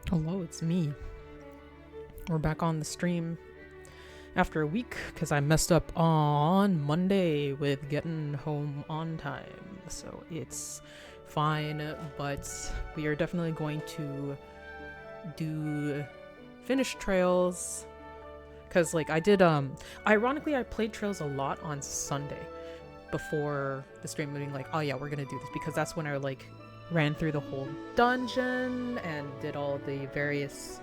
Hello, it's me. We're back on the stream after a week because I messed up on Monday with getting home on time. So it's fine, but we are definitely going to do finish trails because like I did ironically I played trails a lot on Sunday before the stream, being like, oh yeah, we're gonna do this, because that's when I like ran through the whole dungeon and did all the various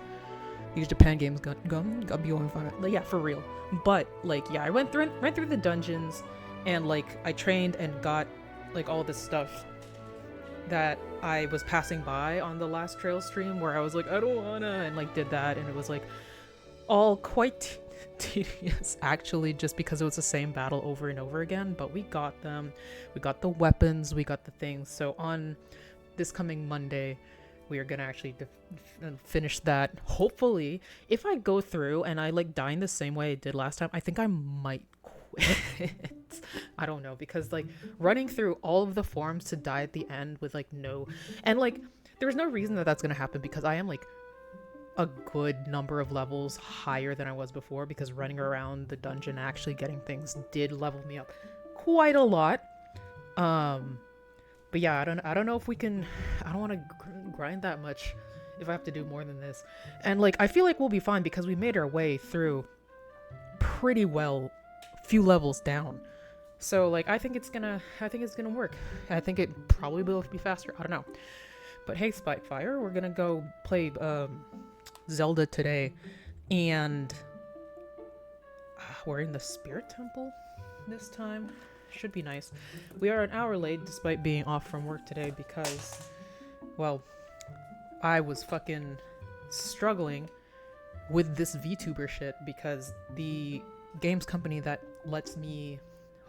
these Japan games got be going fun. Like, yeah, for real. But like, yeah, I went through the dungeons, and like I trained and got like all this stuff that I was passing by on the last trail stream, where I was like, I don't wanna, and like did that, and it was like all quite tedious actually, just because it was the same battle over and over again. But we got them, we got the weapons, we got the things. So on this coming Monday, we are gonna actually finish that. Hopefully, if I go through and I like die in the same way I did last time, I think I might quit. I don't know, because like running through all of the forms to die at the end with like no, and like there's no reason that that's gonna happen, because I am like a good number of levels higher than I was before, because running around the dungeon actually getting things did level me up quite a lot. But yeah, I don't know if we can. I don't want to grind that much if I have to do more than this. And like I feel like we'll be fine, because we made our way through pretty well, few levels down. So like I think it's gonna work. I think it probably will be faster. I don't know. But hey, Spitefire, we're gonna go play Zelda today, and we're in the Spirit Temple this time. Should be nice. We are an hour late despite being off from work today because, well, I was fucking struggling with this VTuber shit, because the games company that lets me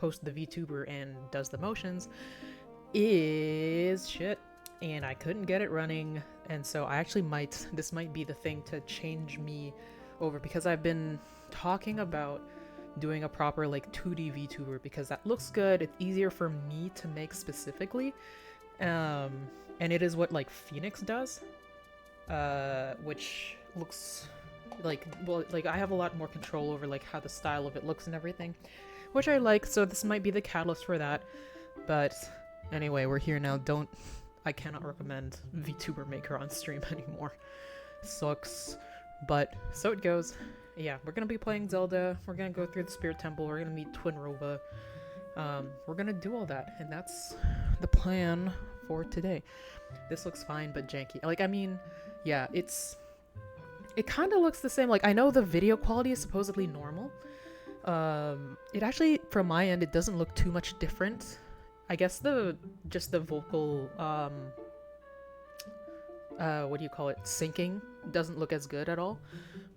host the VTuber and does the motions is shit, and I couldn't get it running. And so I actually this might be the thing to change me over, because I've been talking about doing a proper like 2D VTuber, because that looks good, it's easier for me to make specifically, and it is what like Phoenix does, which looks like, well, like I have a lot more control over like how the style of it looks and everything, which I like. So this might be the catalyst for that. But anyway, we're here now. I cannot recommend VTuber Maker on stream anymore. Sucks, but so it goes. Yeah, we're gonna be playing Zelda, we're gonna go through the Spirit Temple, we're gonna meet Twin Rova, we're gonna do all that, and that's the plan for today. This looks fine but janky. Like, I mean, yeah, it kind of looks the same. Like, I know the video quality is supposedly normal. It actually, from my end, it doesn't look too much different. I guess just the vocal, what do you call it, syncing doesn't look as good at all,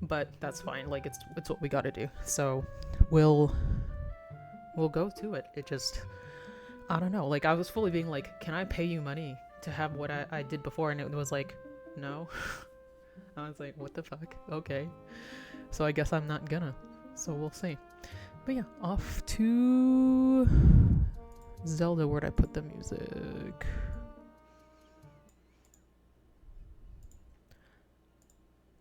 but that's fine. Like, it's what we gotta do, so we'll go to it. It just, I don't know, like I was fully being like, can I pay you money to have what I did before, and it was like, no. I was like, what the fuck? Okay, so I guess I'm not gonna, so we'll see. But yeah, off to Zelda. Where'd I put the music?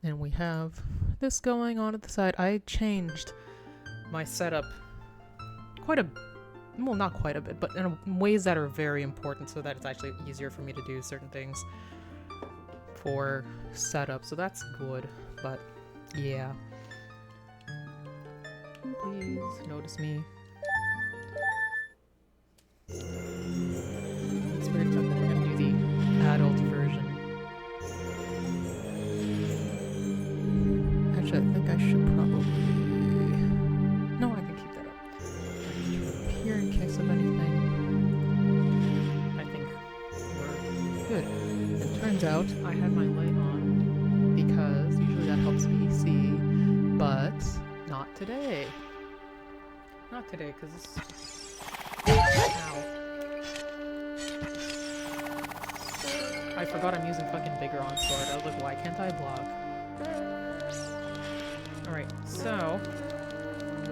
And we have this going on at the side. I changed my setup well, not quite a bit, but in ways that are very important, so that it's actually easier for me to do certain things for setup. So that's good, but yeah. Please notice me. Spirit Temple, we're gonna do the adult version. Actually, I think I should probably... No, I can keep that up. I can keep it up here in case of anything. I think we're good. It turns out I had my light on, because usually that helps me see, but not today. Not today, because this... Ow. I forgot I'm using fucking bigger Onslaught. I was like, why can't I block? Alright, so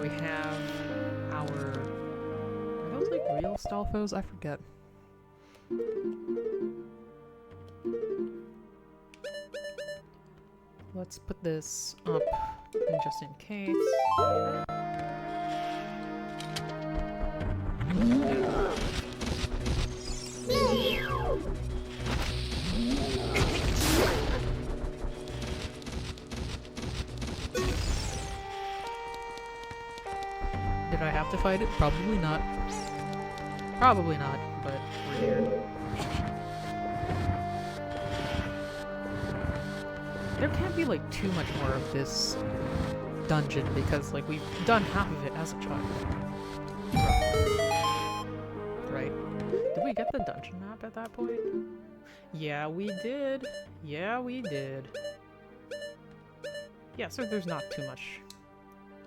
we have our... Are those like real Stalfos? I forget. let's put this up just in case. Did I have to fight it? Probably not. Probably not, but we're here. There can't be like too much more of this dungeon because like we've done half of it as a child. Right? Did we get the dungeon map at that point? Yeah, we did. Yeah, we did. Yeah, so there's not too much.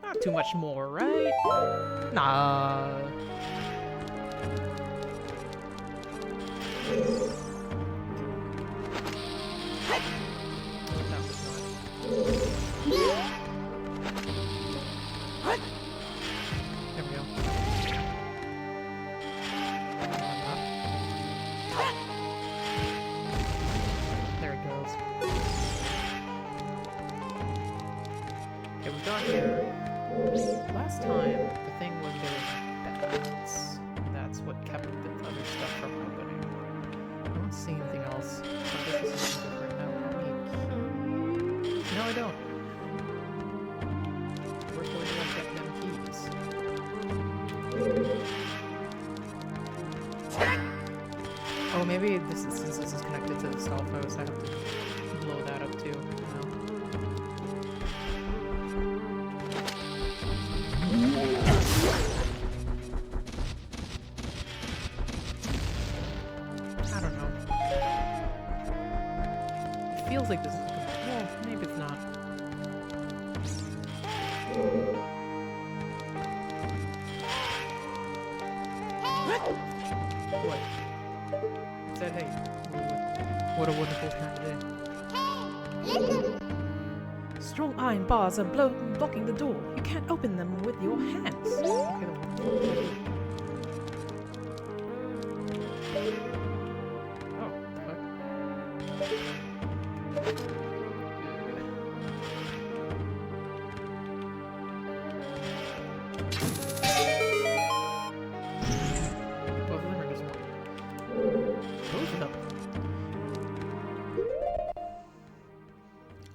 Not too much more, right? Nah. There we go. There it goes. Okay, we got here. Last time, the thing was there was bats. That's what kept the other stuff from opening. I don't see anything else. So this is something different now. How many keys? No, I don't. Where do I get them keys? Oh, maybe this is, since this is connected to the stealth house, I have to blow that up too. Feels like this is good. Well, maybe it's not. What? It said, hey, what a wonderful time today. Strong iron bars are blocking the door. You can't open them with your hands. Okay,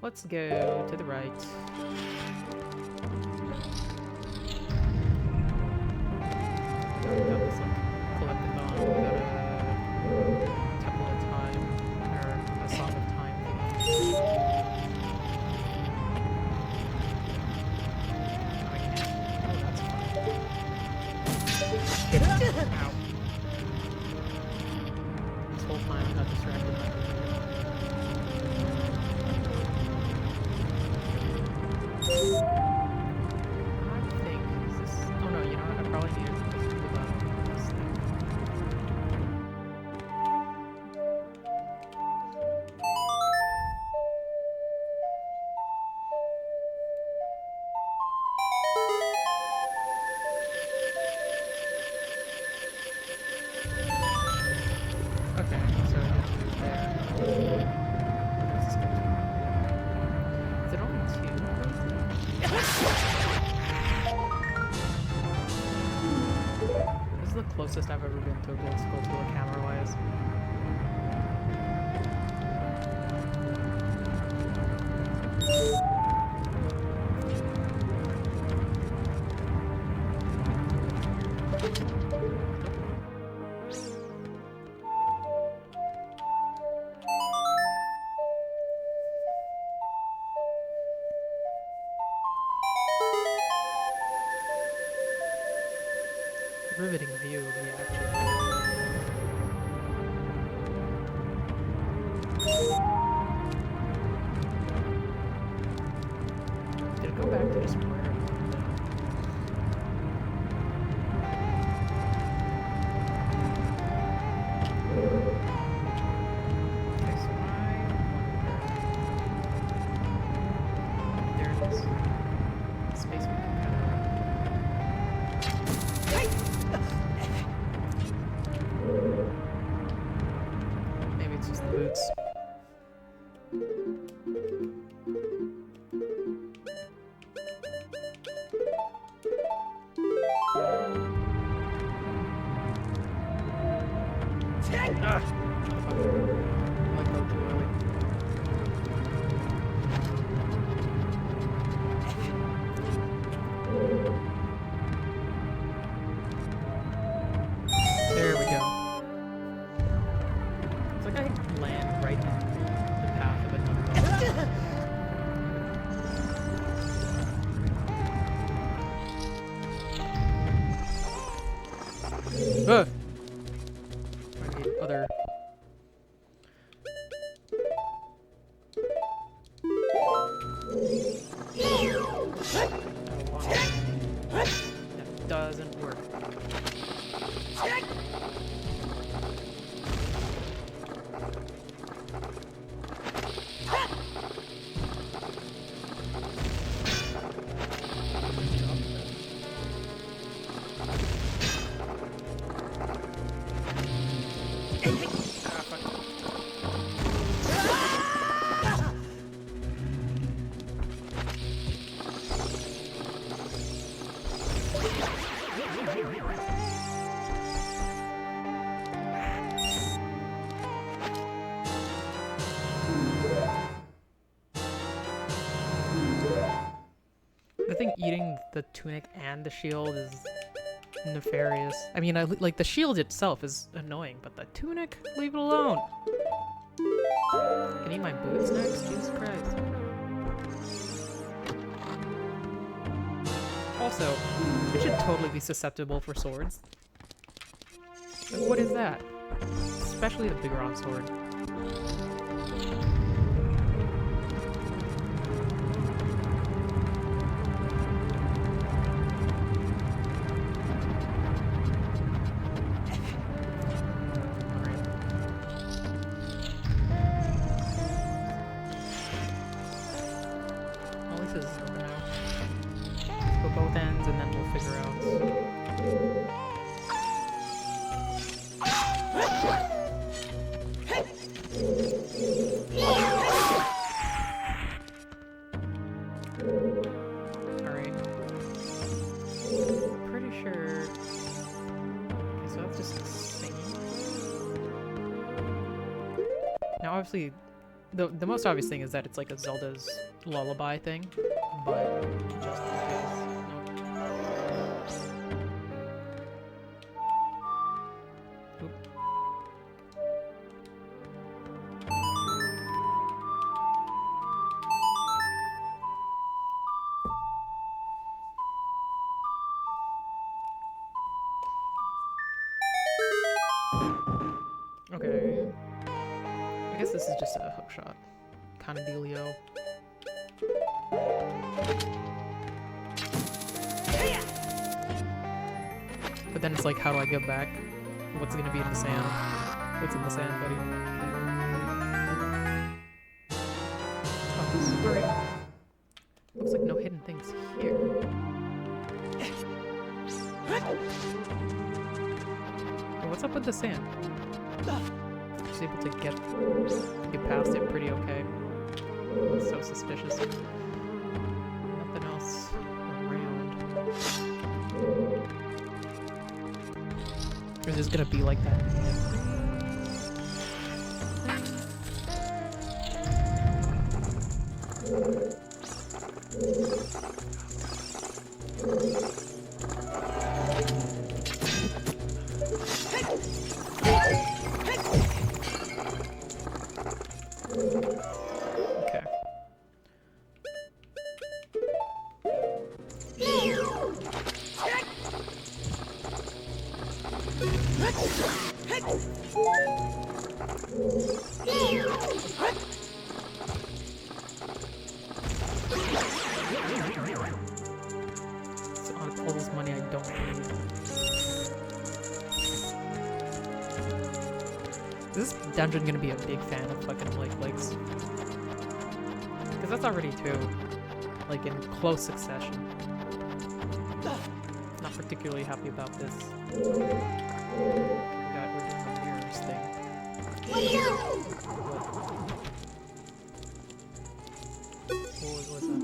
let's go to the right. We got this like collected on. We got a Temple of Time, or a Song of Time. Oh, that's fun. Ow. This whole time I got distracted by the I think is this. Oh no, you know what? I probably need to just do this thing. Okay, so there. What's this gonna do? Is it only two? This is the closest I've ever been to a gold skull tool camera-wise. Riveting view of the action. Did it go back to just where? Okay, so I wonder. There it is. Space we can kind of. Maybe it's just the boots. Ah, motherfucker. Let go too early. There we go. It's like I land right in the path of another. I need other. That doesn't work. I think eating the tunic and the shield is nefarious. I mean, like the shield itself is annoying, but the tunic, leave it alone. Can I eat my boots next? Jesus Christ. Also, it should totally be susceptible for swords. Like, what is that? Especially the Bigoron sword. Both ends, and then we'll figure out. Alright. Pretty sure. Okay, so that's just singing. Now, obviously, the most obvious thing is that it's like a Zelda's lullaby thing, but just in case. Okay. I guess this is just a hook shot kind of dealio. But then it's like, how do I get back? What's gonna be in the sand? What's in the sand, buddy? Oh, this is great. Looks like no hidden things here. Oh, what's up with the sand? Just able to get past it pretty okay. It's so suspicious. Nothing else around. Or is this gonna be like that? All this money I don't need. Is this dungeon gonna be a big fan of fucking legs? Because that's already two, like in close succession. Not particularly happy about this. We're doing the mirrors thing. What was that?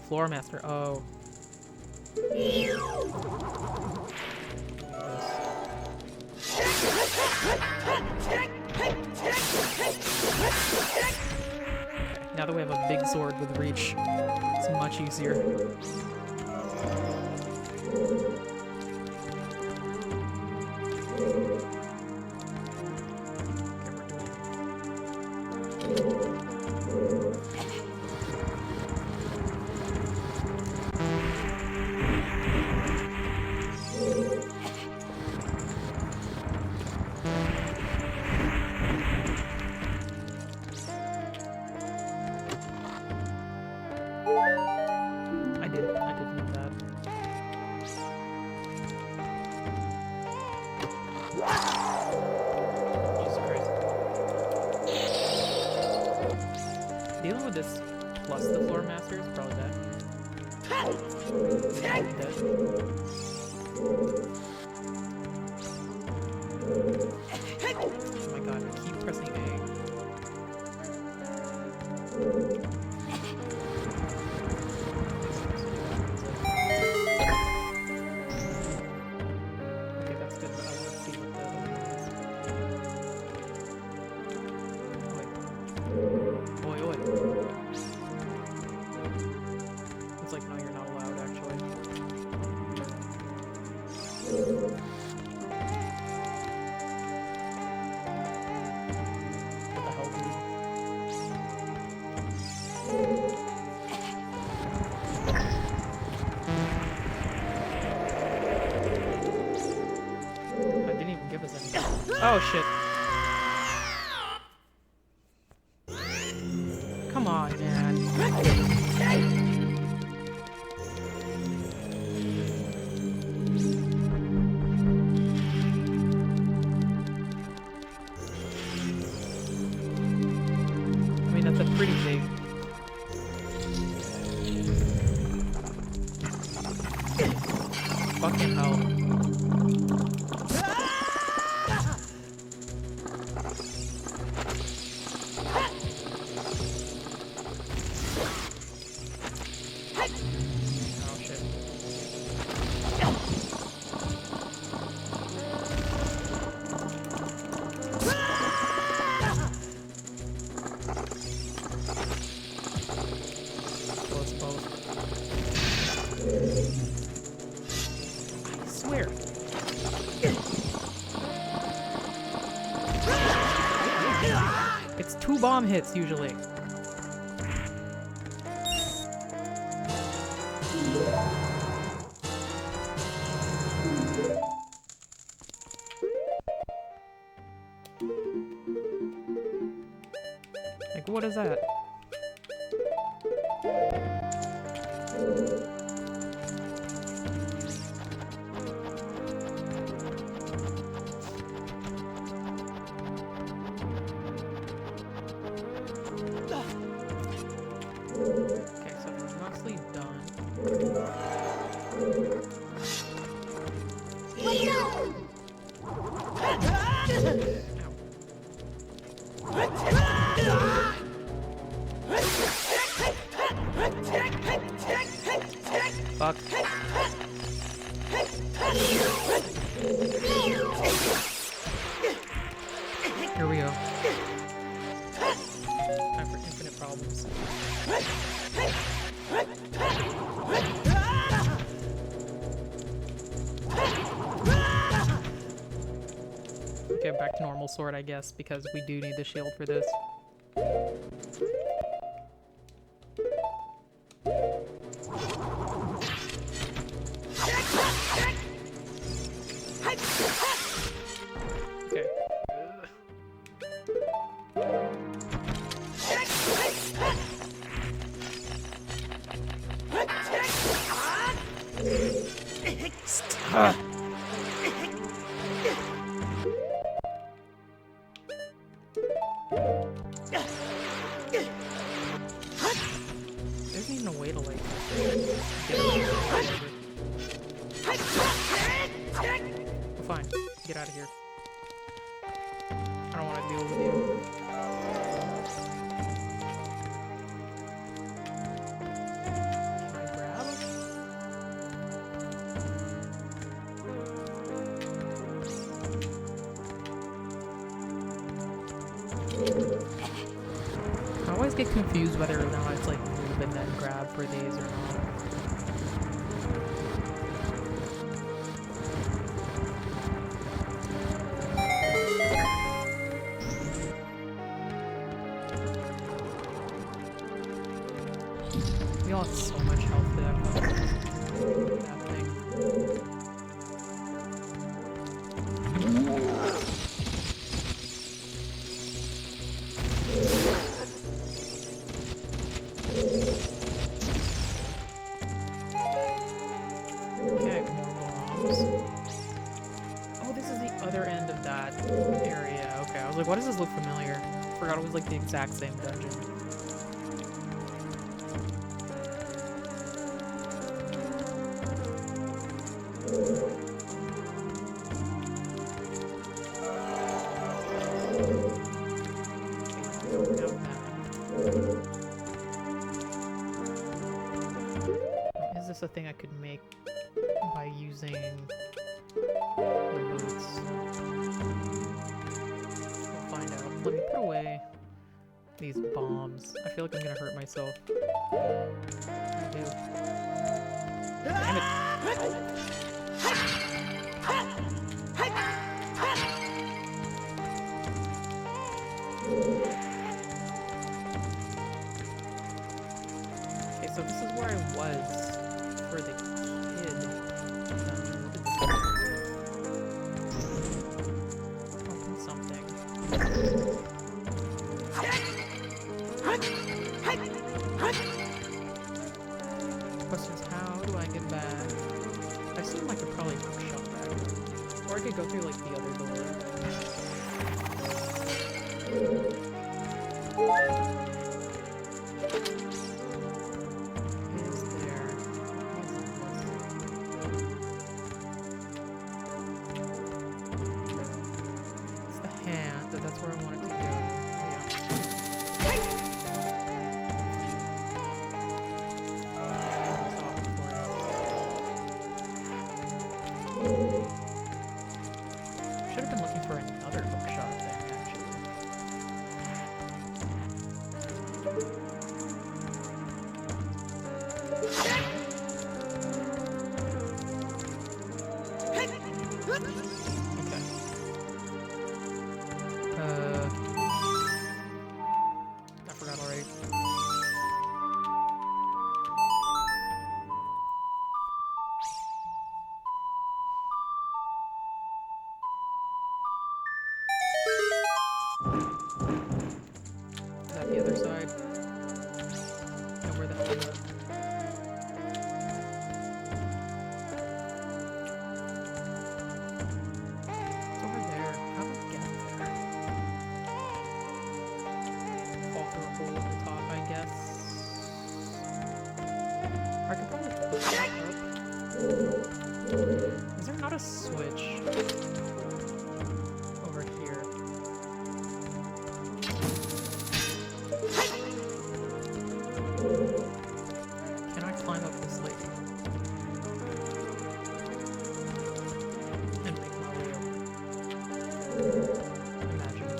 Floor Master. Oh. Now that we have a big sword with reach, it's much easier. I did know that. Jesus Christ. Dealing with this plus the floor master is probably bad. Oh my god, I keep pressing A. Okay, that's good, but I want to see what the other one is. Oi. Oi. It's like, no, you're not allowed, actually. What the hell, dude? That didn't even give us anything. Oh, shit. Come on, man. I mean, that's a pretty big... Fucking hell. Oh shit. Close both. I swear. It's 2 bomb hits usually. Like, what is that? Okay, so it's mostly done. Fuck. Here we go. Time for infinite problems. Okay, back to normal sword, I guess, because we do need the shield for this. Okay. Stop. There's even a way to like get over. Fine, get out of here. I don't want to deal with you. Can I grab? How always get confused whether or not it's like move and then grab for these or not. We all have so much health there. That thing. Okay, more bombs. Oh, this is the other end of that area. Okay, I was like, why does this look familiar? Forgot it was like the exact same dungeon. Is this a thing I could make by using the boots? We'll find out. Let me put away these bombs. I feel like I'm gonna hurt myself. I do. Damn it. Okay, so this is where I was for the kid dungeon. Open something. Question is, how do I get back? I assume I could probably shot back. Or I could go through like the other door. That's where I want it to go. Yeah. Should have been looking for another hookshot thing, actually. I forgot already. Is that the other side? No, where the hell is it? It's over there. How do I get there? Fall through a hole at the top, I guess. I could probably push that up. Is there not a switch over here? Can I climb up this lake and make my way over? Imagine.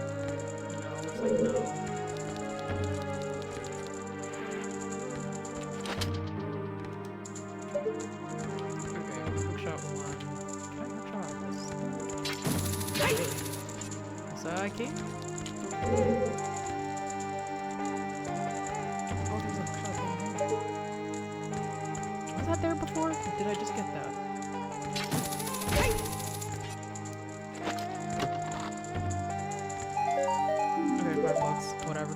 No, looks like no. Okay, hookshot one. Can I hookshot this? Is that a key? Oh, there's a hookshot thing here. Was that there before? Or did I just get that? Okay, $5. Whatever.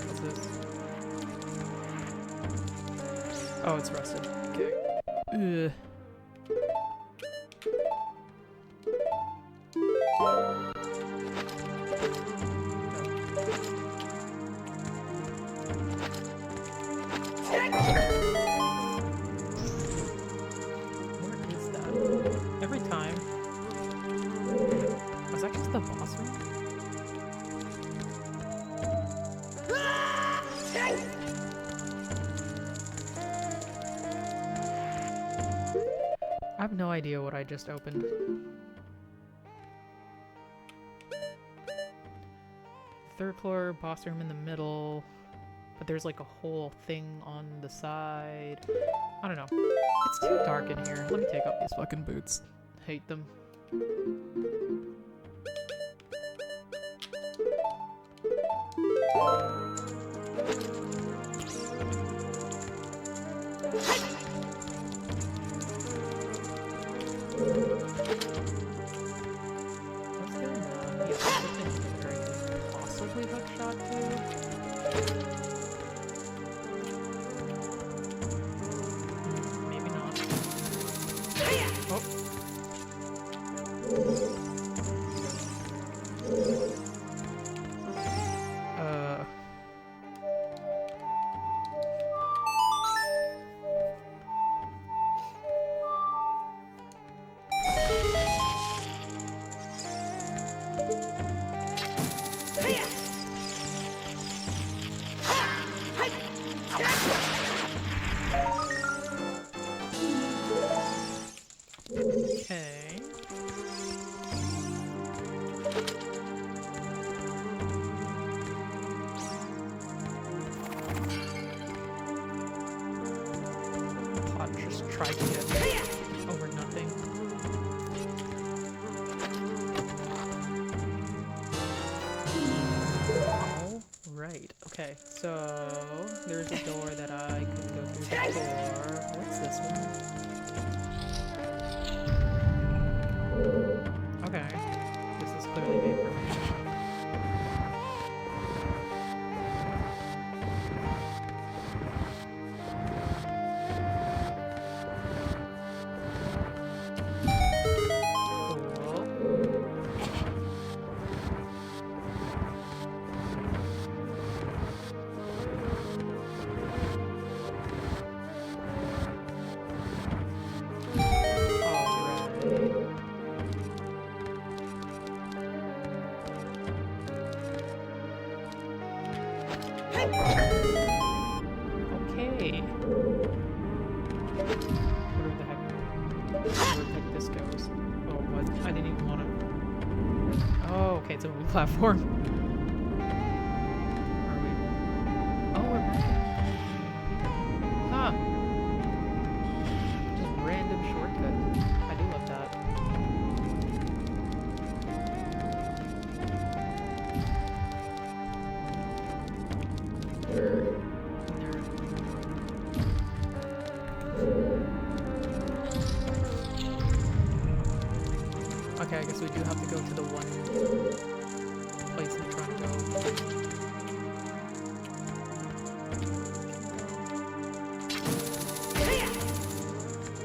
What's this? Oh, it's rusted. Okay. Ugh. Where is that? Every time. Was that just the boss room? I have no idea what I just opened. Third floor, boss room in the middle. But there's like a whole thing on the side. I don't know. It's too dark in here. Let me take off these fucking boots. Hate them. Possibly hookshot too. Maybe not. Oh. Okay. I'll just try to get over nothing. Alright, okay, so there's a door that I could go through before. What's this one? Okay, this is clearly made for me. Okay. Where the heck this goes? Oh, what? I didn't even want to. Oh, okay, it's a moving platform. Are we? Oh, we're back. Huh. Just random shortcut. I do love that. Okay, I guess we do have to go to the one place I'm trying to go.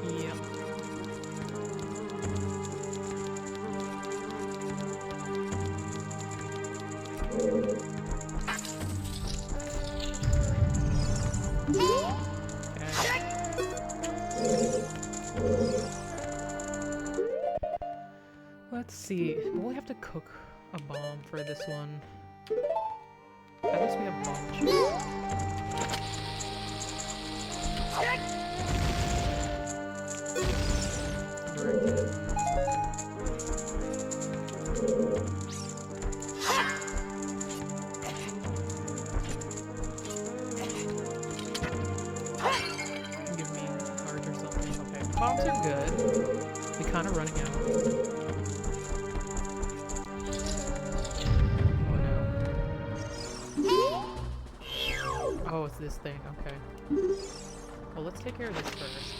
Yep. Let's see. Will we have to cook a bomb for this one? At least we have bomb Give me a charge or something. Okay, bombs are good. We're kind of running out. Oh, it's this thing. Okay. Well, let's take care of this first.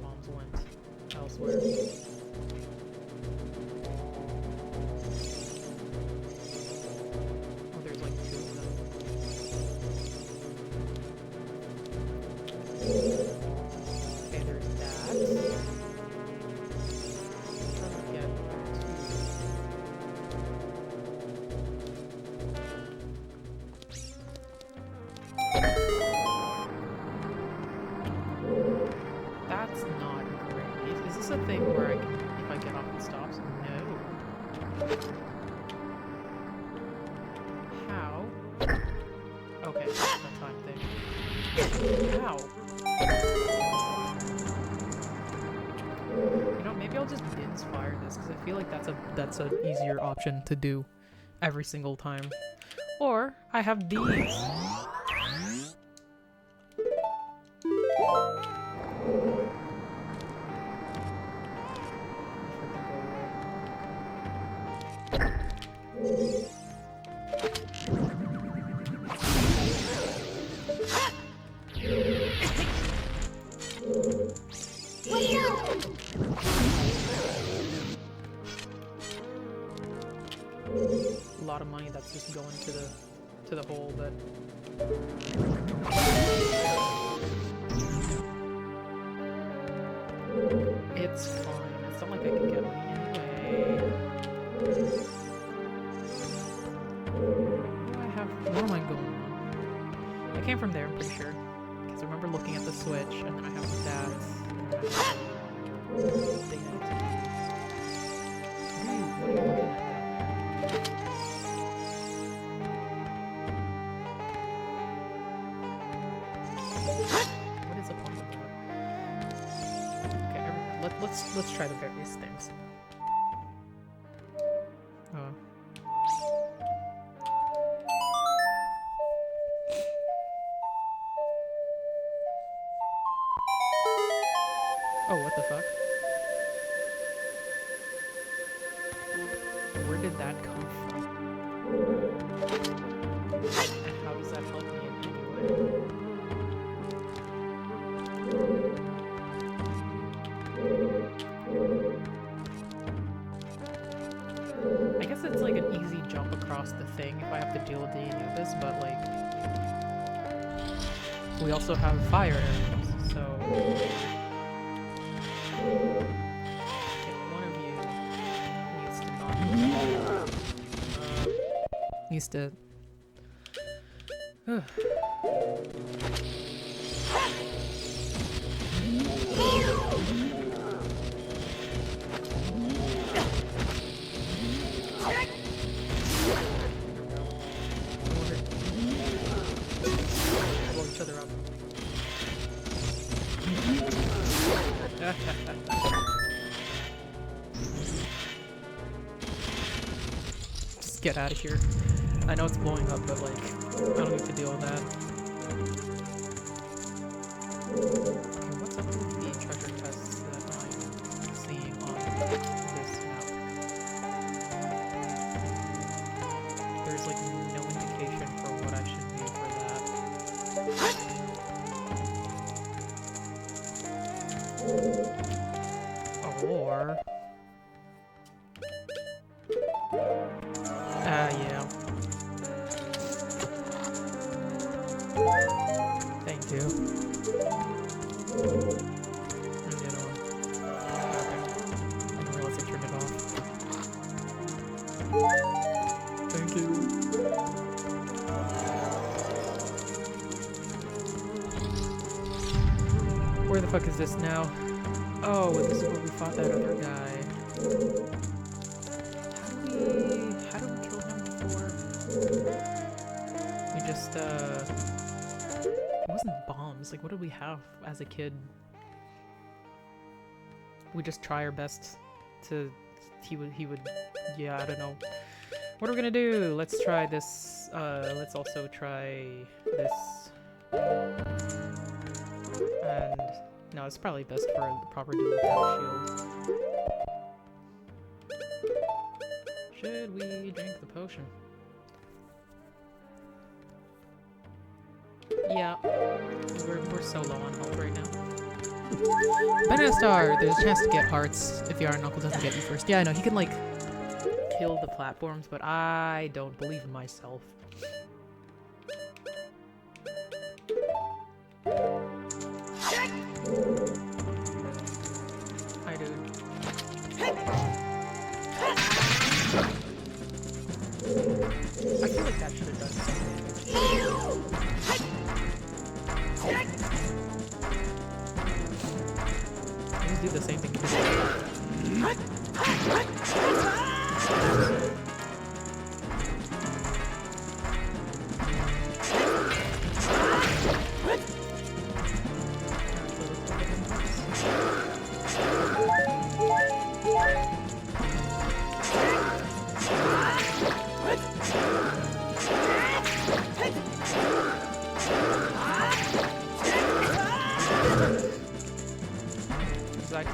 Bombs went elsewhere. Oh, there's like two of them. Okay, there's that. That's not great. Is this a thing where I can, if I get off it stops? No. How? Okay, that's a time thing. How? You know, maybe I'll just Din's fire this because I feel like that's an easier option to do every single time. Or I have these. A lot of money that's just going to the hole, but it's fine. It's not like I can get money anyway. What am I going on? I came from there, I'm pretty sure. Because I remember looking at the Switch, and then I have stats, and then I have thing else. What are you looking at down there? What is the point of that? Okay, let's try the various things. Oh, what the fuck? Where did that come from? And how does that help me in any way? I guess it's like an easy jump across the thing if I have to deal with the Anubis, but like... we also have fire arrows, so... one of you needs to not... needs to... blow each other up. Just get out of here. I know it's blowing up, but like, I don't need to deal with that. Okay, what's up with the treasure chests that I'm seeing on this map? There's like no indication for what I should do for that. Or... yeah. Thank you. And the other one. Okay. I didn't realize I turned it off. Thank you. Where the fuck is this now? Oh, this is where we fought that other guy. How did we kill him before? We just, it wasn't bombs. Like, what did we have as a kid? We just try our best to, he would, yeah, I don't know. What are we gonna do? Let's try this, let's also try this. And, no, it's probably best for the proper dual power shield. Should we drink the potion? Yeah, we're so low on health right now. Benestar, there's a chance to get hearts if the Iron Knuckle doesn't get you first. Yeah, I know, he can like kill the platforms, but I don't believe in myself. Hi, dude. I feel like that should have done something. Let's do the same thing.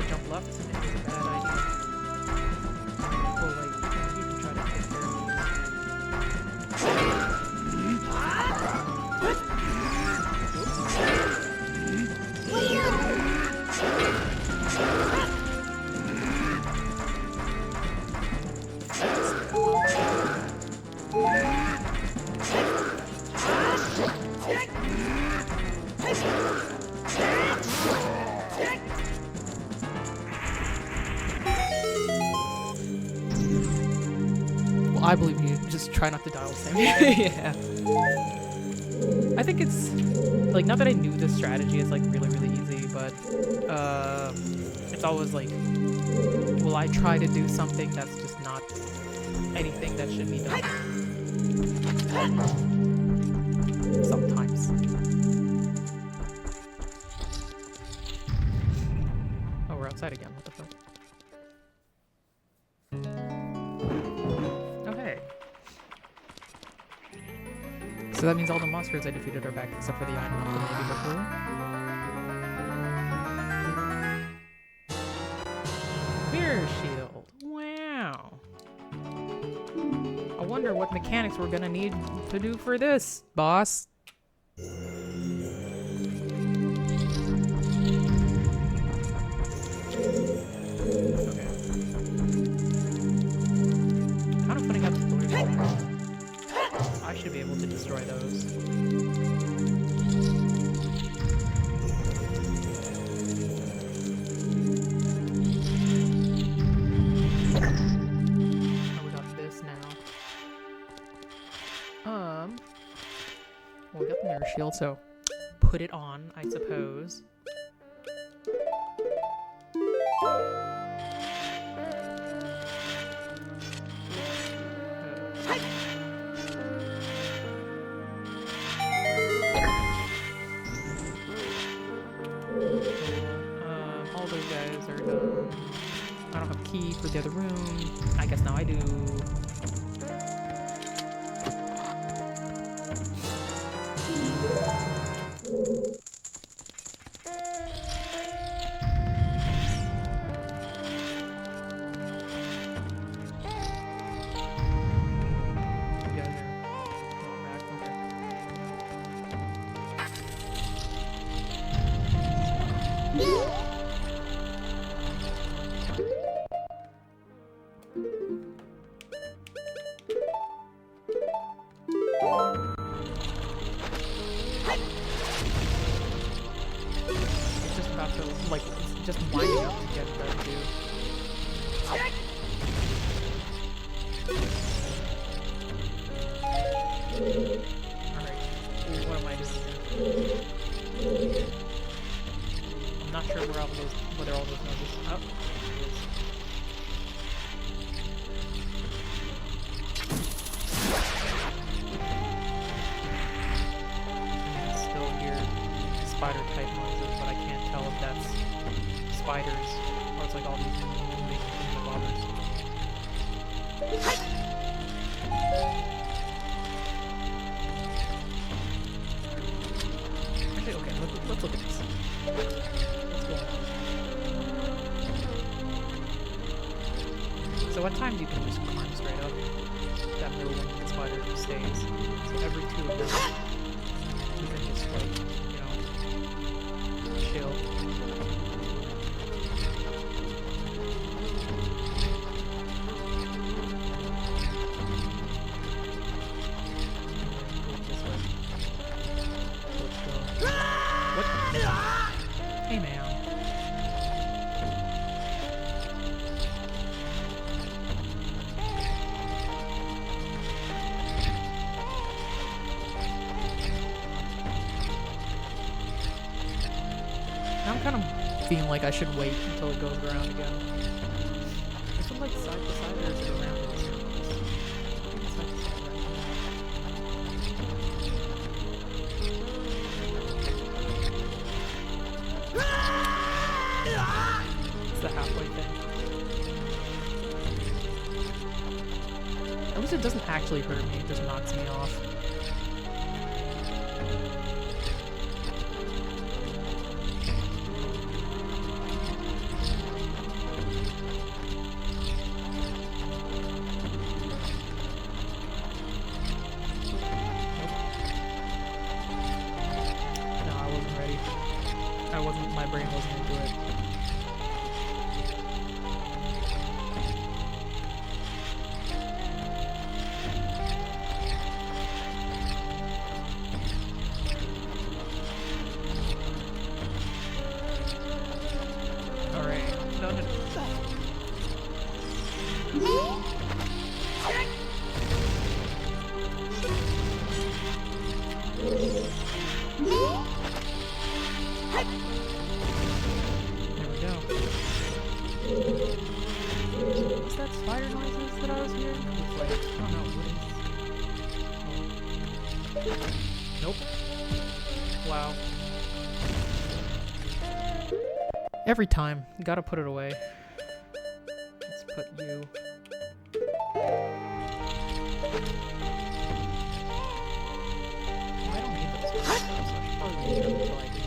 jump left, it was a bad idea. Oh wait, you can try to take care of I believe you. Just try not to die all the same. Yeah. I think it's like, not that I knew this strategy is like really easy, but it's always like, will I try to do something that's just not anything that should be done? Sometimes. Oh, we're outside again. What the fuck? So that means all the monsters I defeated are back except for the island from maybe before. Mirror shield. Wow. I wonder what mechanics we're gonna need to do for this, boss. Okay. Kind of funny how the pillars are. I should be able to destroy those. Oh, we got this now. Well, we got the mirror shield, so put it on, I suppose. I don't have a key for the other room. I guess now I do. You guys are going back. Okay. Like, just winding up to get ready to. Alright, what am I doing here? I'm not sure where all those noses. Oh, still hear spider type noises, but I can't tell if that's spiders or it's like all these moving bobbers. Actually, okay, let's look at this. What's going on? So at times you can just climb straight up. That middle one with the spider stays. So every two of them, you can just like, chill. What? Hey, man. Now I'm kind of feeling like I should wait until it goes around again. This one like side to side or is it around in circles? I think it's side to side right now. It's the halfway thing. At least it doesn't actually hurt me, it just knocks me off. Every time. Gotta put it away. Let's put you... I don't need those stuff, so I should probably leave them until I do.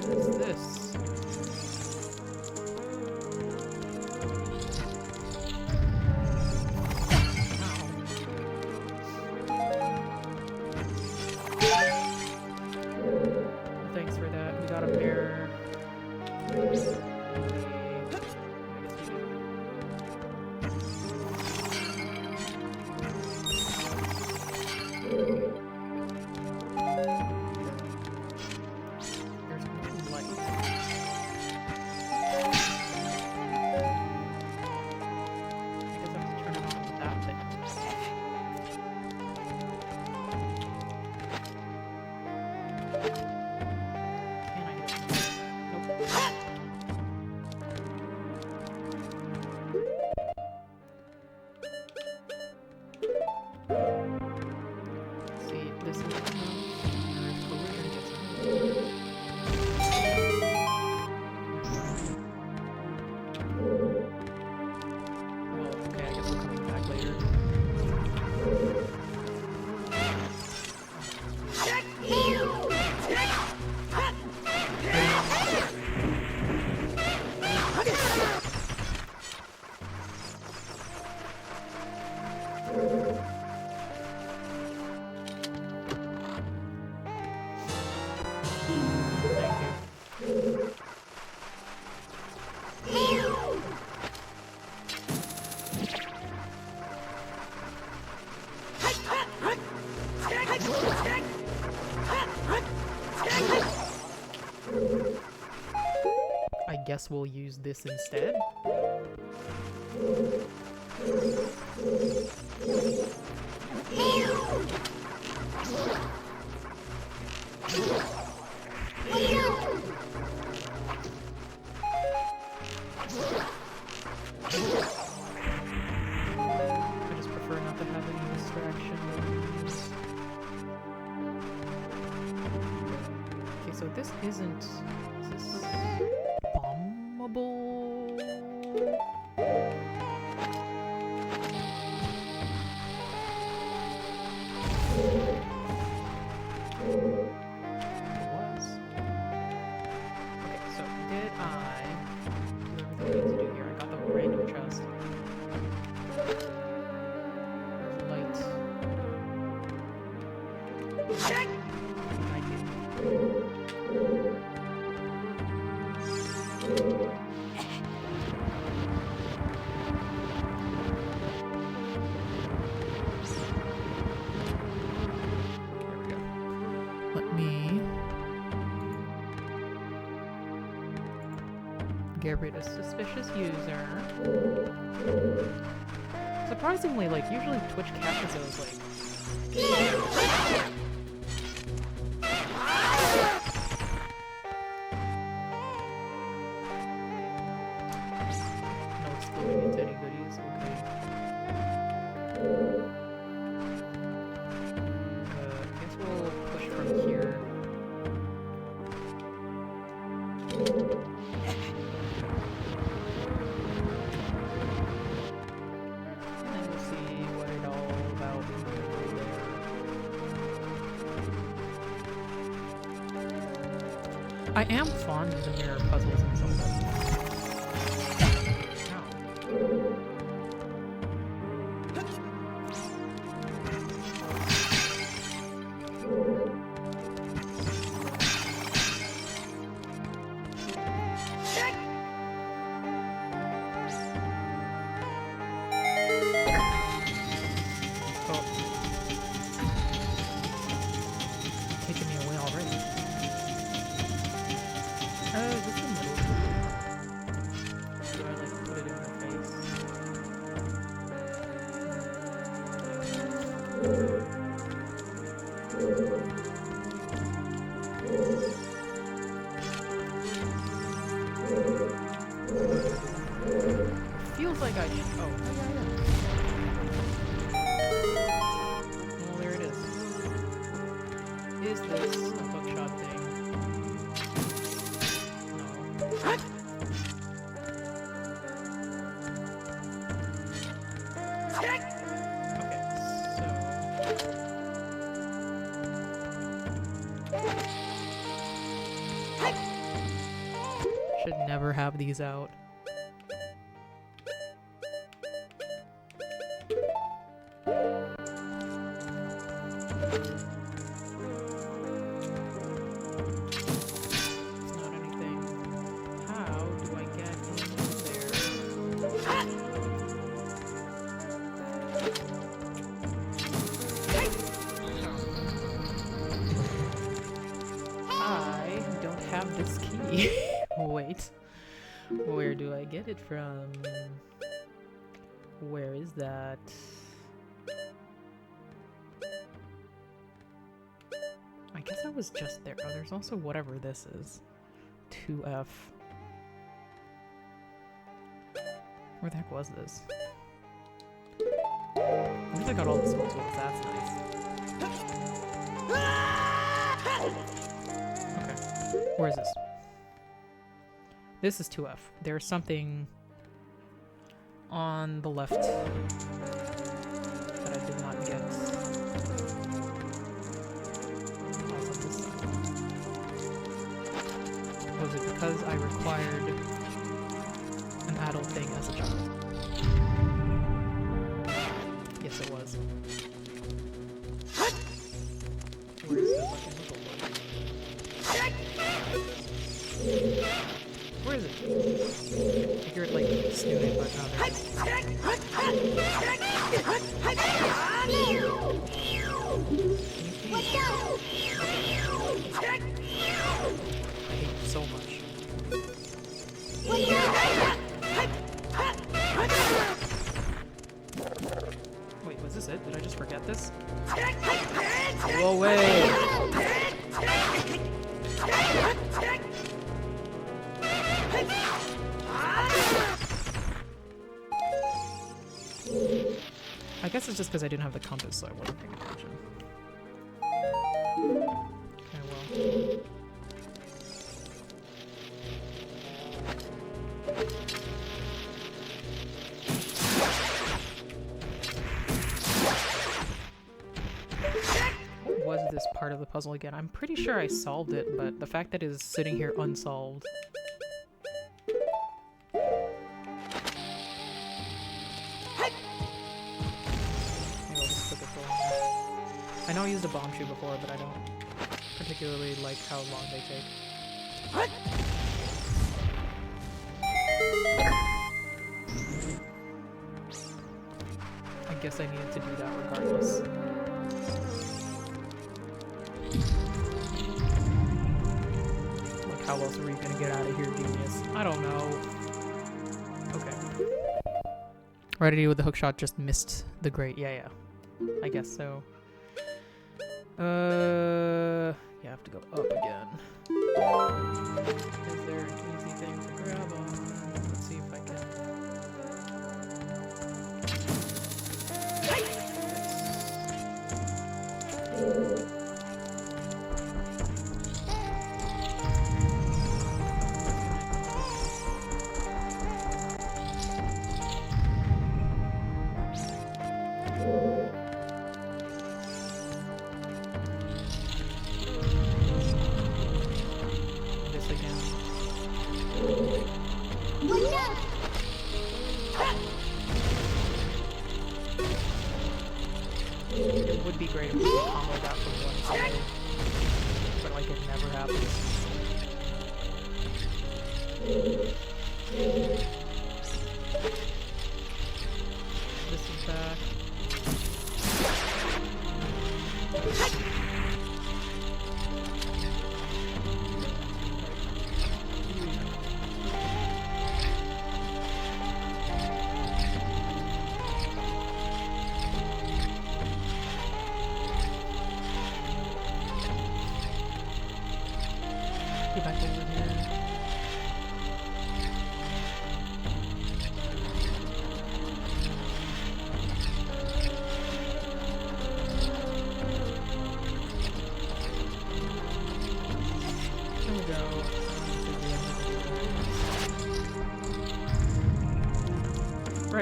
What is this? Thanks for that. We got a mirror. There's no light. I guess I have to turn it on that thing. Can I get it? Nope. See, this is enough. There's collision gets in. Well, okay, I guess we're coming back later. I guess we'll use this instead. I just prefer not to have any distractions. Okay, so this isn't... Is this bombable? It was. Okay, so did I do everything I need to do here? I got the random chest. Light. I did. There we go. Let me get rid of suspicious user. Surprisingly, like, usually Twitch catches those, like... No excluding into any goodies, okay. I guess we'll push from here. And then we'll see what it's all about there. I am fond of the mirror puzzles and Zelda. Ow. Oh. Taking me away already. Is this the middle? Do I like put it in her face? Feels like I should. Oh, yeah. this a hookshot thing? No. Okay, so should never have these out. Wait, where do I get it from? Where is that? I guess I was just there. Oh, there's also whatever this is. 2F. Where the heck was this? At least I got all the skulls ones. That's nice. Okay. Where is this? This is 2F. There's something on the left that I did not get. Also this side. Was it because I required an adult thing as a child? Yes, it was. Where is the fucking little one? Where is it? I hear it like snooting, but no, there it is. I hate you so much. Wait, was this it? Did I just forget this? Go away! I guess it's just because I didn't have the compass, so I wasn't paying attention. Okay, well. What was this part of the puzzle again? I'm pretty sure I solved it, but the fact that it is sitting here unsolved. I know I used a bomb shoe before, but I don't particularly like how long they take. I guess I needed to do that regardless. Like, how else are we gonna get out of here, genius? I don't know. Okay. Ready with the hookshot just missed the grate. Yeah. I guess so. You have to go up again. Is there an easy thing to grab on? Let's see if I can. It would be great if we could combo that from one side, but like it never happens. This is back. Get back over here.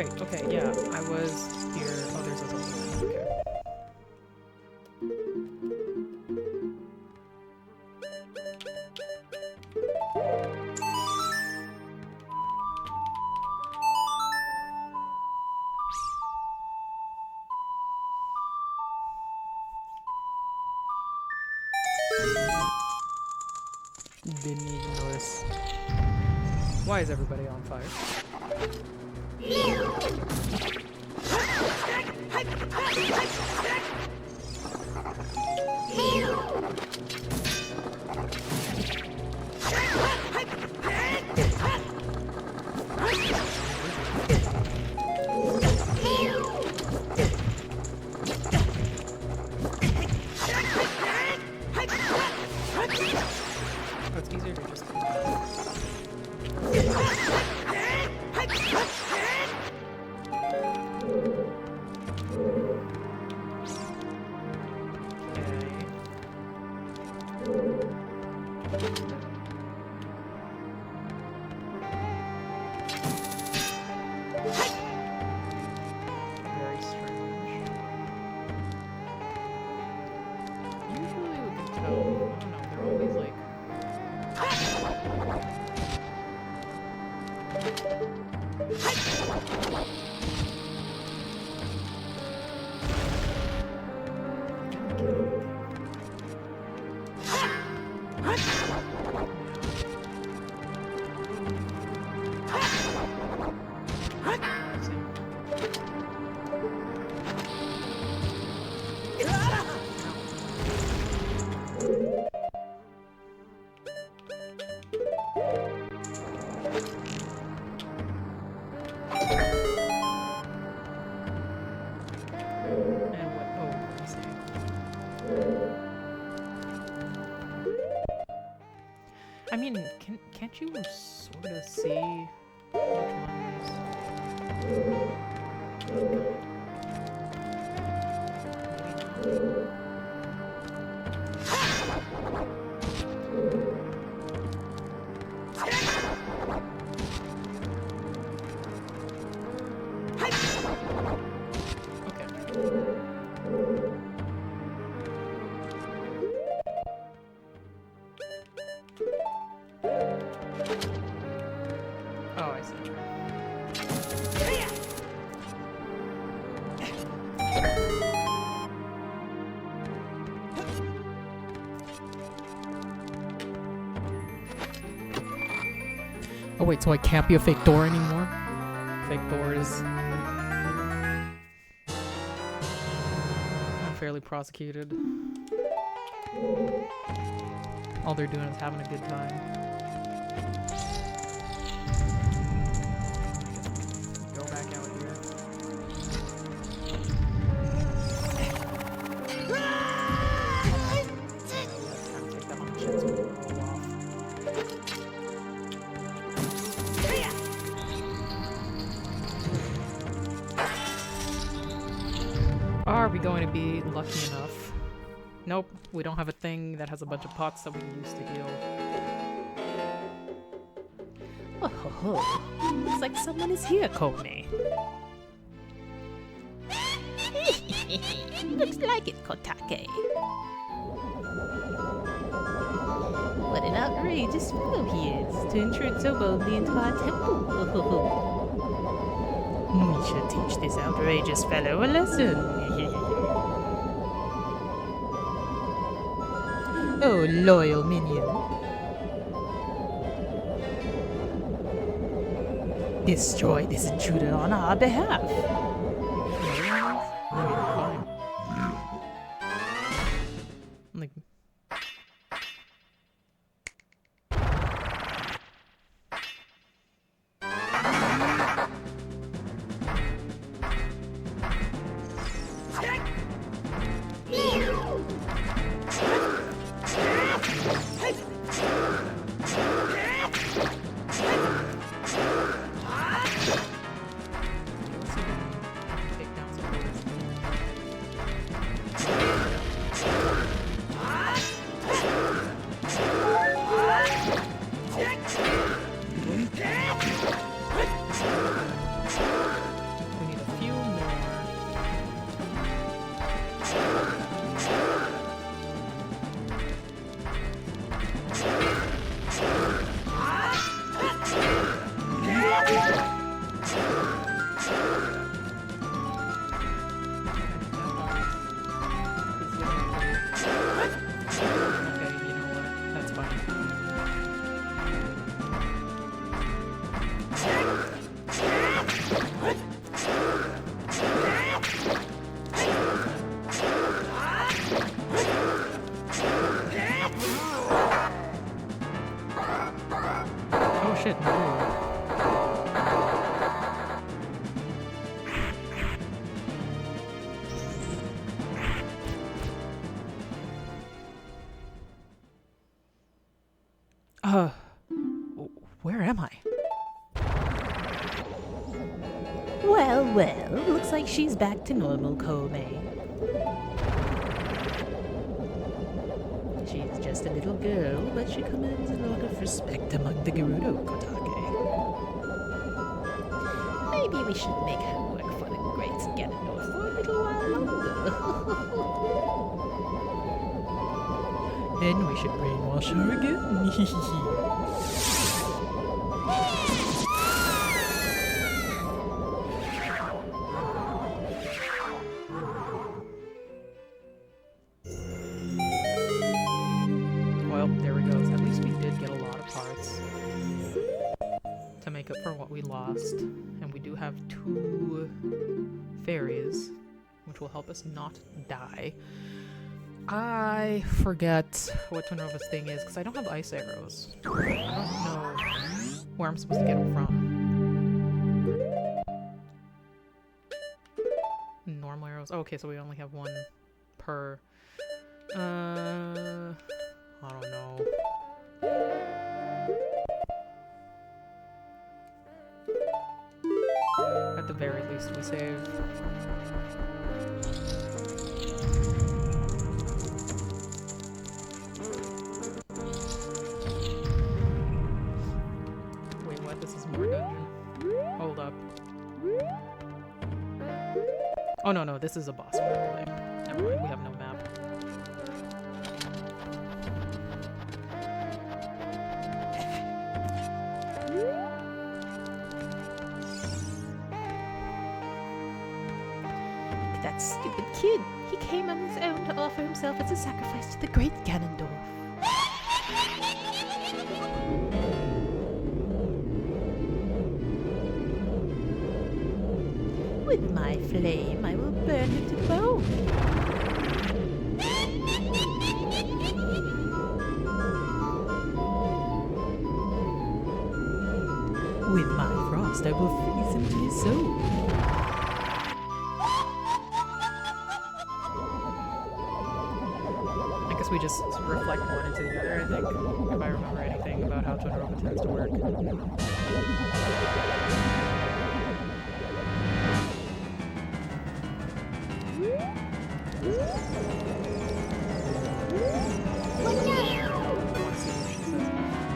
right. Okay, yeah. I was here. Oh, there's a zone. Okay. Didn't even notice. Why is everybody on fire? Oh, it's easier to just... Very strange. Usually we can tell. I don't know, they're always like... I mean, can't you sort of see which ones? Oh, I see. Oh wait, so I can't be a fake door anymore? Fake doors. Unfairly prosecuted. All they're doing is having a good time. Go back out here. Take that on the chin so we can roll off. Are we going to be lucky enough? Nope, we don't have a thing that has a bunch of pots that we can use to heal. Oh ho ho. Looks like someone is here, Kone. Looks like it, Kotake. What an outrageous fellow he is to intrude so boldly into our temple. We should teach this outrageous fellow a lesson. Oh, loyal minion. Destroy this intruder on our behalf. Like... Take down some orders. Where am I? Well, looks like she's back to normal, Kome. She's just a little girl, but she commands a lot of respect among the Gerudo Kotake. Maybe we should make her work for the great Ganondorf for a little while longer. Then we should brainwash her again. Well, there we go. At least we did get a lot of parts to make up for what we lost. And we do have 2 fairies, which will help us not die. I forget what Twinrova's thing is, because I don't have ice arrows. I don't know where I'm supposed to get them from. Normal arrows. Oh, okay, so we only have 1 per... I don't know. At the very least, we save. Wait, what? This is more dungeon. Hold up. Oh, no, this is a boss fight. Never mind, we have no map. That stupid kid. He came on his own to offer himself as a sacrifice to the great Ganondorf. With my flame, I will burn him to the bone. With my frost, I will freeze him to his soul. I guess we just reflect one into the other, I think, if I remember anything about how Twinrova tends to work.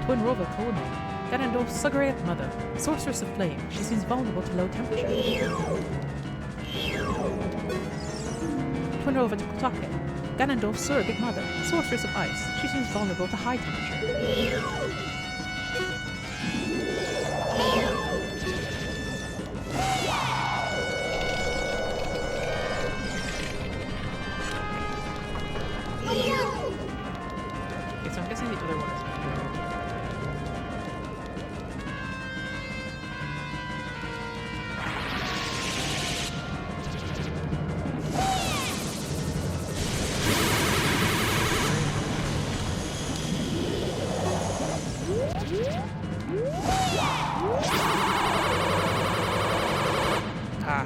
Twinrova Kome, Ganondorf's great mother, sorceress of flame. She seems vulnerable to low temperature. Twinrova Kotake, Ganondorf's surrogate mother, sorceress of ice. She seems vulnerable to high temperature. Okay, so I'm guessing the other one is Ah.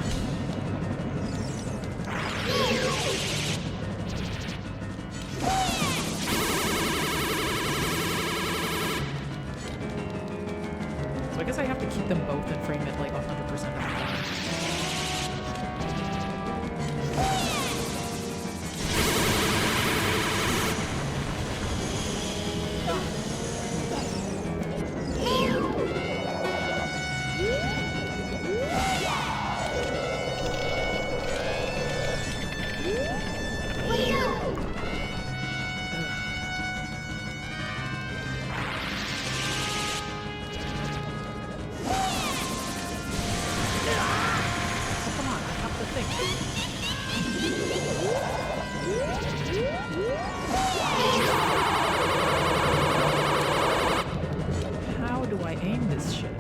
So I guess I have to keep them both and frame it like 100% of the time. How do I aim this shit?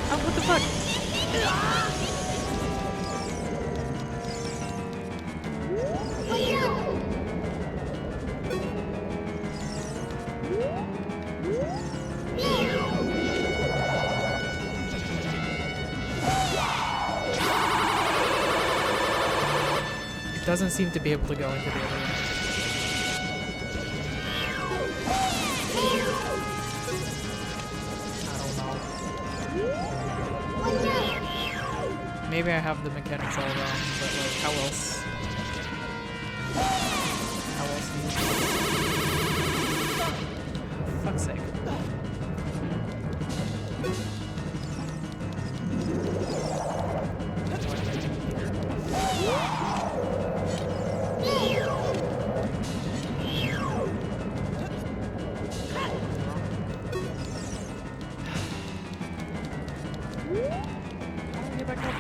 Oh, what the fuck? doesn't seem to be able to go into the other one. I don't know. Maybe I have the mechanics all wrong, but like, how else? How else do you do this? For fuck's sake. Get back up.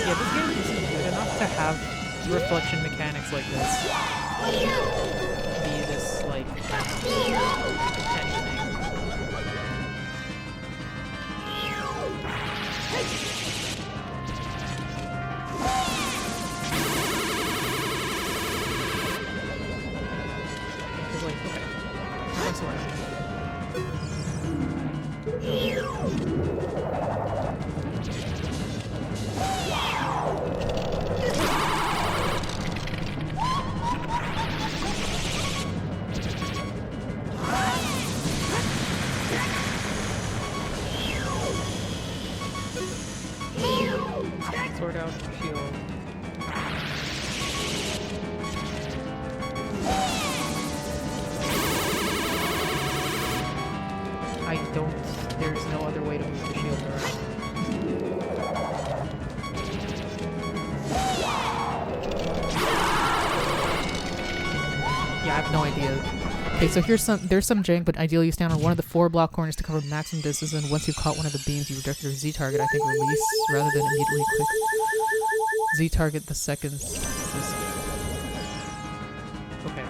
Yeah, this game isn't good enough to have reflection mechanics like this. Be this, like, anything. It's like, okay, that's what sort out the shield. I don't, there's no other way to move the shield around. Yeah, I have no idea. Okay, so there's some jank, but ideally you stand on one of the 4 block corners to cover maximum distance, and once you've caught one of the beams, you reject your Z target. I think release rather than immediately click Z target the seconds. Okay.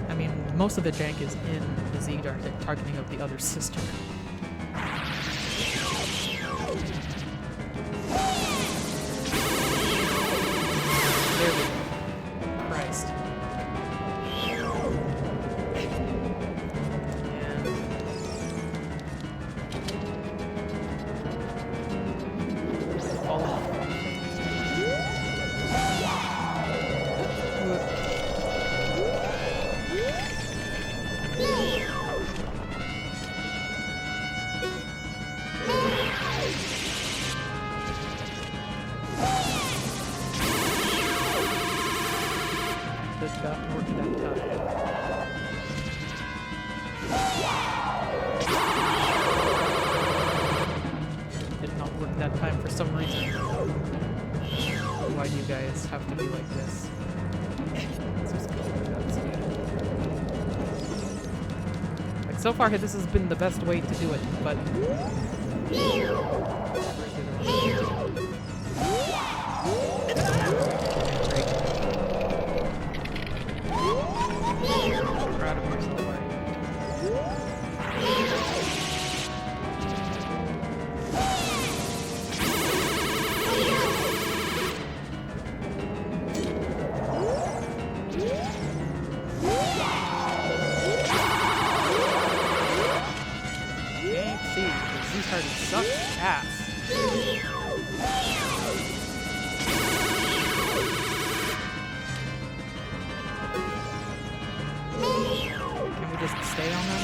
I mean, most of the jank is in the Z targeting of the other sister. There we go. Christ. And fall off. Did not work that time. Did not work that time for some reason. Why do you guys have to be like this? Let's just go like that instead. Like, so far, this has been the best way to do it, but... Proud of yourself. Can't see. These cards suck ass. Can we just stay on them?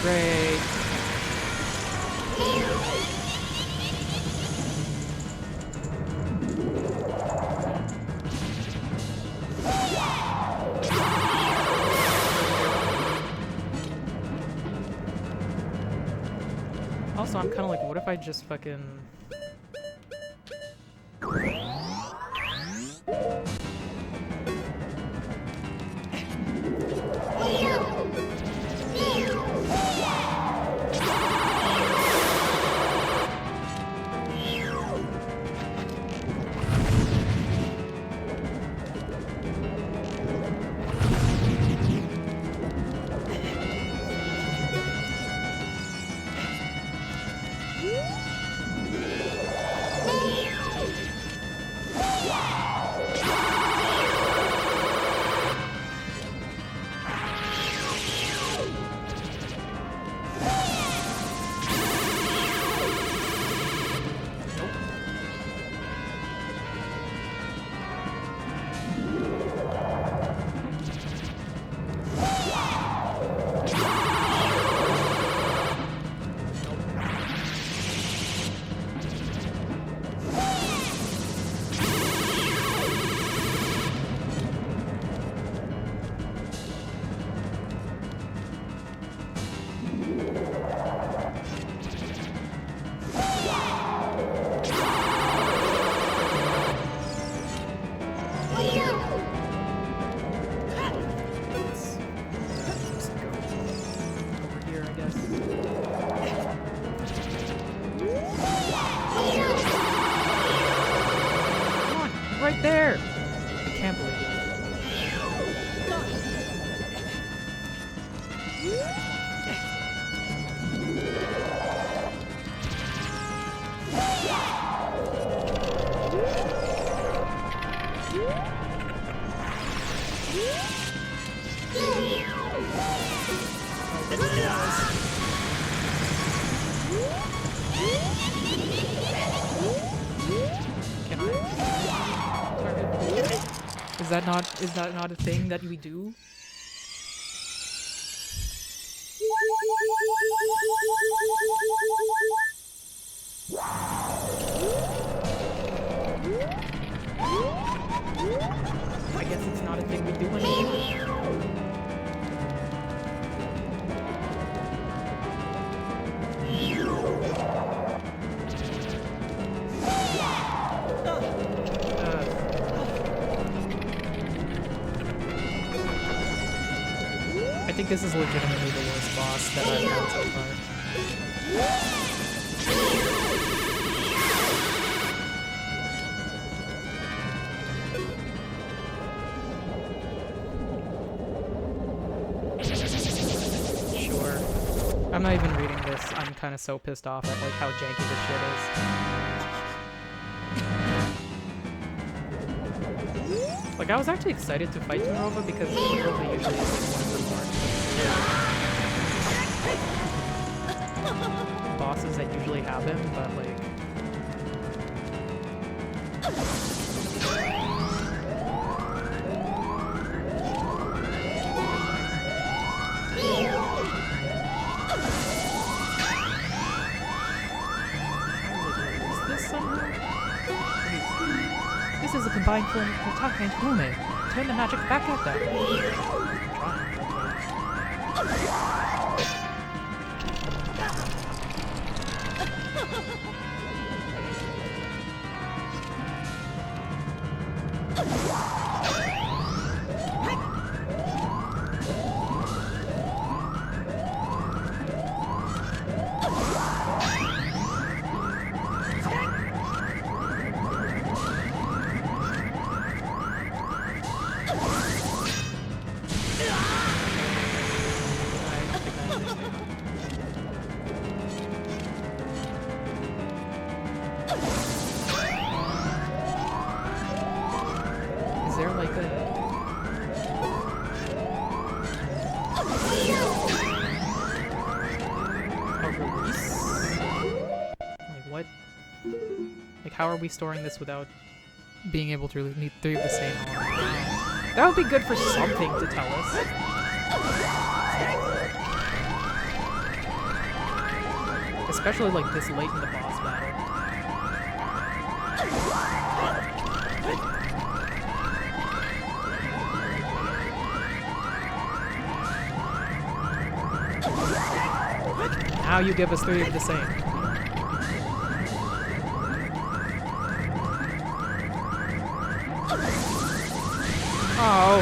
Great. Also, I'm kind of like, what if I just fucking... right there! I can't believe it. Can I? Is that not a thing that we do? I guess it's not a thing we do anymore. I think this is legitimately the worst boss that I've had so far. Sure. I'm not even reading this. I'm kind of so pissed off at like how janky this shit is. Like I was actually excited to fight Tunrova because Tunrova usually is like one of the more bosses that usually have him, but like this is a combined form of Taka and Hume. Turn the magic back at them. Is there like a release? Like what? Like how are we storing this without being able to really need 3 of the same on? That would be good for something to tell us. Especially like this late in the boss battle. Now you give us 3 of the same. Oh.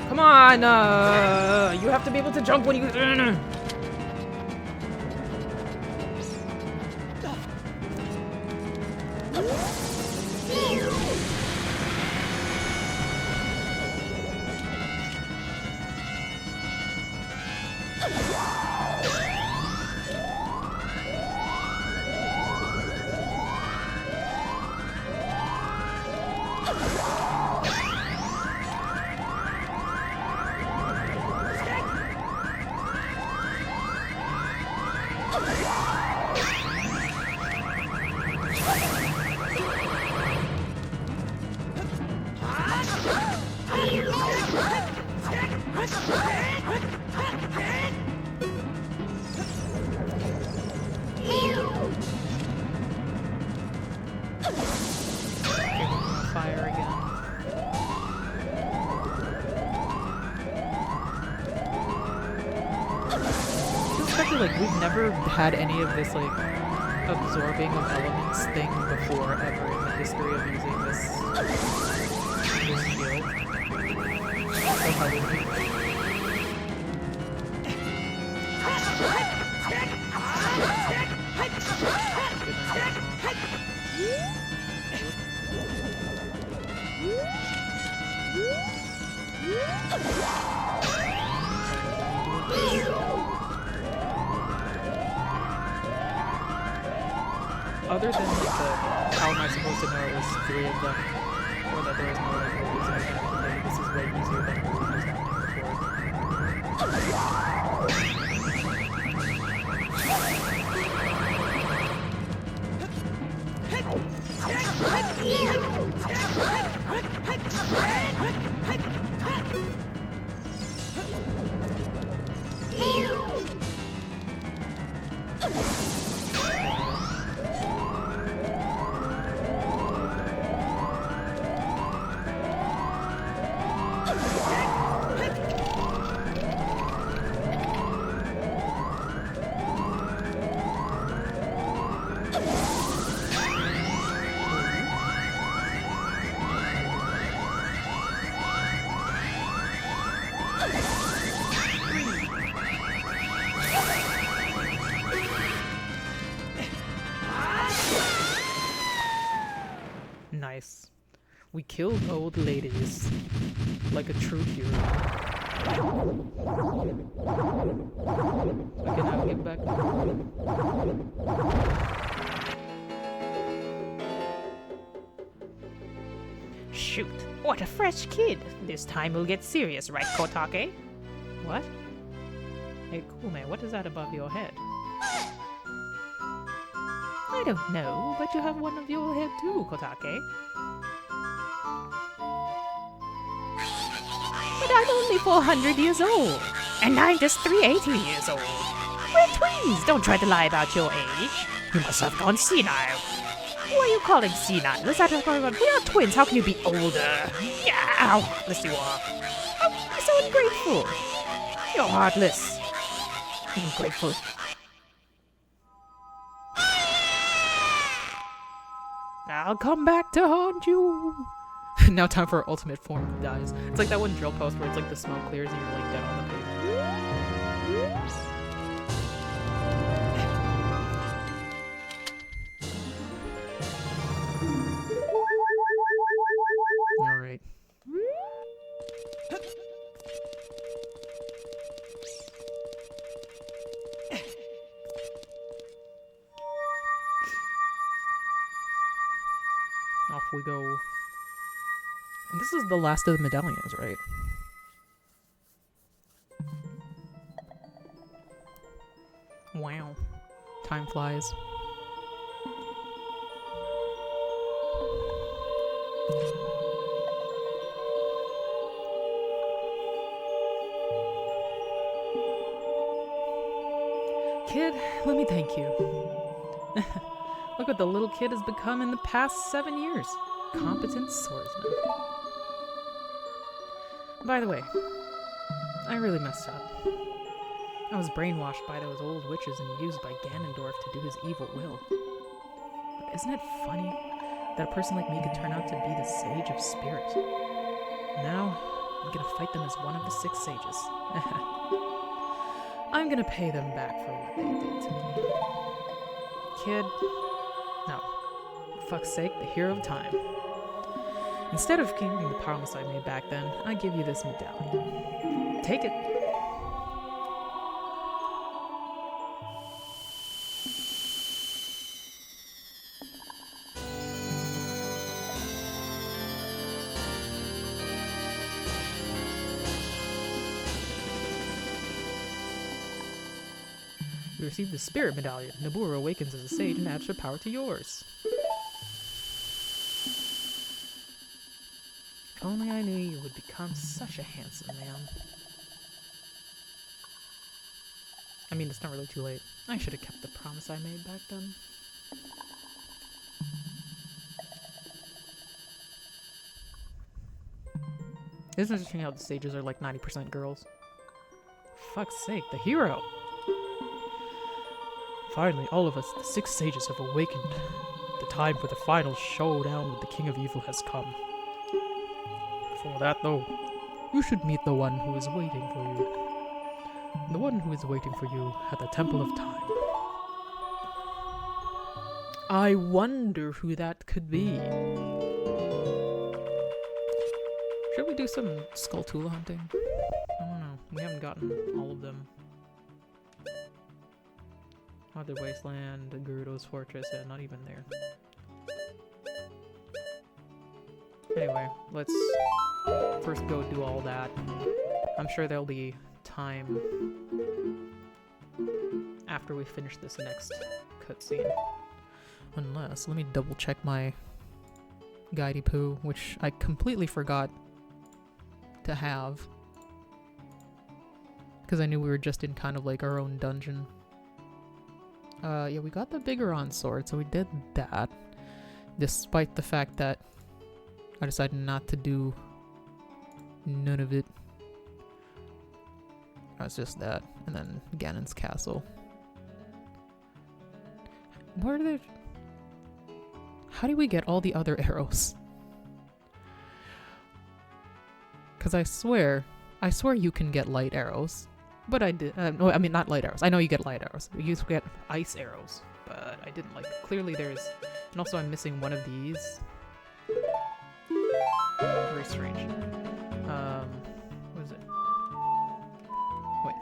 Come on, you have to be able to jump when you... Fire again. Especially like we've never had any of this like absorbing of elements thing before ever in the history of using this Other than like the, how am I supposed to know it was 3 of them, or that there was no like movies or anything, this is way easier than it was nice. We killed old ladies like a true hero. Okay, now get back. Shoot, what a fresh kid. This time we'll get serious, right, Kotake? What? Hey, cool man, what is that above your head? I don't know, but you have one of your head too, Kotake. But I'm only 400 years old, and I'm just 380 years old. We're twins, don't try to lie about your age. You must have gone senile. Who are you calling senile? Is that we are twins, how can you be older? Yeah, how heartless you are. How can you be so ungrateful? You're heartless. Ungrateful. I'll come back to haunt you. Now time for our ultimate form dies. It's like that one drill post where it's like the smoke clears and you're like dead on the page. Alright. Off we go. And this is the last of the medallions, right? Wow. Time flies. Kid, let me thank you. Look what the little kid has become in the past 7 years. Competent swordsman. By the way, I really messed up. I was brainwashed by those old witches and used by Ganondorf to do his evil will. But isn't it funny that a person like me could turn out to be the Sage of Spirit? Now, I'm gonna fight them as one of the 6 sages. I'm gonna pay them back for what they did to me. Kid, no. For fuck's sake, the hero of time. Instead of keeping the promise I made back then, I give you this medallion. Take it. You receive the Spirit Medallion. Nabooru awakens as a sage and adds her power to yours. If only I knew you would become such a handsome man. I mean, it's not really too late. I should have kept the promise I made back then. Isn't it interesting how the sages are like 90% girls? For fuck's sake, the hero! Finally, all of us, the 6 sages, have awakened. the time for the final showdown with the King of Evil has come. Before that, though, you should meet the one who is waiting for you. The one who is waiting for you at the Temple of Time. I wonder who that could be. Should we do some Skulltula hunting? I don't know. We haven't gotten all of them. Other Wasteland, Gerudo's Fortress, yeah, not even there. Anyway, let's first go do all that. I'm sure there'll be time after we finish this next cutscene. Unless, let me double check my Guidey Poo, which I completely forgot to have. Because I knew we were just in kind of like our own dungeon. Yeah, we got the Bigoron sword, so we did that. Despite the fact that I decided not to do none of it. It's just that. And then Ganon's castle. Where did how do we get all the other arrows? Because I swear you can get light arrows. But I did, no, I mean not light arrows. I know you get light arrows. You used to get ice arrows, but I didn't like, clearly there's, and also I'm missing one of these. Very strange. What is it? Wait.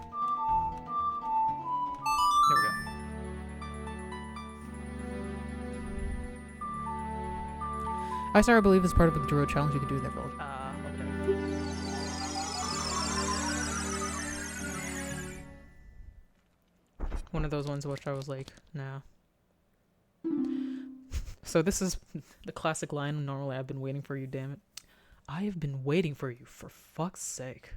There we go. Ice arrow, I believe, is part of the Druid challenge you can do in their village. Okay. One of those ones which I was like, nah. So this is the classic line. Normally I've been waiting for you, damn it. I have been waiting for you, for fuck's sake.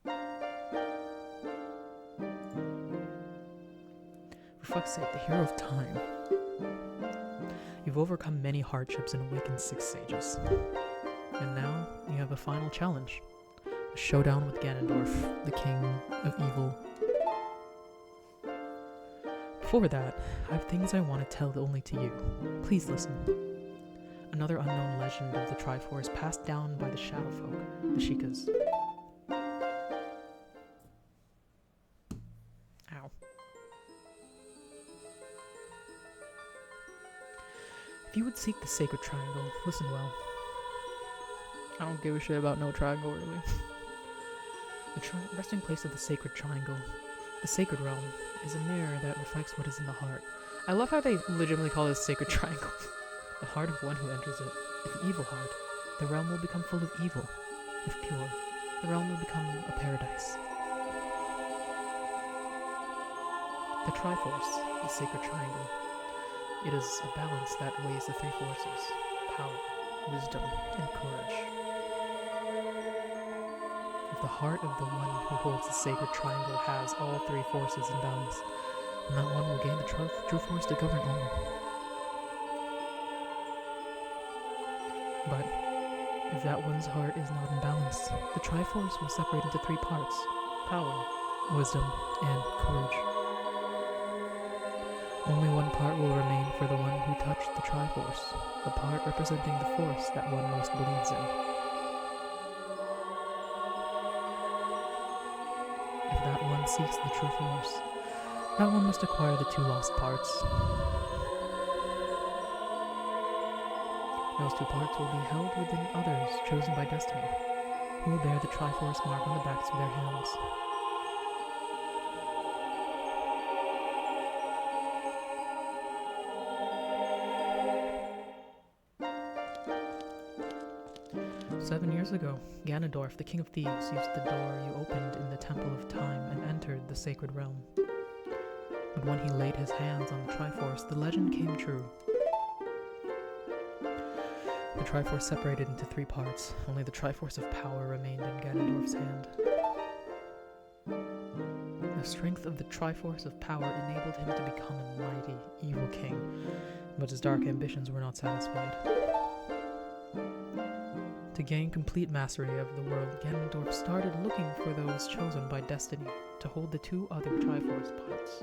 For fuck's sake, the hero of time. You've overcome many hardships and awakened 6 sages. And now you have a final challenge. A showdown with Ganondorf, the King of Evil. Before that, I have things I want to tell only to you. Please listen. Another unknown legend of the Triforce passed down by the Shadow Folk, the Sheikahs. Ow. If you would seek the Sacred Triangle, listen well. I don't give a shit about no triangle, really. The resting place of the Sacred Triangle, the Sacred Realm, is a mirror that reflects what is in the heart. I love how they legitimately call this Sacred Triangle. The heart of one who enters it. If evil heart, the realm will become full of evil. If pure, the realm will become a paradise. The Triforce, the Sacred Triangle. It is a balance that weighs the 3 forces: power, wisdom, and courage. If the heart of the one who holds the Sacred Triangle has all 3 forces in balance, then that one will gain the true force to govern all. But if that one's heart is not in balance, the Triforce will separate into 3 parts: power, wisdom, and courage. Only one part will remain for the one who touched the Triforce, the part representing the force that one most believes in. If that one seeks the true force, that one must acquire the 2 lost parts. Those 2 parts will be held within others chosen by destiny, who will bear the Triforce mark on the backs of their hands. "7 years ago, Ganondorf, the King of Thieves, used the door you opened in the Temple of Time and entered the Sacred Realm. But when he laid his hands on the Triforce, the legend came true. The Triforce separated into 3 parts. Only the Triforce of Power remained in Ganondorf's hand. The strength of the Triforce of Power enabled him to become a mighty, evil king, but his dark ambitions were not satisfied. To gain complete mastery of the world, Ganondorf started looking for those chosen by destiny to hold the 2 other Triforce parts.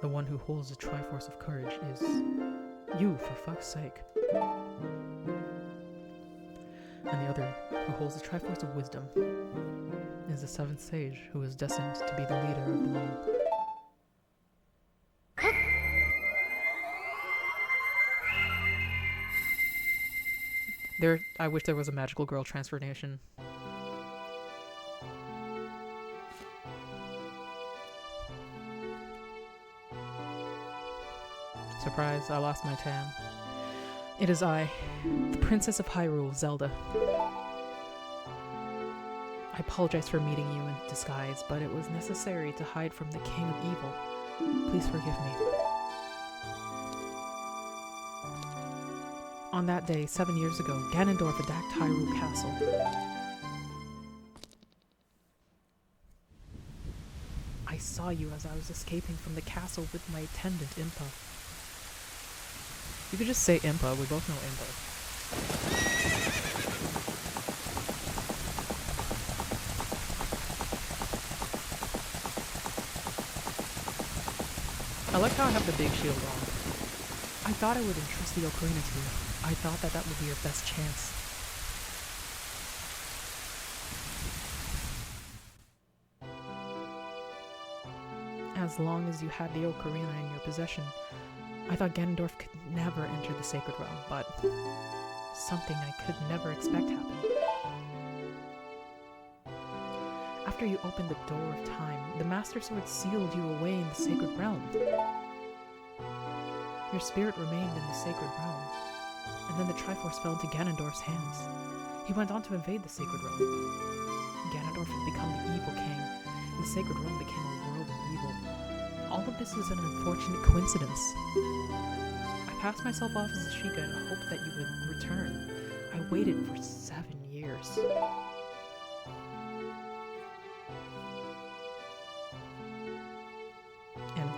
The one who holds the Triforce of Courage is you, for fuck's sake. And the other, who holds the Triforce of Wisdom, is the seventh sage who is destined to be the leader of them all. I wish there was a magical girl transformation. Surprise, I lost my tan. It is I, the Princess of Hyrule, Zelda. I apologize for meeting you in disguise, but it was necessary to hide from the King of Evil. Please forgive me. On that day, 7 years ago, Ganondorf attacked Hyrule Castle. I saw you as I was escaping from the castle with my attendant, Impa. You could just say Impa, we both know Impa. I like how I have the big shield on. I thought I would entrust the Ocarina to you. I thought that would be your best chance. As long as you had the Ocarina in your possession, I thought Ganondorf could never enter the Sacred Realm, but something I could never expect happened. After you opened the door of time, the Master Sword sealed you away in the Sacred Realm. Your spirit remained in the Sacred Realm, and then the Triforce fell into Ganondorf's hands. He went on to invade the Sacred Realm. Ganondorf had become the Evil King, and the Sacred Realm became a world of evil. All of this is an unfortunate coincidence. I passed myself off as a Sheikah in hope that you would return. I waited for 7 years. And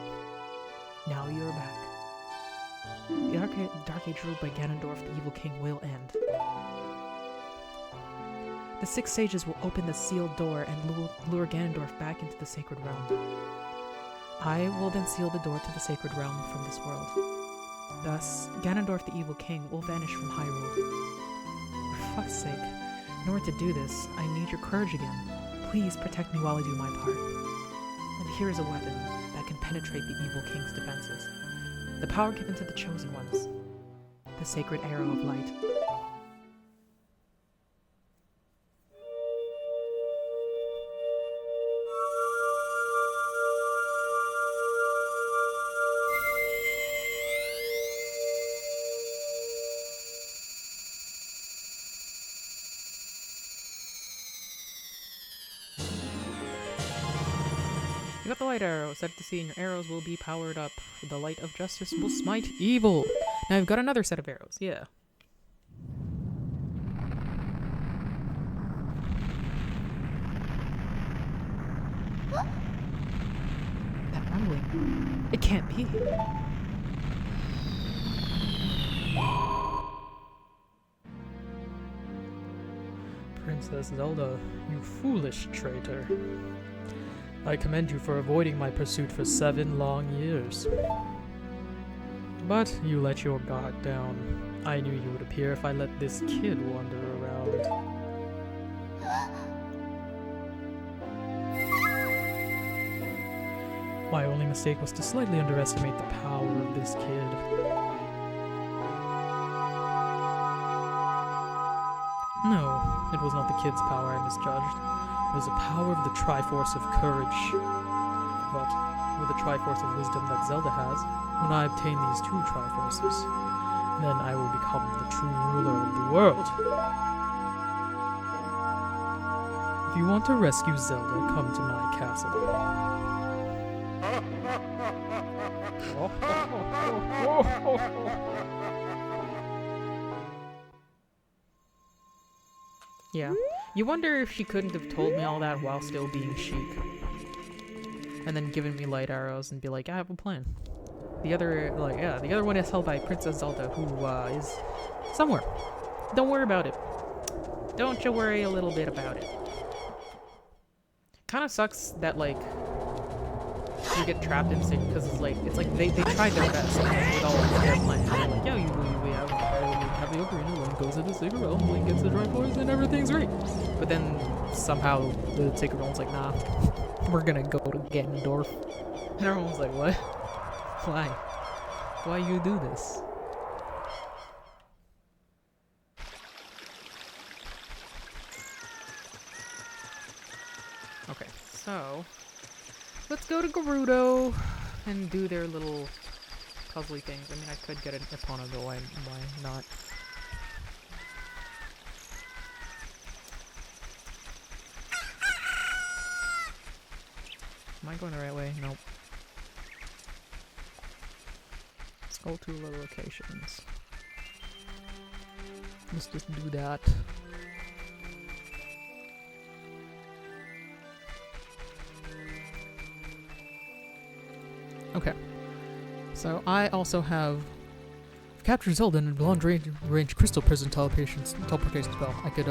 now you're back. The Dark Age ruled by Ganondorf, the Evil King, will end. The 6 sages will open the sealed door and lure Ganondorf back into the Sacred Realm. I will then seal the door to the Sacred Realm from this world. Thus, Ganondorf, the Evil King, will vanish from Hyrule. For fuck's sake, in order to do this, I need your courage again. Please protect me while I do my part. And here is a weapon that can penetrate the Evil King's defenses. The power given to the Chosen Ones. The Sacred Arrow of Light. You got the light arrow. Set it to sea and your arrows will be powered up. The light of justice will smite evil. Now you've got another set of arrows. Yeah. That rumbling. It can't be. Princess Zelda, you foolish traitor. I commend you for avoiding my pursuit for 7 long years. But you let your guard down. I knew you would appear if I let this kid wander around. My only mistake was to slightly underestimate the power of this kid. No, it was not the kid's power I misjudged. It was the power of the Triforce of Courage. But with the Triforce of Wisdom that Zelda has, when I obtain these 2 Triforces, then I will become the true ruler of the world. If you want to rescue Zelda, come to my castle. Yeah. You wonder if she couldn't have told me all that while still being Sheik. And then given me light arrows and be like, I have a plan. The other one is held by Princess Zelda, who, is somewhere. Don't worry about it. Don't you worry a little bit about it. Kinda sucks that, like, you get trapped in state because it's like they tried their best with all of their plans. They're like, yeah, we have the Ocarina, Link goes into Sacred Realm, Link gets the Triforce, and everything's great. But then somehow the Sacred Realm's like, nah, we're gonna go to Ganondorf. And everyone's like, what? Why? Why you do this? Okay, so let's go to Gerudo and do their little puzzly things. I mean, I could get an Epona, but why not? Am I going the right way? Nope. Let's go to the locations. Let's just do that. Okay. So I also have captured Zelda in a long-range crystal prison teleportation spell. I could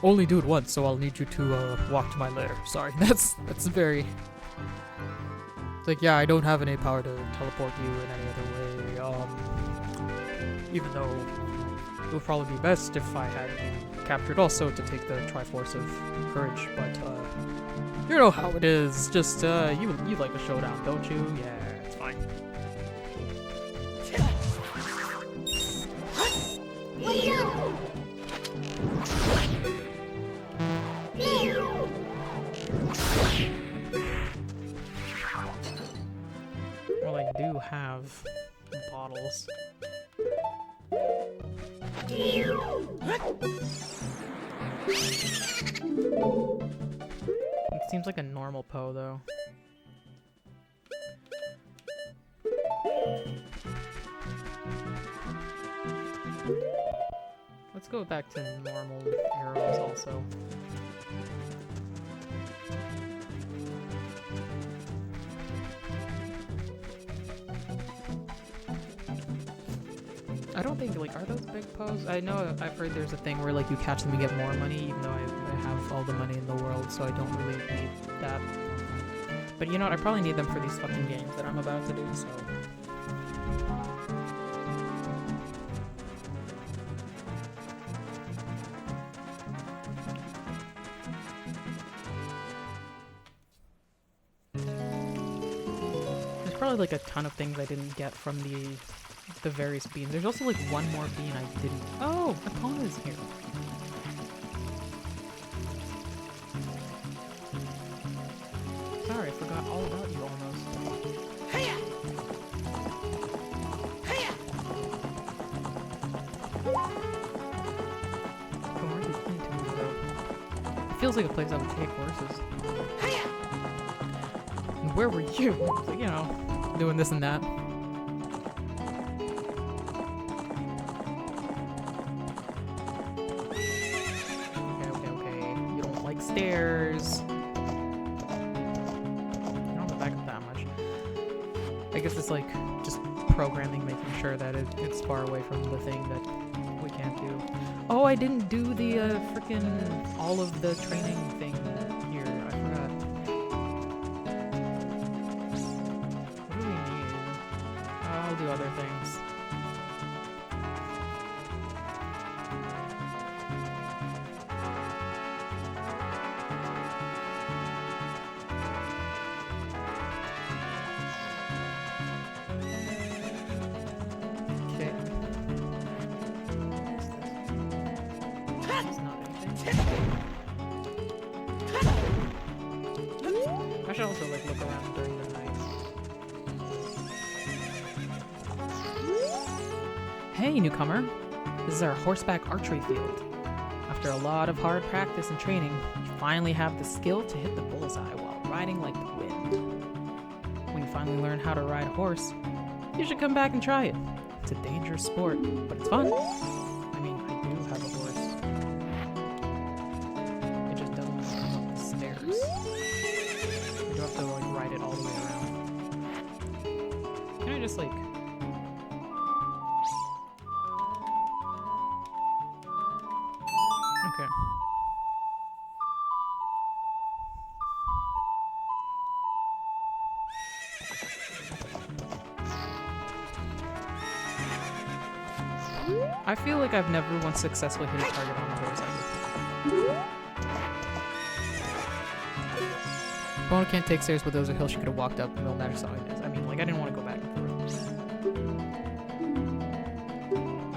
only do it once, so I'll need you to walk to my lair. Sorry, that's very. It's like, yeah, I don't have any power to teleport you in any other way. Even though it would probably be best if I had you captured also to take the Triforce of Courage, but you know how it is. Just you like a showdown, don't you? Yeah, it's fine. Well, I do have bottles. It seems like a normal Poe, though. Let's go back to normal arrows also. I don't think, like, are those big Poes? I know I've heard there's a thing where, like, you catch them, you get more money, even though I have all the money in the world, so I don't really need that. But you know what, I probably need them for these fucking games that I'm about to do, so... There's probably, like, a ton of things I didn't get from the various beans. There's also like one more bean I didn't. Oh, Epona's here. Sorry, I forgot all about you almost. Hiya! Hiya! It feels like a place I would take horses. Hiya! And where were you? Like, you know, doing this and that. Stairs. I don't back up that much. I guess it's like just programming, making sure that it's far away from the thing that we can't do. Oh, I didn't do the freaking all of the training thing here. I forgot. What do we need? I'll do other things. I should also like look around during the night. Hey, newcomer! This is our horseback archery field. After a lot of hard practice and training, you finally have the skill to hit the bullseye while riding like the wind. When you finally learn how to ride a horse, you should come back and try it. It's a dangerous sport, but it's fun. I mean, I do have a horse. It just doesn't come up the stairs. You have to like ride it all the way around. Can I just like... Okay. I feel like I've never once successfully hit a target on a horse ever. Bona can't take stairs, but those are hills she could have walked up and no magic saw it. I mean, like, I didn't want to go back and forth.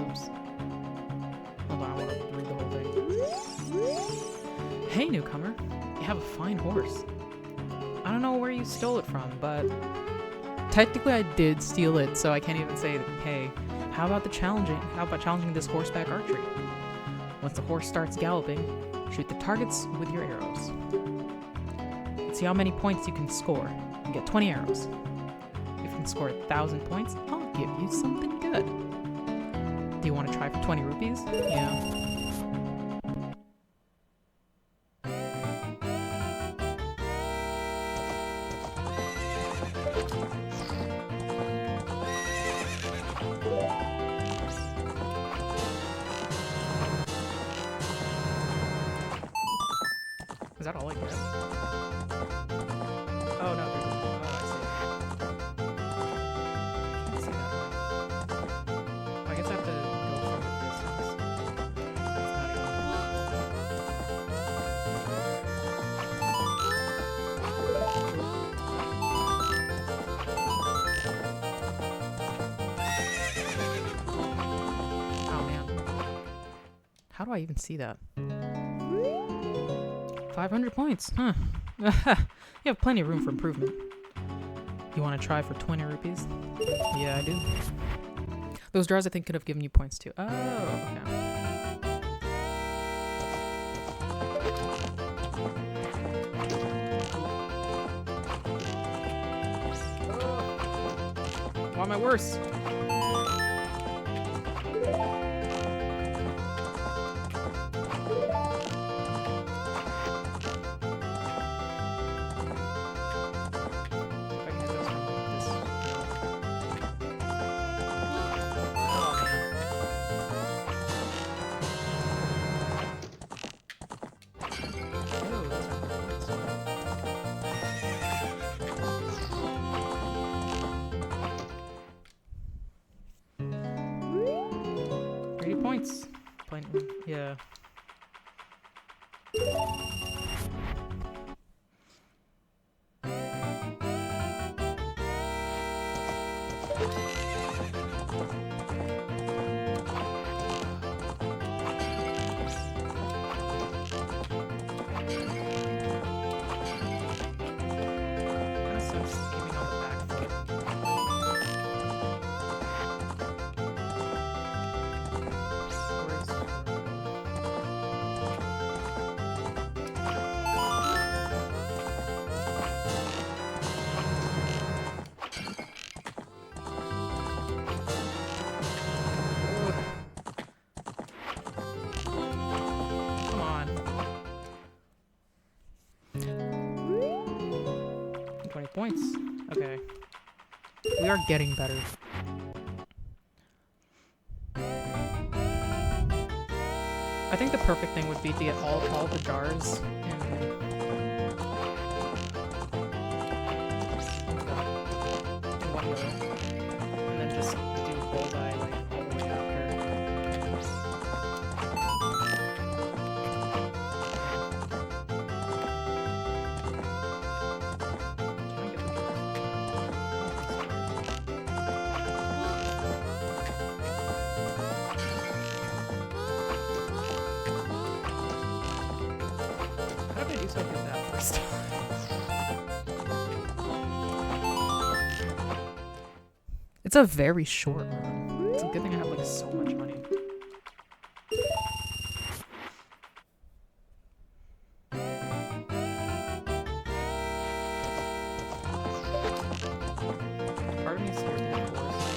Oops. Hold on, I want to read the whole thing. Hey, newcomer. You have a fine horse. I don't know where you stole it from, but technically I did steal it, so I can't even say, hey, how about challenging this horseback archery? Once the horse starts galloping, shoot the targets with your arrows. See how many points you can score. You get 20 arrows. If you can score 1,000 points, I'll give you something good. Do you want to try for 20 rupees? Yeah. Is that all I get? Oh no, there's a... Oh, I see. I can't see that one. I guess I have to go from a distance. That's not even... Oh man. How do I even see that? 500 points, huh? You have plenty of room for improvement. You want to try for 20 rupees? Yeah, I do. Those jars I think could have given you points too. Oh, okay. Why am I worse? Points. Yeah. Points. Okay. We are getting better. I think the perfect thing would be to get all the jars in one row. And then just do bullseye like all the way after. So did that first time. It's a very short run. It's a good thing I have like so much money. Part of me is scared to get forced.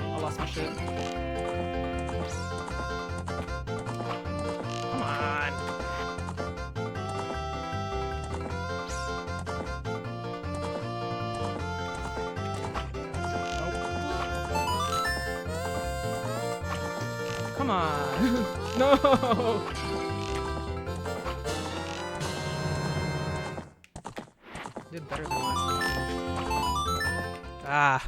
I lost my shit. Come on. No! Did better than last time. Ah.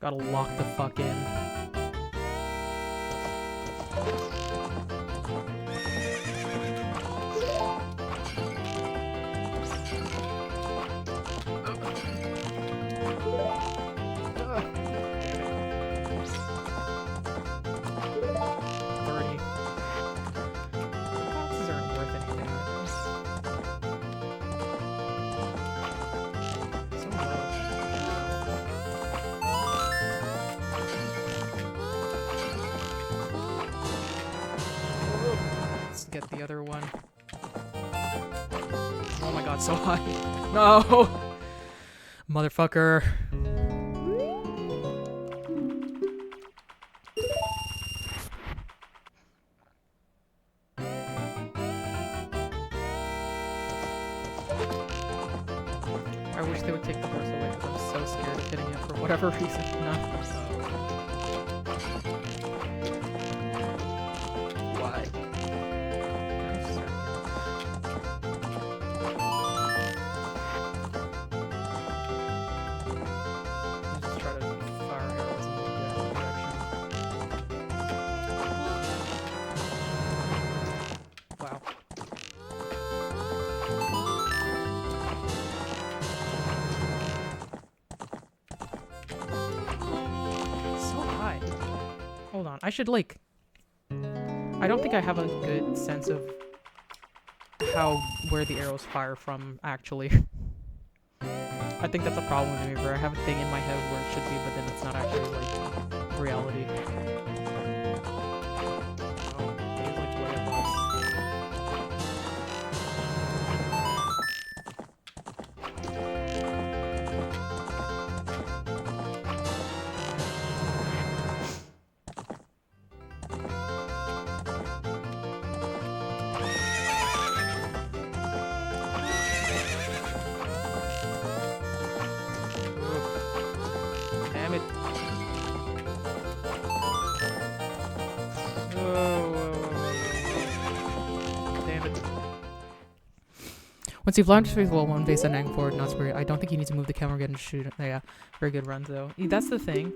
Gotta lock the fuck in. Get the other one. Oh my god, so high. No! Motherfucker. I wish they would take the horse away because I'm so scared of hitting it for whatever reason. No. Why? Hold on, I should like... I don't think I have a good sense of where the arrows fire from, actually. I think that's a problem with me, where I have a thing in my head where it should be, but then it's not actually, like, reality. Oh, it's like way above. Damn it. Damn it. Once you've launched with well one face and hang forward, not square, I don't think you need to move the camera again and shoot it. Yeah, very good run though. That's the thing.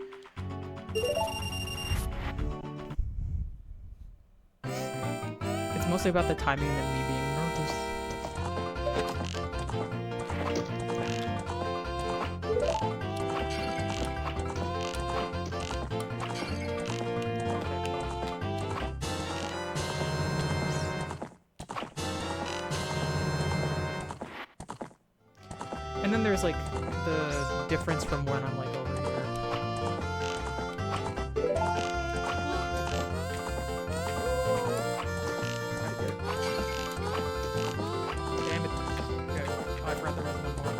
It's mostly about the timing than me being nervous. And then there's like the difference from when I'm like over here. Damn it. Okay. Oh, I forgot there was one more.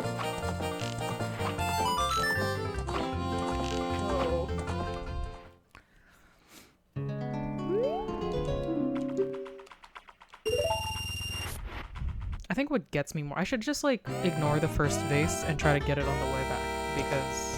Oh. I think what gets me more, I should just like ignore the first vase and try to get it on the way back, because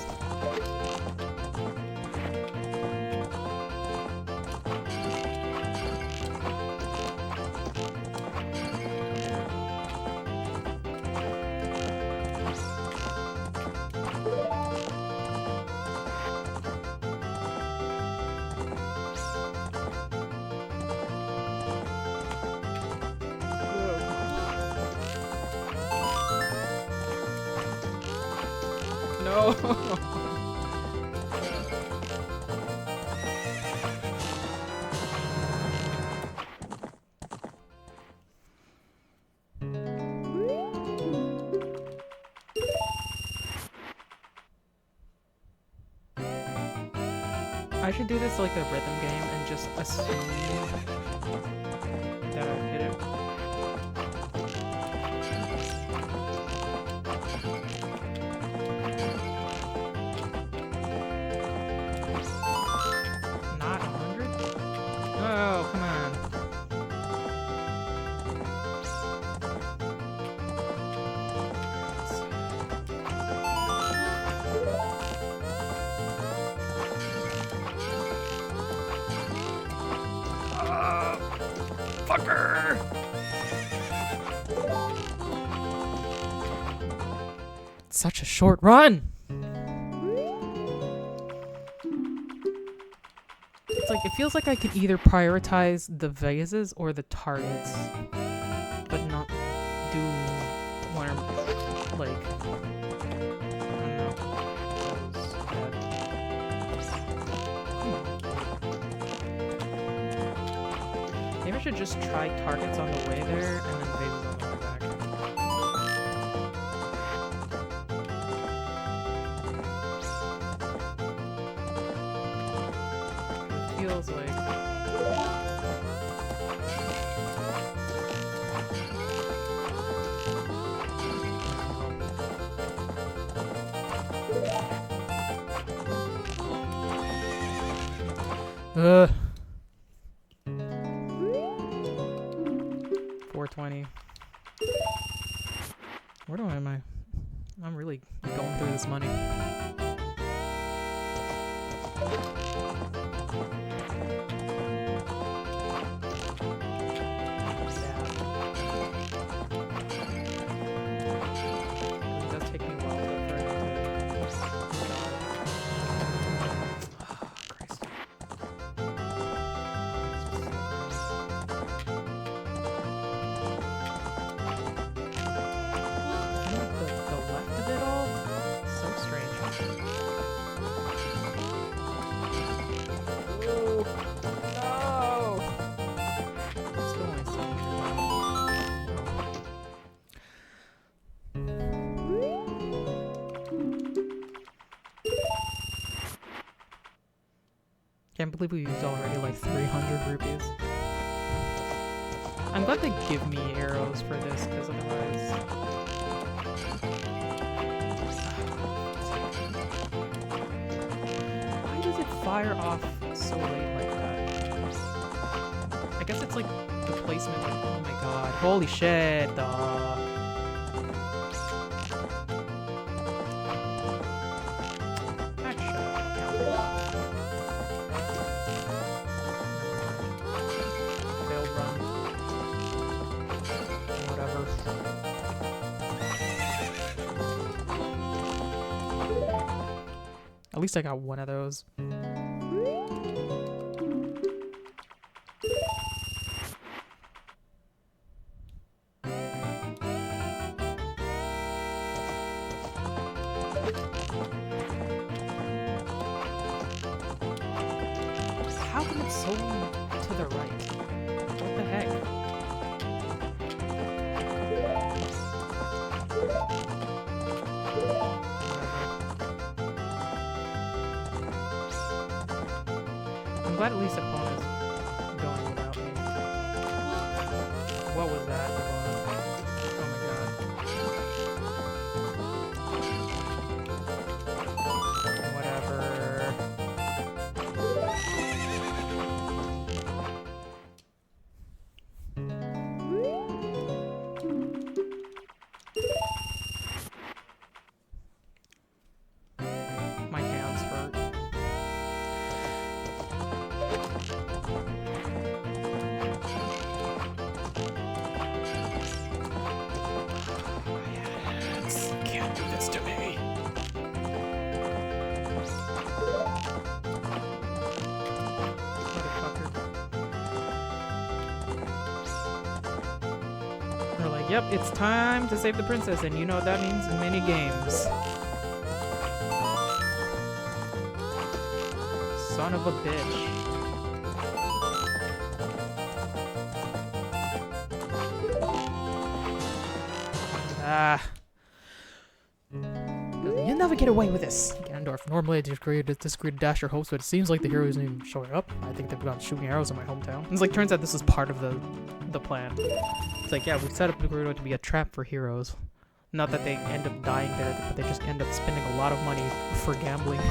no. I should do this like a rhythm game and just assume that I hit it. Not 100? Oh, come on. such a short run. It's like, it feels like I could either prioritize the vases or the targets, but not do one or, like, I don't know. Maybe I should just try targets on the way there and then vases on the way back. It feels like... Ugh. 420. Where am I? I'm really going through this money. It does take me a while to oh, Christ. The left of it all? So strange. Oh, no! Still only 700. Can't believe we used already like 300 rupees. I'm glad they give me arrows for this, because otherwise... Why does it fire off so late like that? I guess it's like the placement. Oh my god. Holy shit. Failed run. Whatever. At least I got one of those. How come it's so to the right? What the heck? I'm glad at least opponents going without me. What was that? Oh my god. Whatever. My hands hurt. Can't do this to me. Motherfucker. They're like, yep, it's time to save the princess, and you know what that means? Mini games. Son of a bitch. Ah. You'll never get away with this. Ganondorf, normally I disagree to dash your hopes, but it seems like the hero isn't even showing up. I think they've gone shooting arrows in my hometown. It's like, turns out this is part of the plan. It's like, yeah, we set up Ocarina to be a trap for heroes. Not that they end up dying there, but they just end up spending a lot of money for gambling.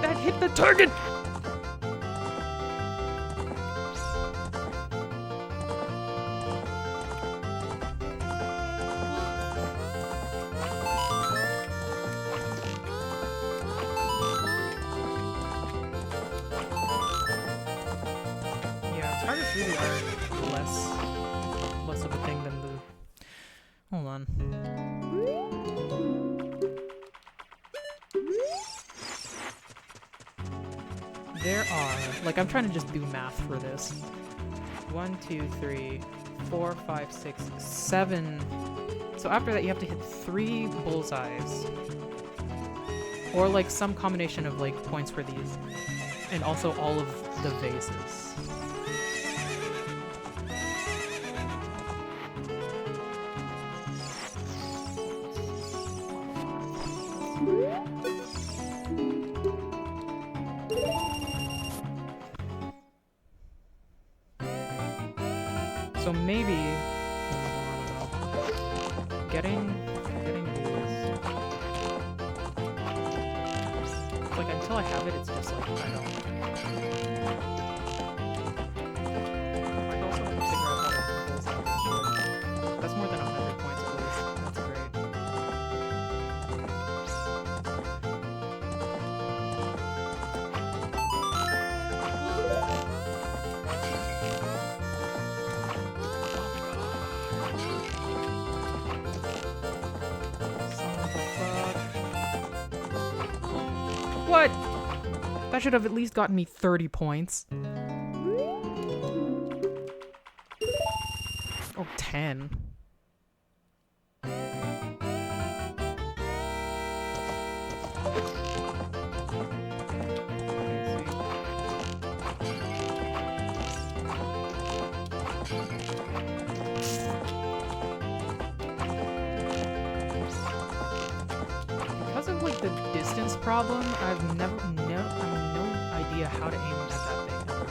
That hit the target! really are less of a thing than the. Hold on. There are, like, I'm trying to just do math for this. 1, 2, 3, 4, 5, 6, 7. So after that, you have to hit 3 bullseyes. Or, like, some combination of, like, points for these. And also all of the vases. So maybe, I don't know, getting these, like, until I have it, it's just like, I don't. I also have to figure out how to bullseye this shit. That's more than 100 points at least. That's great. What? That should have at least gotten me 30 points. Or 10. Because of like the distance problem, I've no idea how to aim at that thing ever.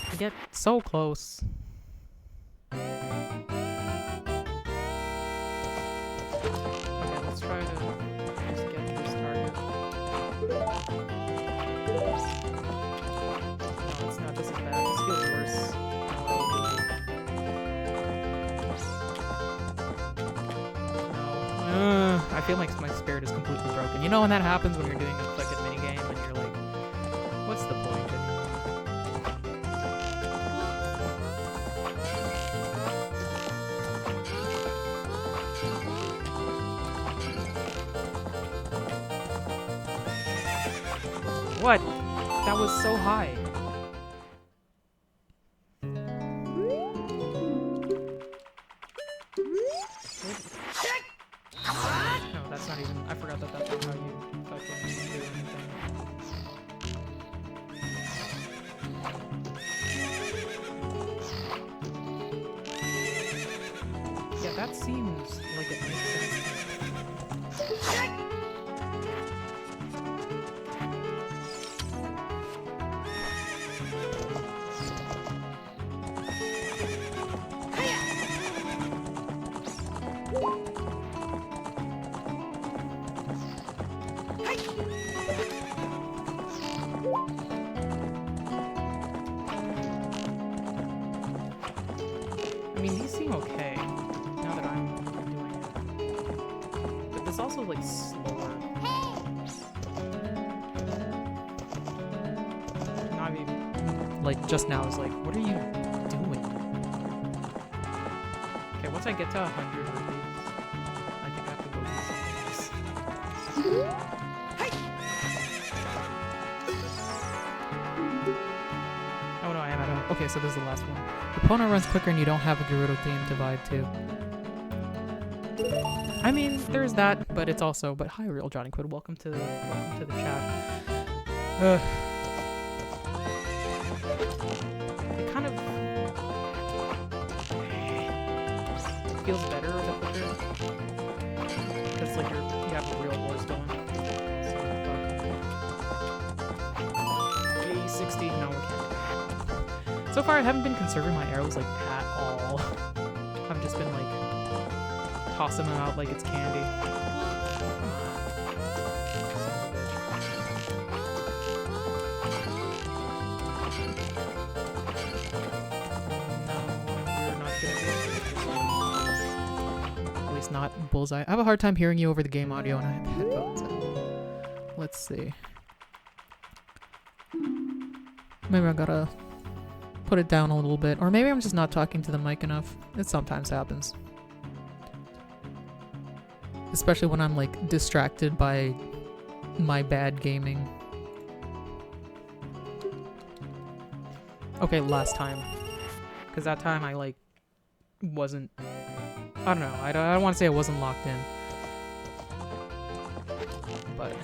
I get so close. Okay, let's try to just get this target. No, it's not. This is bad. This feels worse. No. I feel like my spirit is completely broken. You know when that happens when you're doing a fucking minigame and you're like, what's the point anymore? What? That was so high. No, that's not even. I forgot that that's not how you fucking do anything. Yeah, that seems like it makes sense. I mean, these seem okay, now that I'm doing it. But this also, like, slower. Not even, like, just now, I was like, what are you doing? Okay, once I get to 100 rupees, I think I have to go do something else. Oh no, I am at a... Okay, so this is the last one. The opponent runs quicker and you don't have a Gerudo theme to vibe to. I mean, there's that, but it's also... But hi, Real Johnny Quid. Welcome to the chat. It kind of... feels better a bit quicker. Because, like, you have a real horse going. So, 60. No, we can't. So far, I haven't been conserving my arrows, like, at all. I've just been, like, tossing them out like it's candy. Come on. At least not bullseye. I have a hard time hearing you over the game audio and I have headphones in. Let's see. Maybe I gotta put it down a little bit. Or maybe I'm just not talking to the mic enough. It sometimes happens. Especially when I'm like distracted by my bad gaming. Okay, last time. Because that time I like wasn't... I don't know. I don't want to say I wasn't locked in. But...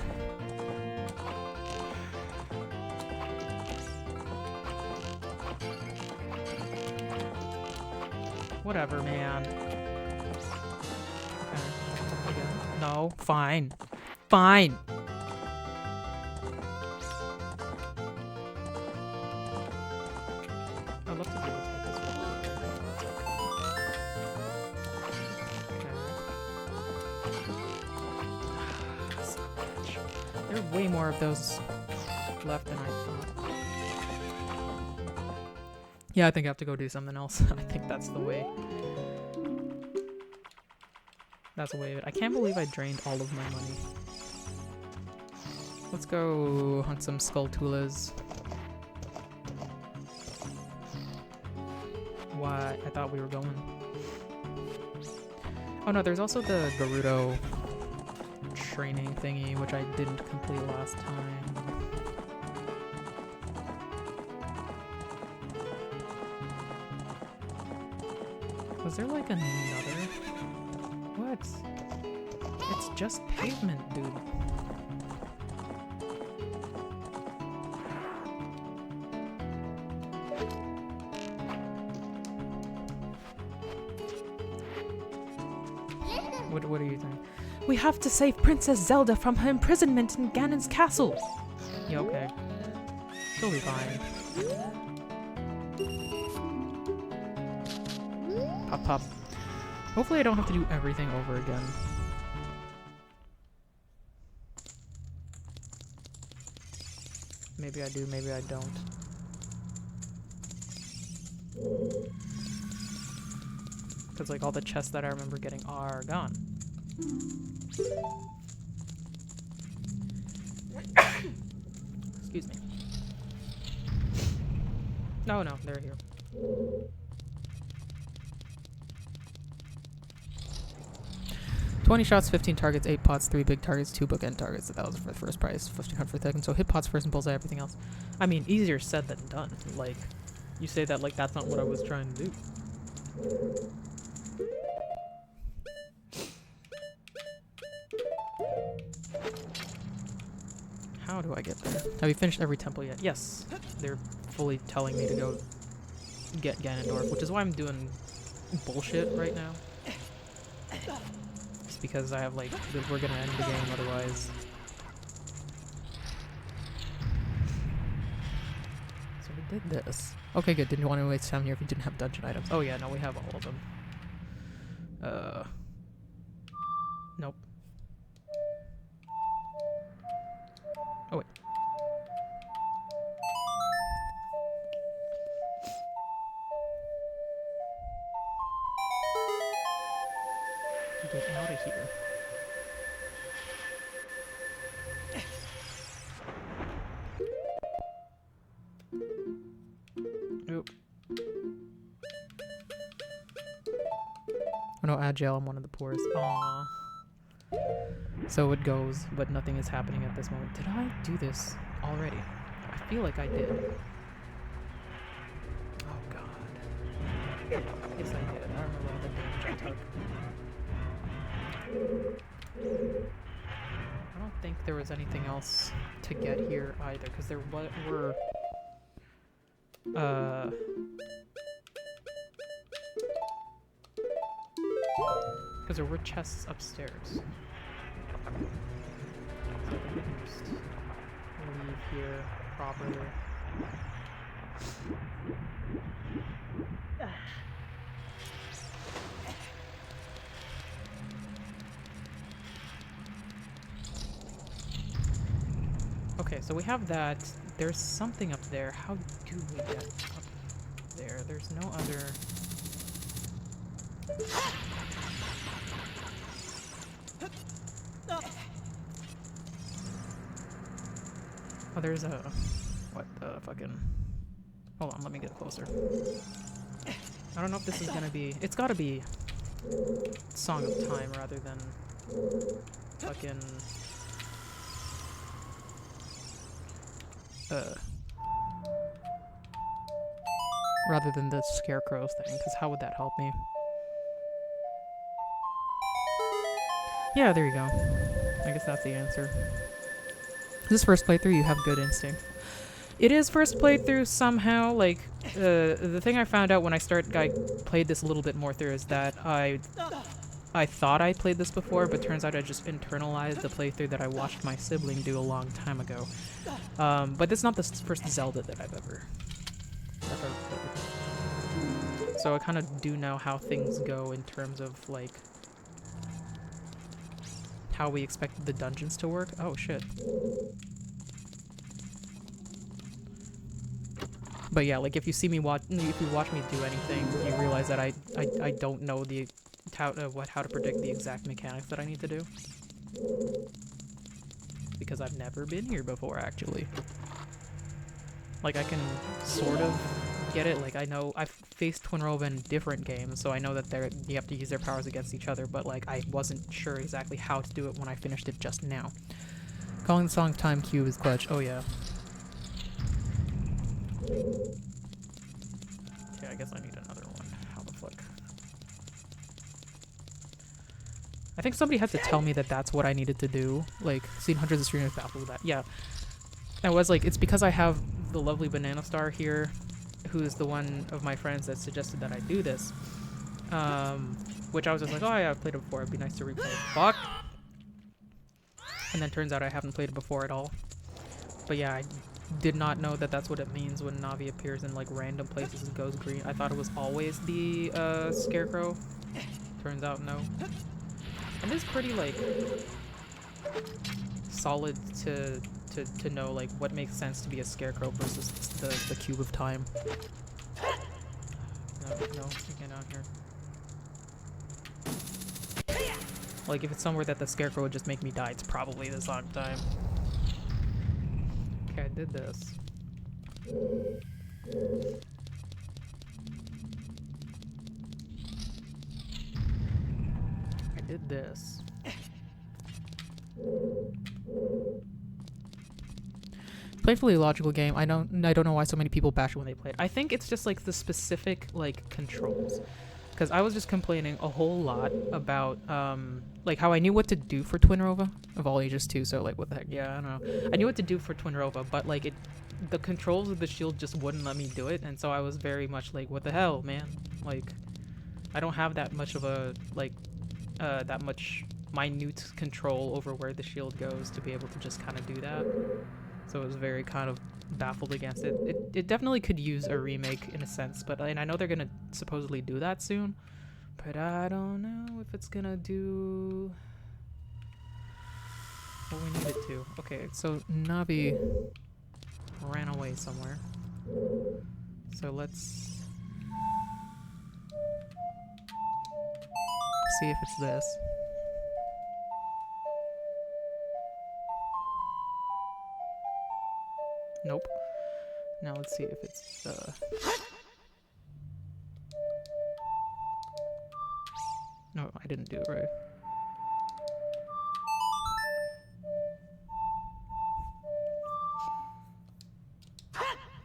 whatever, man. Okay. No, fine. Fine! I'd love to be able to hit this one. So much. There are way more of those left than I thought. Yeah, I think I have to go do something else. I think that's the way. That's the way of it. I can't believe I drained all of my money. Let's go hunt some Skulltulas. Why? I thought we were going. Oh no, there's also the Gerudo training thingy, which I didn't complete last time. Was there like another? What? It's just pavement, dude. What are you doing? We have to save Princess Zelda from her imprisonment in Ganon's castle. Yeah, okay. She'll be fine. Pop, pop. Hopefully I don't have to do everything over again. Maybe I do, maybe I don't. Because like all the chests that I remember getting are gone. Excuse me. No, no, they're here. $20 shots, 15 targets, 8 pots, 3 big targets, 2 bookend targets. 1,000 for the first prize, 1,500 for the second. So hit pots first and bullseye everything else. I mean, easier said than done. Like, you say that like that's not what I was trying to do. How do I get there? Have you finished every temple yet? Yes. They're fully telling me to go get Ganondorf, which is why I'm doing bullshit right now. Just because I have like, we're gonna end the game otherwise. So we did this. Okay, good. Didn't want to waste time here if you didn't have dungeon items. Oh yeah, no, we have all of them. Nope. Oh wait. Get out of here. Oop. Oh no, Agile, I'm one of the poorest. Aww. So it goes, but nothing is happening at this moment. Did I do this already? I feel like I did. Oh god. Yes, I did. I remember all the damage I took. I don't think there was anything else to get here either, because there were... Because there were chests upstairs. So I think we can just leave here properly. Okay, so we have that. There's something up there. How do we get up there? There's no other... Oh, there's a... What the fucking... Hold on, let me get closer. I don't know if this is gonna be... It's gotta be... Song of Time rather than... Fucking... Rather than the Scarecrow thing, because how would that help me? Yeah, there you go. I guess that's the answer. This first playthrough, you have good instinct. It is first playthrough somehow. Like, the thing I found out when I played this a little bit more through is that I thought I played this before, but turns out I just internalized the playthrough that I watched my sibling do a long time ago. But it's not the first Zelda that I've ever played. So I kind of do know how things go in terms of, like, how we expected the dungeons to work. Oh, shit. But yeah, like, if you watch me do anything, you realize that I don't know how to predict the exact mechanics that I need to do. Because I've never been here before, actually. Like, I can sort of get it. Like, I know I've faced Twinrova in different games, so I know that you have to use their powers against each other, but, like, I wasn't sure exactly how to do it when I finished it just now. Calling the Song of Time cube is clutch. Oh, yeah. Okay, I guess I need another one. How the fuck? I think somebody had to tell me that that's what I needed to do. Like, seen hundreds of streamers baffled with that. Yeah. I was like, it's because I have the lovely Banana Star here, who is the one of my friends that suggested that I do this. Which I was just like, oh yeah, I've played it before, it'd be nice to replay it. Fuck! And then turns out I haven't played it before at all. But yeah, I did not know that that's what it means when Navi appears in, like, random places and goes green. I thought it was always the, Scarecrow. Turns out, no. And it's pretty, like, solid to know, like, what makes sense to be a Scarecrow versus the Cube of Time. No, get down here. Like, if it's somewhere that the Scarecrow would just make me die, it's probably the Song of Time. Okay, I did this. I did this. Playfully logical game. I don't know why so many people bash it when they play it. I think it's just, like, the specific, like, controls. Because I was just complaining a whole lot about, like, how I knew what to do for Twinrova of all ages too. So, like, what the heck? Yeah, I don't know. I knew what to do for Twinrova, but, like, the controls of the shield just wouldn't let me do it, and so I was very much like, what the hell, man? Like, I don't have that much of a, like, that much minute control over where the shield goes to be able to just kind of do that. So I was very kind of baffled against it. It definitely could use a remake in a sense, but and I know they're gonna supposedly do that soon, but I don't know if it's gonna do what we need it to. Okay, so Navi ran away somewhere. So let's see if it's this. Nope. Now let's see if it's No, I didn't do it right.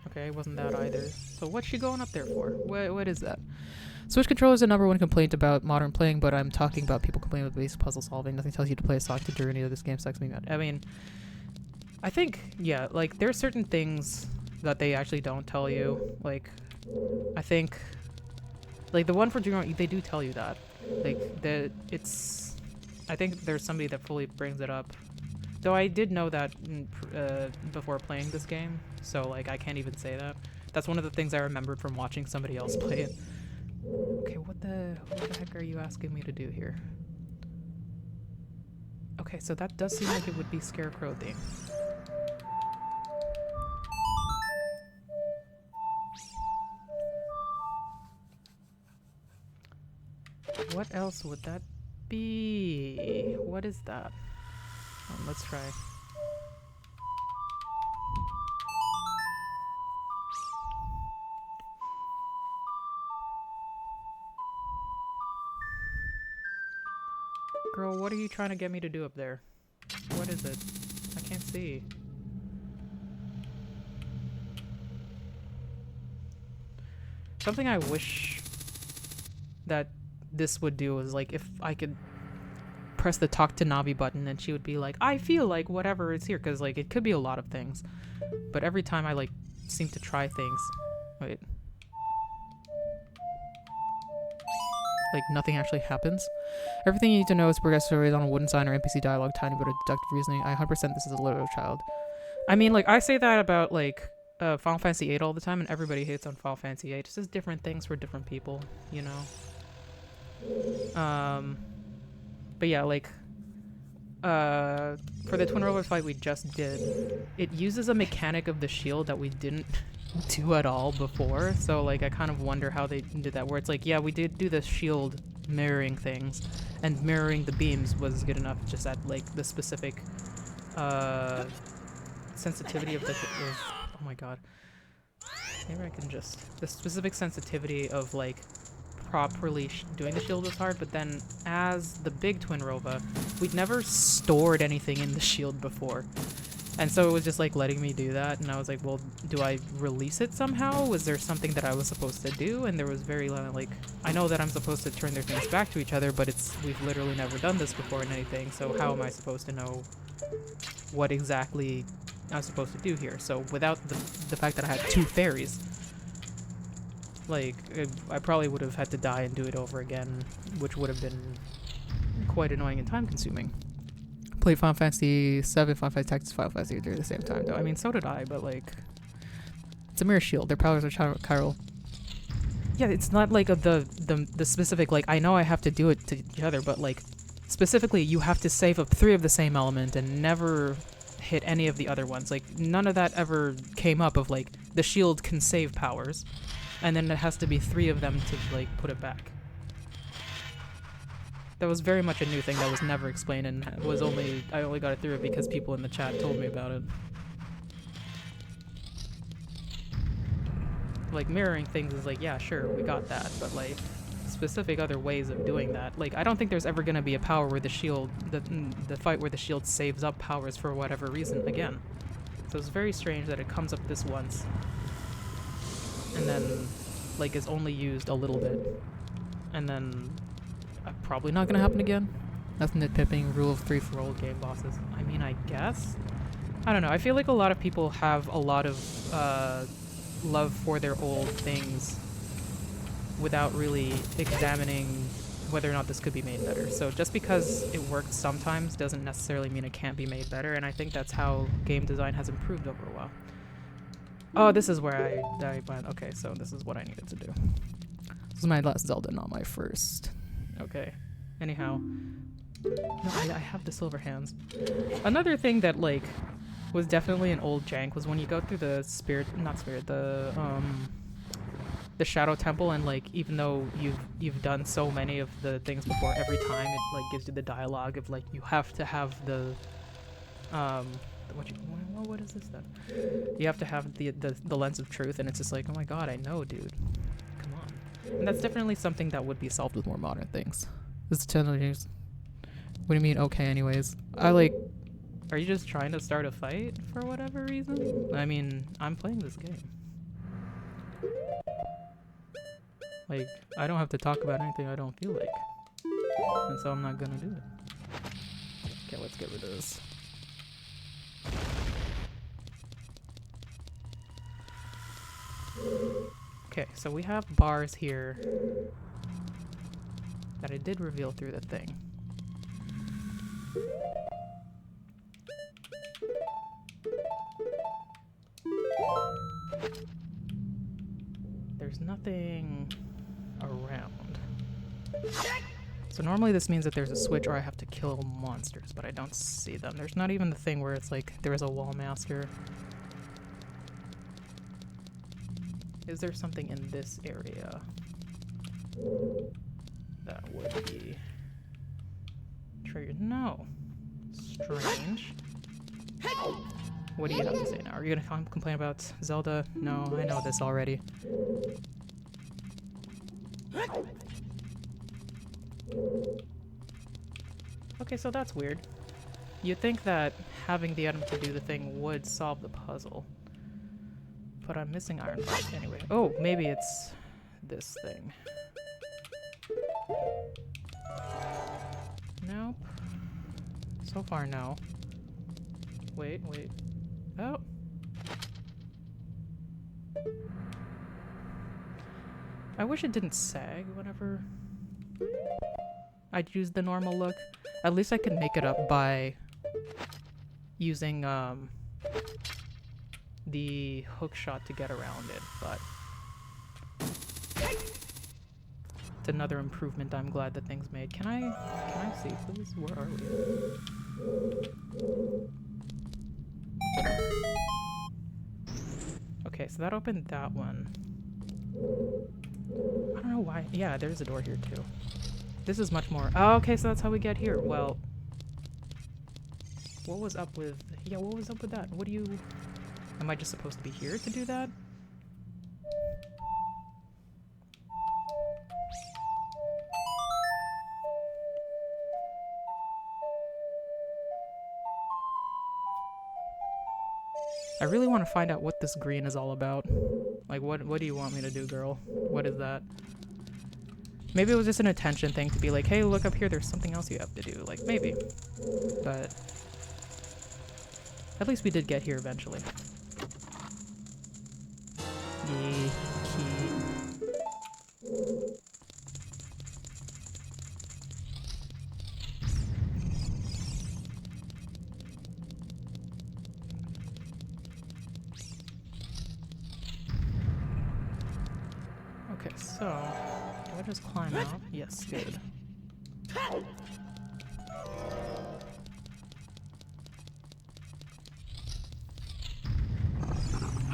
Okay, wasn't that either. So what's she going up there for? What is that? Switch controller is the #1 complaint about modern playing, but I'm talking about people complaining about basic puzzle solving. Nothing tells you to play a Sonic to Journey. This game sucks me mad. I mean, I think, yeah, like, there are certain things that they actually don't tell you. Like, I think, like, the one for Journey, they do tell you that. Like, I think there's somebody that fully brings it up. Though I did know that before playing this game, so, like, I can't even say that. That's one of the things I remembered from watching somebody else play it. Okay, what the heck are you asking me to do here? Okay, so that does seem like it would be Scarecrow theme. What else would that be? What is that? Let's try. Girl, what are you trying to get me to do up there? What is it? I can't see. Something I wish that this would do is like if I could press the talk to Navi button and she would be like, I feel like whatever is here, because like it could be a lot of things. But every time I like seem to try things. Wait. Like nothing actually happens. Everything you need to know is progress stories on a wooden sign or NPC dialogue, tiny bit of deductive reasoning. I 100% this is a literal child. I mean, like I say that about like Final Fantasy VIII all the time, and everybody hates on Final Fantasy VIII. It's just different things for different people, you know. But yeah, like for the Twin Rover fight we just did, it uses a mechanic of the shield that we didn't do at all before. So like I kind of wonder how they did that, where it's like, yeah, we did do the shield mirroring things, and mirroring the beams was good enough, just at like the specific sensitivity of the oh my god, maybe I can just, the specific sensitivity of like properly doing the shield was hard. But then as the big Twin Rova, we'd never stored anything in the shield before, and so it was just like letting me do that, and I was like, well, do I release it somehow? Was there something that I was supposed to do? And there was very like, I know that I'm supposed to turn their things back to each other, but we've literally never done this before in anything, so how am I supposed to know what exactly I'm supposed to do here? So without the fact that I had 2 fairies, like, I probably would have had to die and do it over again, which would have been quite annoying and time-consuming. Played Final Fantasy 7, Final Fantasy Tactics, Final Fantasy 3 at the same time, though. I mean, so did I, but, like, it's a mirror shield. Their powers are chiral. Yeah, it's not, like, the specific, like, I know I have to do it to each other, but, like, specifically, you have to save up 3 of the same element and never hit any of the other ones. Like, none of that ever came up of, like, the shield can save powers, and then it has to be 3 of them to, like, put it back. That was very much a new thing that was never explained, and I only got it through it because people in the chat told me about it. Like, mirroring things is like, yeah, sure, we got that, but like, specific other ways of doing that. Like, I don't think there's ever gonna be a power where the shield, the fight where the shield saves up powers for whatever reason again. So it's very strange that it comes up this once, and then, like, is only used a little bit, and then probably not gonna happen again. That's nitpicking, rule of 3 for old game bosses. I mean, I guess? I don't know, I feel like a lot of people have a lot of love for their old things without really examining whether or not this could be made better. So just because it works sometimes doesn't necessarily mean it can't be made better, and I think that's how game design has improved over a while. Oh, this is where I went. Okay, so this is what I needed to do. This is my last Zelda, not my first. Okay. Anyhow. No, I have the silver hands. Another thing that, like, was definitely an old jank was when you go through the the Shadow Temple, and, like, even though you've done so many of the things before, every time it, like, gives you the dialogue of, like, you have to have the what is this then? You have to have the lens of truth, and it's just like, oh my god, I know, dude. Come on. And that's definitely something that would be solved with more modern things. This is 10 years. What do you mean, okay, anyways? Are you just trying to start a fight for whatever reason? I mean, I'm playing this game. Like, I don't have to talk about anything I don't feel like. And so I'm not gonna do it. Okay, let's get rid of this. Okay, so we have bars here that I did reveal through the thing. There's nothing around. So normally this means that there's a switch or I have to kill monsters, but I don't see them. There's not even the thing where it's like there is a wall master. Is there something in this area that would No. Strange. What do you have to say now? Are you gonna complain about Zelda? No, I know this already. Okay, so that's weird. You'd think that having the item to do the thing would solve the puzzle. But I'm missing iron parts anyway. Oh, maybe it's this thing. Nope. So far, no. Wait. Oh. I wish it didn't sag whenever I'd use the normal look. At least I can make it up by using the hook shot to get around it, but it's another improvement I'm glad that thing's made. Can I see, please? Where are we? Okay, so that opened that one. I don't know why. Yeah, there's a door here too. This is much more. Oh, okay, so that's how we get here. Well, what was up with... Yeah, what was up with that? What do you... Am I just supposed to be here to do that? I really want to find out what this green is all about. Like, what do you want me to do, girl? What is that? Maybe it was just an attention thing to be like, hey, look up here, there's something else you have to do. Like, maybe. But at least we did get here eventually. Yay, key. Okay, so do I just climb out? Yes, good.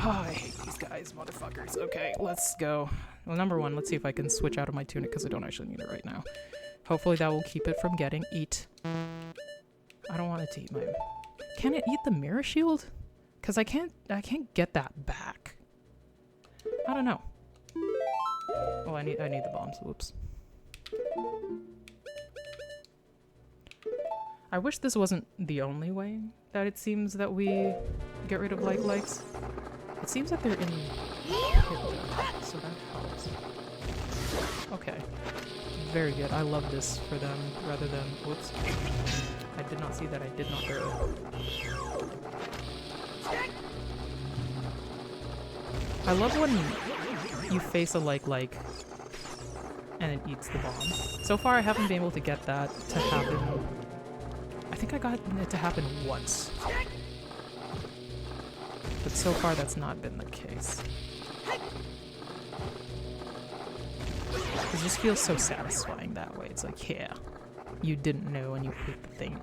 Oh, I hate these guys, motherfuckers. Okay, let's go. Well, number one, let's see if I can switch out of my tunic because I don't actually need it right now. Hopefully that will keep it from getting eat. I don't want it to eat my... Can it eat the mirror shield? Because I can't get that back. I don't know. Oh, I need the bombs. Whoops. I wish this wasn't the only way that it seems that we get rid of likes. It seems that they're in so that helps. Okay. Very good. I love this for them rather than... Whoops. I did not see that. I did not throw. I love when you face a like and it eats the bomb. So far I haven't been able to get that to happen. I think I got it to happen once. But so far that's not been the case. It just feels so satisfying that way. It's like, yeah, you didn't know and you hate the thing.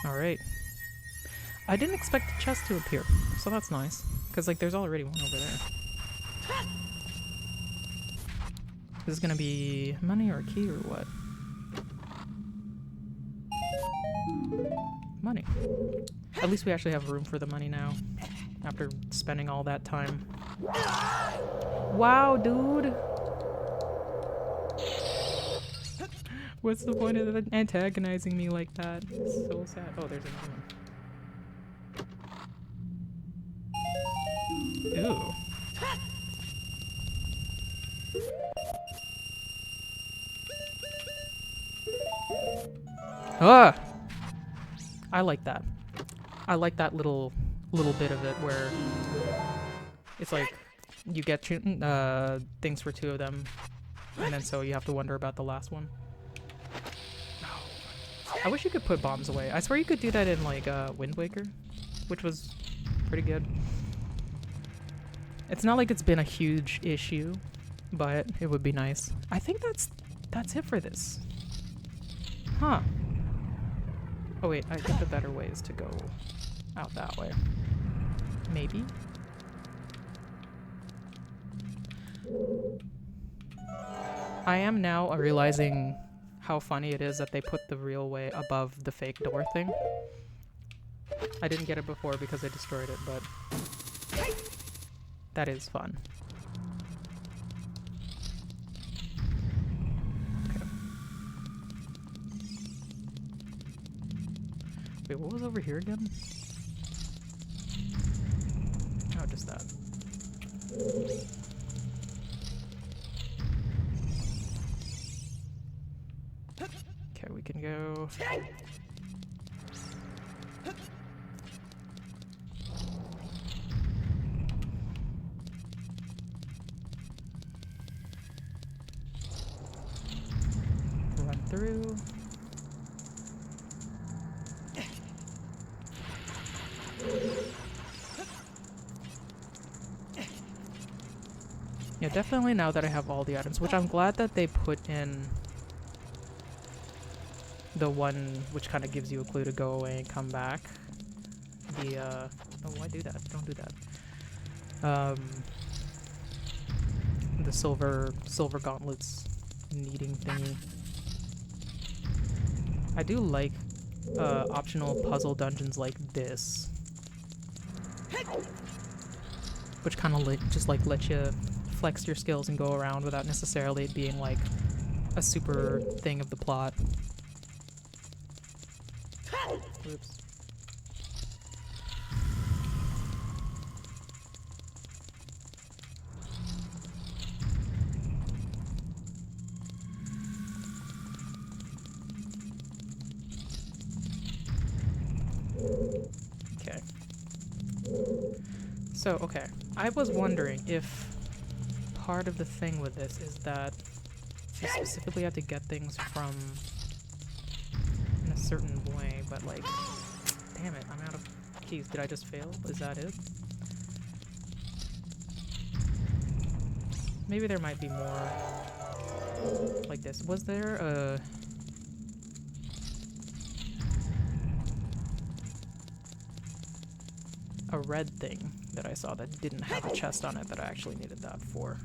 Alright. I didn't expect the chest to appear, so that's nice. Because, like, there's already one over there. Is this gonna be money or a key or what? Money. At least we actually have room for the money now. After spending all that time. Wow, dude! What's the point of antagonizing me like that? It's so sad. Oh, there's another one. Ew. Ah! I like that. I like that little bit of it where it's like you get things for two of them, and then so you have to wonder about the last one. I wish you could put bombs away. I swear you could do that in like Wind Waker, which was pretty good. It's not like it's been a huge issue, but it would be nice. I think that's That's it for this. Huh. Oh wait, I think the better way is to go out that way. Maybe? I am now realizing how funny it is that they put the real way above the fake door thing. I didn't get it before because I destroyed it, but that is fun. Okay. Wait, what was over here again? Oh, just that. Okay, we can go. Run through. Yeah, definitely now that I have all the items, which I'm glad that they put in the one which kind of gives you a clue to go away and come back. The, oh, why do that? Don't do that. The silver gauntlets needing thingy. I do like optional puzzle dungeons like this, which kind of just like let you flex your skills and go around without necessarily it being like a super thing of the plot. Oops. Okay. So, okay. I was wondering if part of the thing with this is that you specifically have to get things from in a certain way, but like, damn it, I'm out of keys. Did I just fail? Is that it? Maybe there might be more like this. Was there a red thing that I saw that didn't have a chest on it that I actually needed that for?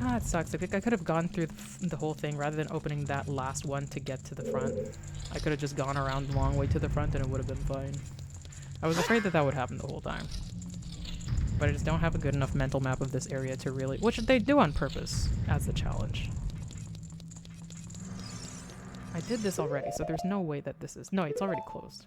Ah, it sucks. I think I could have gone through the whole thing rather than opening that last one to get to the front. I could have just gone around the long way to the front and it would have been fine. I was afraid that that would happen the whole time. But I just don't have a good enough mental map of this area to really... Which they do on purpose as the challenge. I did this already, so there's no way that this is... No, it's already closed.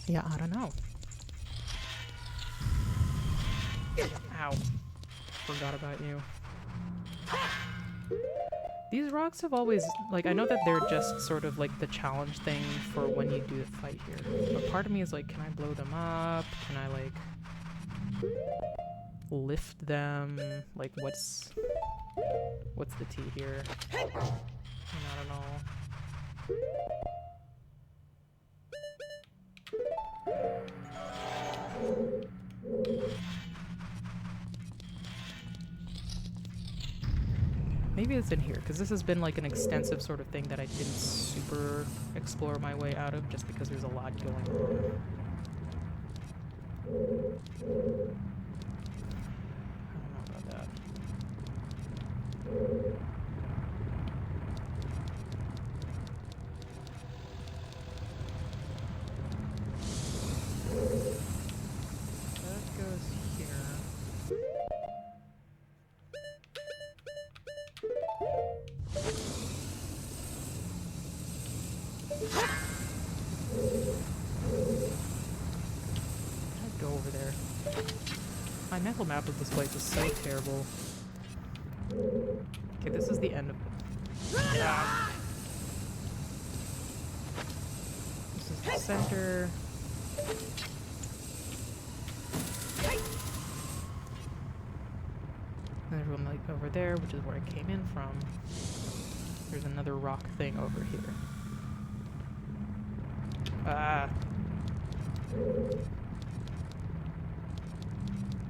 Yeah, I don't know. Ow. Forgot about you. These rocks have always... Like, I know that they're just sort of like the challenge thing for when you do the fight here. But part of me is like, can I blow them up? Can I, like... lift them? Like, what's the T here? I don't know. Maybe it's in here, because this has been like an extensive sort of thing that I didn't super explore my way out of, just because there's a lot going on. I don't know about that. That goes here. I'd go over there. My mental map of this place is so terrible. Okay, this is the end of it. Ah. This is the center. There's one like over there, which is where I came in from. There's another rock thing over here. Ah.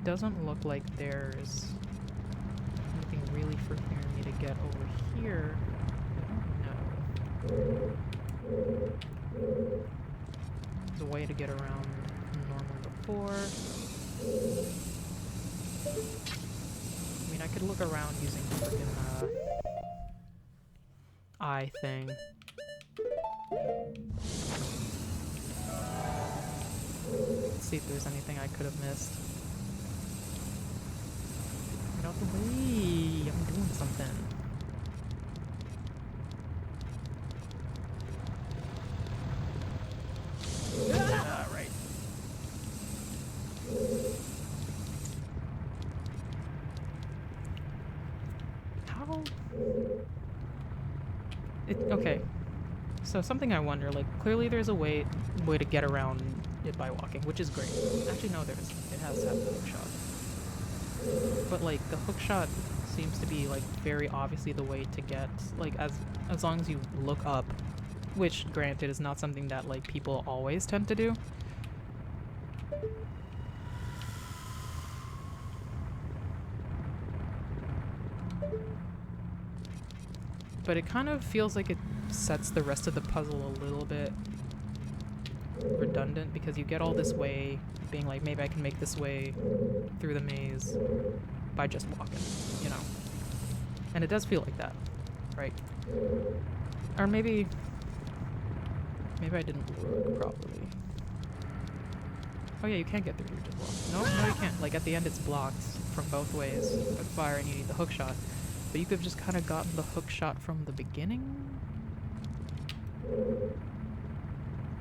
Doesn't look like there's anything really for me to get over here. I don't know. There's a way to get around normal before. I mean, I could look around using the freaking eye thing. Let's see if there's anything I could have missed. Get out the way! I'm doing something. Alright. How? Okay. So something I wonder, like, clearly there's a way to get around it by walking, which is great. Actually, no, it has to have the hook shot. But, like, the hook shot seems to be, like, very obviously the way to get, like, as long as you look up, which, granted, is not something that, like, people always tend to do. But it kind of feels like it sets the rest of the puzzle a little bit redundant, because you get all this way, being like, maybe I can make this way through the maze by just walking, you know? And it does feel like that, right? Or maybe I didn't look properly. Oh yeah, you can't get through here just walk. No, you can't. Like, at the end it's blocked from both ways with fire and you need the hook shot. But you could have just kind of gotten the hook shot from the beginning?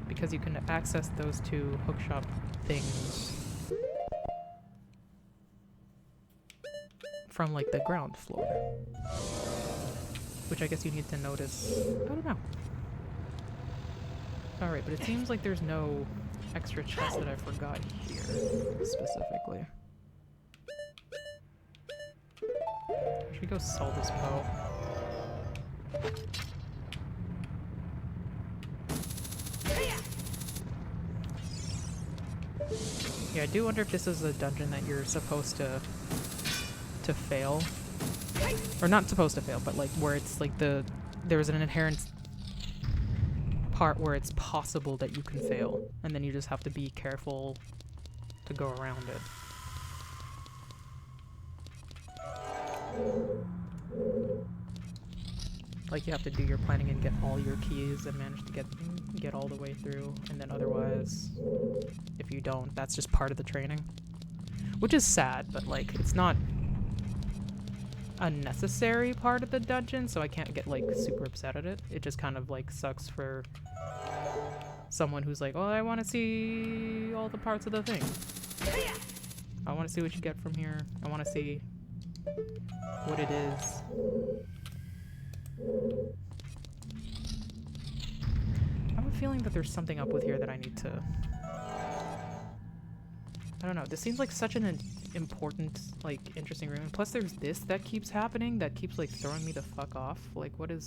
Because you can access those two hook shot things from, like, the ground floor. Which I guess you need to notice. I don't know. Alright, but it seems like there's no extra chest that I forgot here, specifically. Should we go sell this bow? Yeah, I do wonder if this is a dungeon that you're supposed to fail. Or not supposed to fail, but like where it's like there's an inherent part where it's possible that you can fail, and then you just have to be careful to go around it. Like, you have to do your planning and get all your keys and manage to get all the way through, and then otherwise, if you don't, that's just part of the training. Which is sad, but like, it's not a necessary part of the dungeon, so I can't get like super upset at it. It just kind of like sucks for someone who's like, oh, I want to see all the parts of the thing. I want to see what you get from here. I want to see what it is. I have a feeling that there's something up with here that I need to... I don't know. This seems like such an important, like, interesting room. And plus there's this that keeps happening that keeps, like, throwing me the fuck off. Like, what do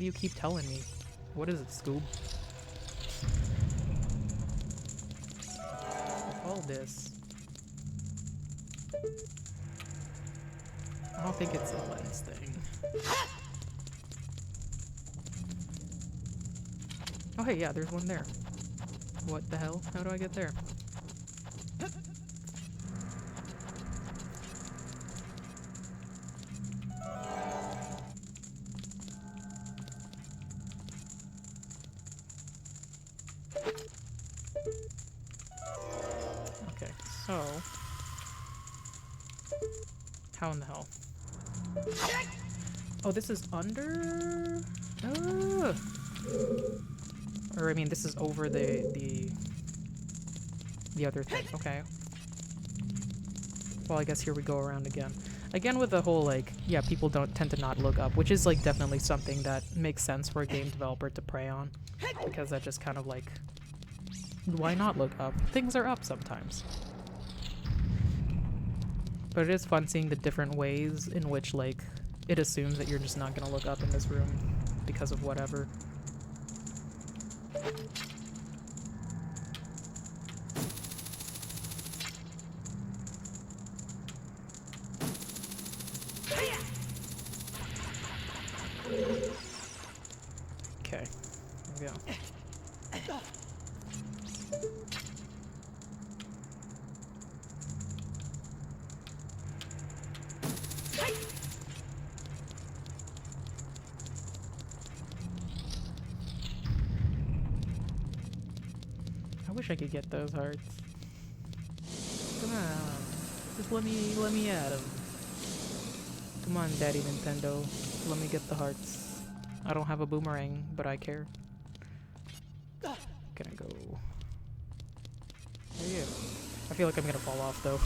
you keep telling me? What is it, Scoob? All this. I don't think it's a lens thing. Oh hey, yeah, there's one there. What the hell? How do I get there? Okay, so... how in the hell? Oh, this is under... Oh. Or, I mean, this is over the other thing. Okay. Well, I guess here we go around again. Again with the whole, like, yeah, people don't tend to not look up, which is, like, definitely something that makes sense for a game developer to prey on. Because that just kind of, like, why not look up? Things are up sometimes. But it is fun seeing the different ways in which, like, it assumes that you're just not gonna look up in this room because of whatever. Okay, there we go. I wish I could get those hearts. Come on, just let me at 'em. Come on, Daddy Nintendo, let me get the hearts. I don't have a boomerang, but I care. Gonna go. There you go. I feel like I'm gonna fall off though.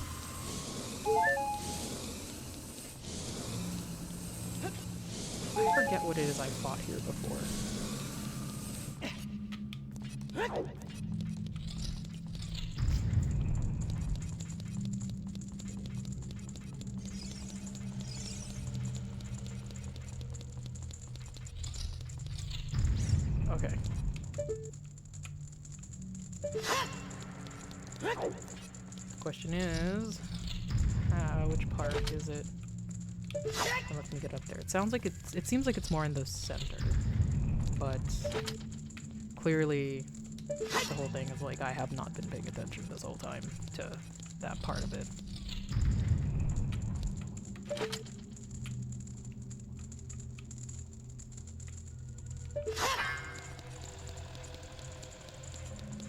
I forget what it is I fought here before. Okay. Question is, which part is it? That lets me get up there. It sounds like it seems like it's more in the center, but clearly the whole thing is like I have not been paying attention this whole time to that part of it.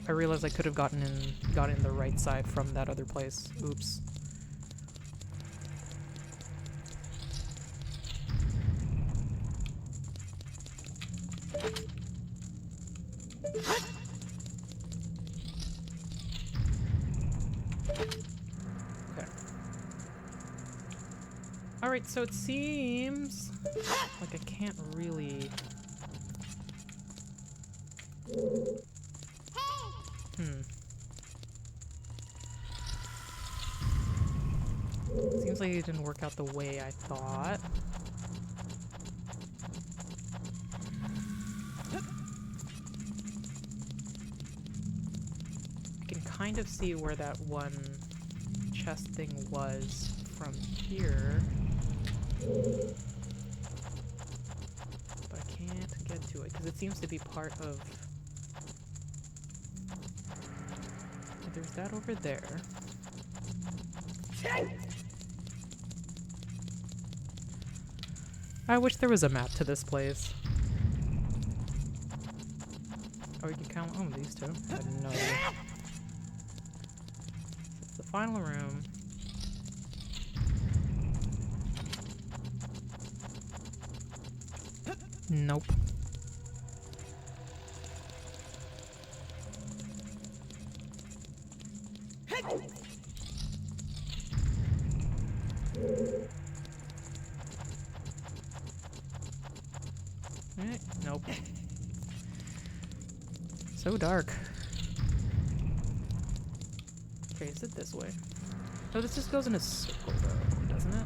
I realized I could have gotten in the right side from that other place. Oops. Okay. Alright, so it seems like I can't really... Seems like it didn't work out the way I thought. I can kind of see where that one chest thing was from here. But I can't get to it because it seems to be part of... There's that over there. I wish there was a map to this place. Oh, you can count these two. I had no idea. It's the final room. Nope. Nope. So dark. Okay, is it this way? No, this just goes in a circle though, doesn't it?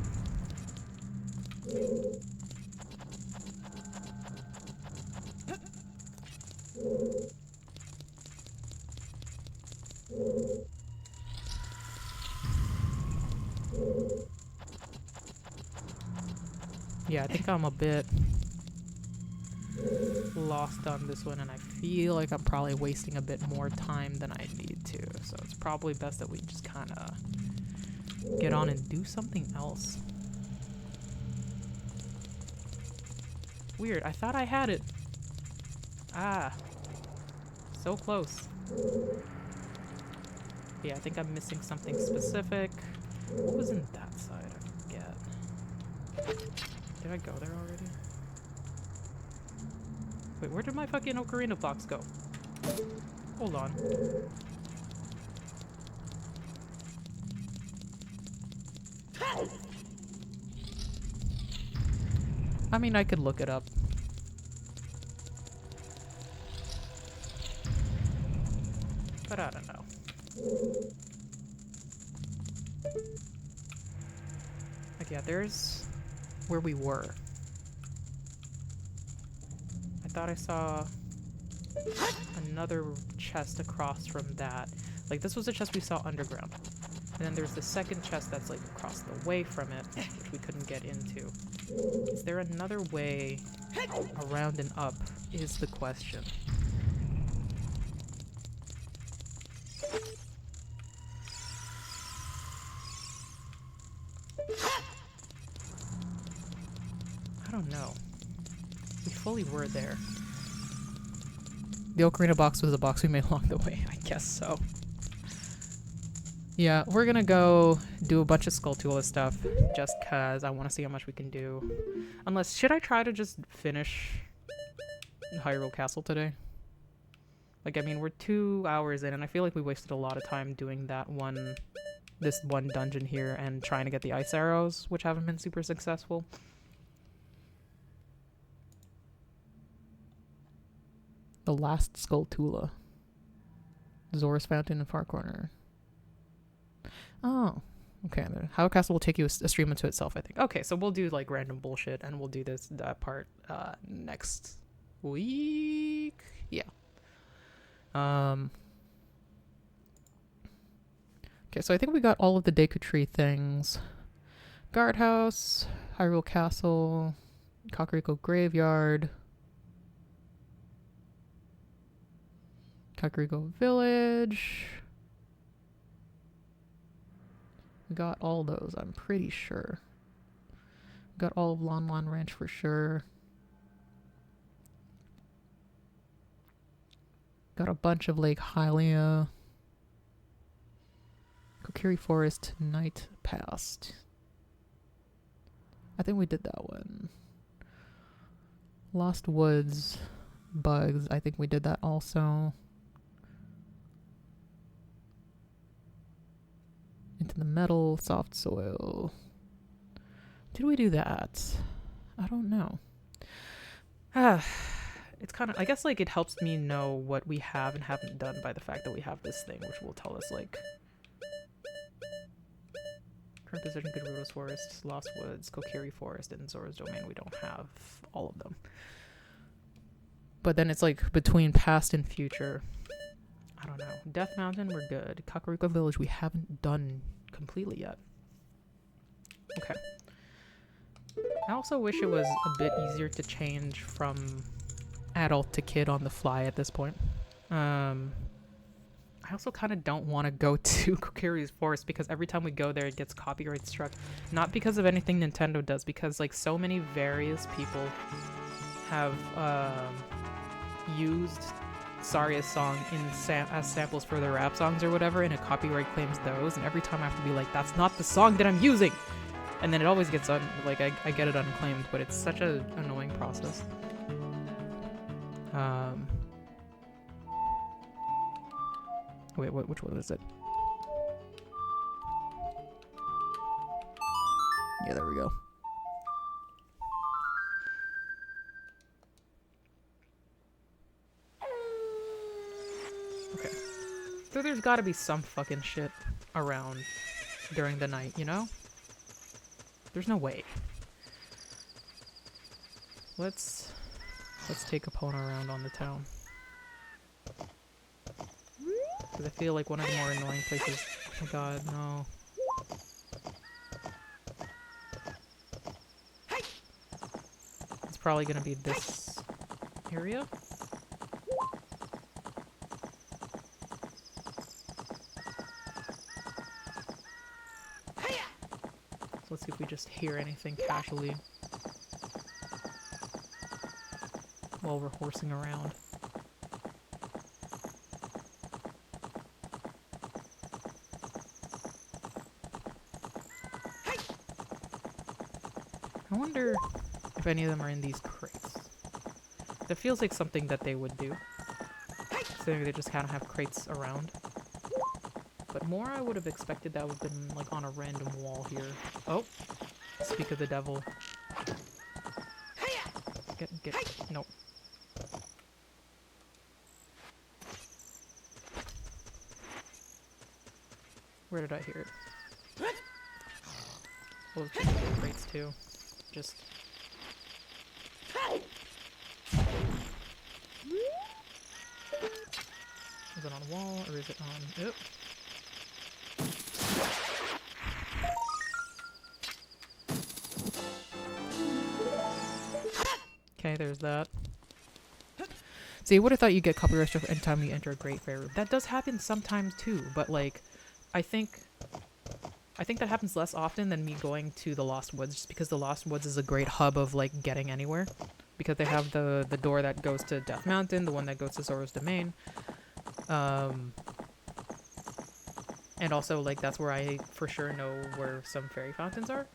Yeah, I think I'm a bit lost on this one, and I feel like I'm probably wasting a bit more time than I need to, so it's probably best that we just kind of get on and do something else. Weird, I thought I had it. Ah, so close. Yeah, I think I'm missing something specific. What was in that side? I forget. Did I go there already? Wait, where did my fucking Ocarina box go? Hold on. I mean, I could look it up. But I don't know. Like, yeah, there's where we were. I thought I saw another chest across from that. Like, this was a chest we saw underground. And then there's the second chest that's, like, across the way from it, which we couldn't get into. Is there another way around and up, is the question. I don't know. We fully were there. The Ocarina box was a box we made along the way, I guess so. Yeah, we're gonna go do a bunch of Skulltula stuff, just cause I want to see how much we can do. Unless, should I try to just finish Hyrule Castle today? Like, I mean, we're 2 hours in, and I feel like we wasted a lot of time doing this one dungeon here, and trying to get the ice arrows, which haven't been super successful. The last Skulltula. Zora's Fountain in Far Corner. Oh, okay. Hyrule Castle will take you a stream unto itself, I think. Okay, so we'll do like random bullshit, and we'll do that part next week. Yeah. Okay, so I think we got all of the Deku Tree things. Guardhouse, Hyrule Castle, Kakariko Graveyard, Kakariko Village. We got all those, I'm pretty sure. Got all of Lon Lon Ranch for sure. Got a bunch of Lake Hylia. Kokiri Forest Night Past. I think we did that one. Lost Woods Bugs, I think we did that also. Into the Metal, Soft Soil. Did we do that? I don't know. It's kind of, I guess, like, it helps me know what we have and haven't done by the fact that we have this thing, which will tell us, like, current position, Gerudo's Forest, Lost Woods, Kokiri Forest, and Zora's Domain. We don't have all of them. But then it's, like, between past and future. I don't know. Death Mountain, we're good. Kakariko Village, we haven't done completely yet. Okay. I also wish it was a bit easier to change from adult to kid on the fly at this point. I also kind of don't want to go to Kokiri's Forest because every time we go there it gets copyright struck. Not because of anything Nintendo does, because like so many various people have used Saria's song as samples for their rap songs or whatever, and it copyright claims those, and every time I have to be like, that's not the song that I'm using! And then it always gets I get it unclaimed, but it's such an annoying process. Wait, which one is it? Yeah, there we go. Okay. So there's gotta be some fucking shit around during the night, you know? There's no way. Let's take Epona around on the town. Because I feel like one of the more annoying places... Oh my god, no. It's probably gonna be this area. So let's see if we just hear anything casually while we're horsing around. I wonder if any of them are in these crates. That feels like something that they would do. Considering they just kind of have crates around. But more I would have expected that would have been like on a random wall here. Oh! Speak of the devil. Get, nope. Where did I hear it? Oh, it's just crates too. just... Is it on a wall, or is it on... Oop. Okay, there's that. See, I would have thought you'd get copyright struck anytime you enter a Great Fairy Room. That does happen sometimes too, but like, I think that happens less often than me going to the Lost Woods, just because the Lost Woods is a great hub of like getting anywhere, because they have the door that goes to Death Mountain, the one that goes to Zora's Domain, and also like that's where I for sure know where some fairy fountains are.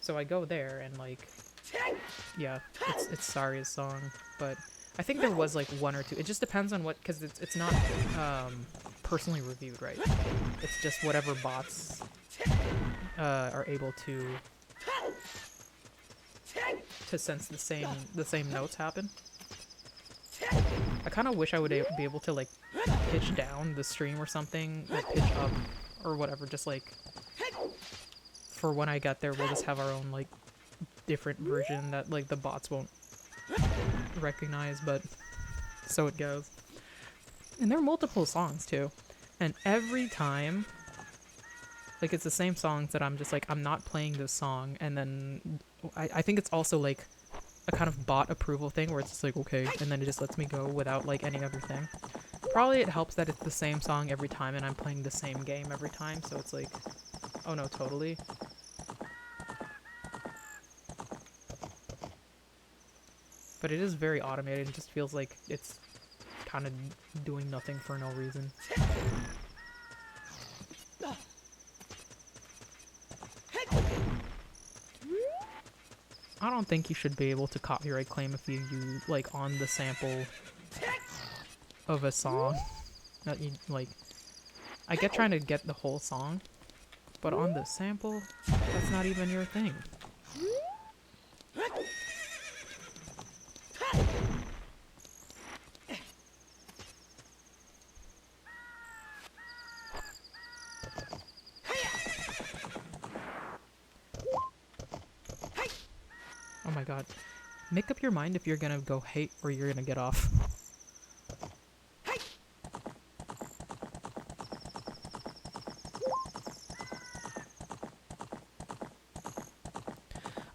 So I go there and like, yeah, it's Saria's song, but I think there was like one or two. It just depends on what, because it's not personally reviewed, right? It's just whatever bots are able to sense the same notes happen. I kind of wish I would be able to like pitch down the stream or something, or pitch up or whatever, just like for when I get there we'll just have our own like different version that like the bots won't recognize, but so it goes. And there are multiple songs too, and every time like it's the same songs that I'm just like, I'm not playing this song, and then I think it's also like a kind of bot approval thing where it's just like, okay, and then it just lets me go without like any other thing. Probably it helps that it's the same song every time and I'm playing the same game every time, so it's like, oh no, totally. But it is very automated. It just feels like it's kind of doing nothing for no reason. I don't think you should be able to copyright claim if you use, like, on the sample of a song. That you, like, I get trying to get the whole song, but on the sample, that's not even your thing. Oh my god. Make up your mind if you're gonna go hate or you're gonna get off.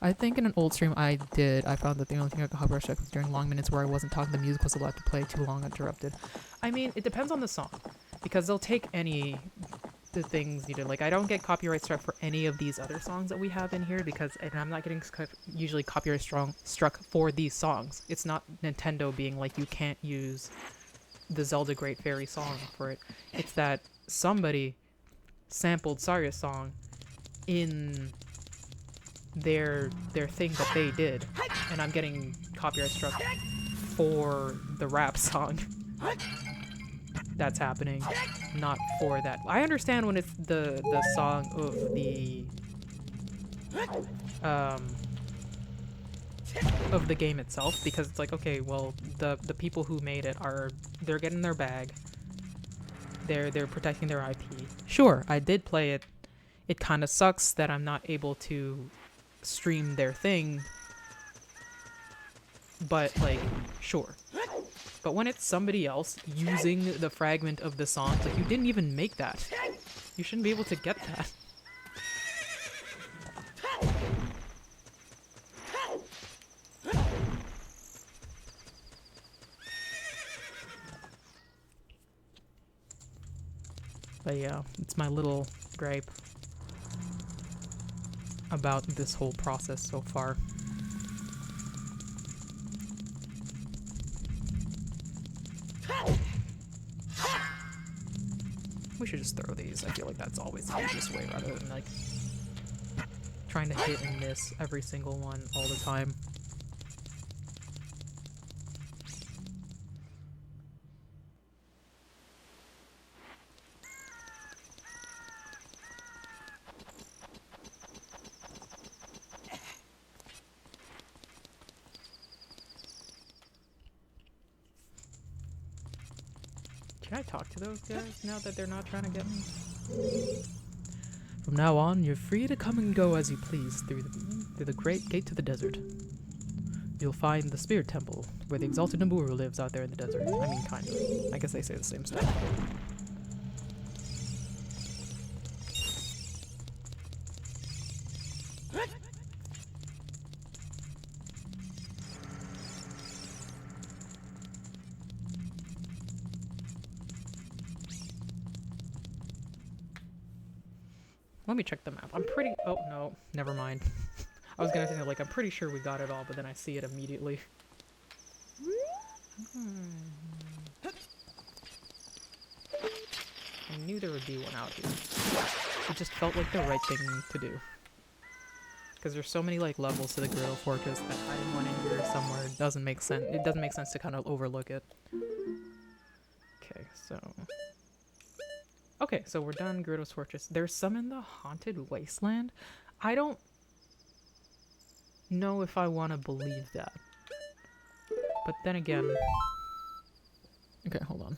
I think in an old stream I found that the only thing I could copyright check was during long minutes where I wasn't talking, the music was allowed to play too long uninterrupted. I mean, it depends on the song, because they'll take the things needed. Like, I don't get copyright struck for any of these other songs that we have in here, because, and I'm not getting usually copyright struck for these songs. It's not Nintendo being like, you can't use the Zelda Great Fairy song for it. It's that somebody sampled Saria's song in their thing that they did, and I'm getting copyright struck for the rap song that's happening, not for that. I understand when it's the song of the game itself, because it's like, okay, well, the people who made it they're getting their bag, they're protecting their IP. Sure, I did play it. It kind of sucks that I'm not able to stream their thing, but like, sure. But when it's somebody else using the fragment of the song, it's like, you didn't even make that. You shouldn't be able to get that. But yeah, it's my little gripe about this whole process so far. We should just throw these. I feel like that's always the easiest way, rather than like trying to hit and miss every single one all the time. Can I talk to those guys now that they're not trying to get me? From now on, you're free to come and go as you please through the great gate to the desert. You'll find the Spirit Temple, where the exalted Naburu lives out there in the desert. I mean, kind of. I guess they say the same stuff. Let me check the map. I'm pretty... Oh, no. Never mind. I was gonna say, like, I'm pretty sure we got it all, but then I see it immediately. I knew there would be one out here. It just felt like the right thing to do. Because there's so many, like, levels to the Griddle Fortress that hiding one in here somewhere doesn't make sense. It doesn't make sense to kind of overlook it. Okay, so... Okay, so we're done Gyarados Fortress. There's some in the Haunted Wasteland. I don't know if I want to believe that. But then again... Okay, hold on.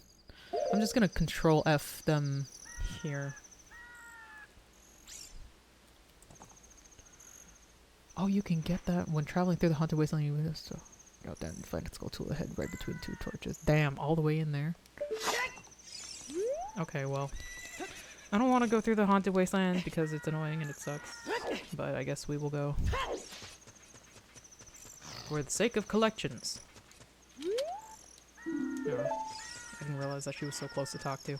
I'm just gonna Control F them here. Oh, you can get that when traveling through the Haunted Wasteland. You so go down and find its skull tool ahead right between two torches. Damn, all the way in there. Okay, well... I don't want to go through the Haunted Wasteland because it's annoying and it sucks. But I guess we will go. For the sake of collections. Oh, I didn't realize that she was so close to talk to.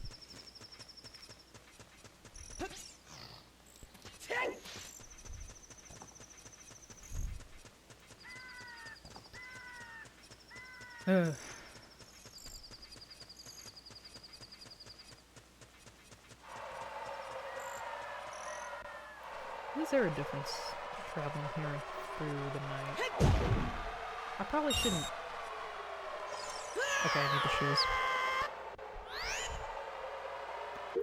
Is there a difference traveling here through the night? I probably shouldn't. Okay, I need the shoes.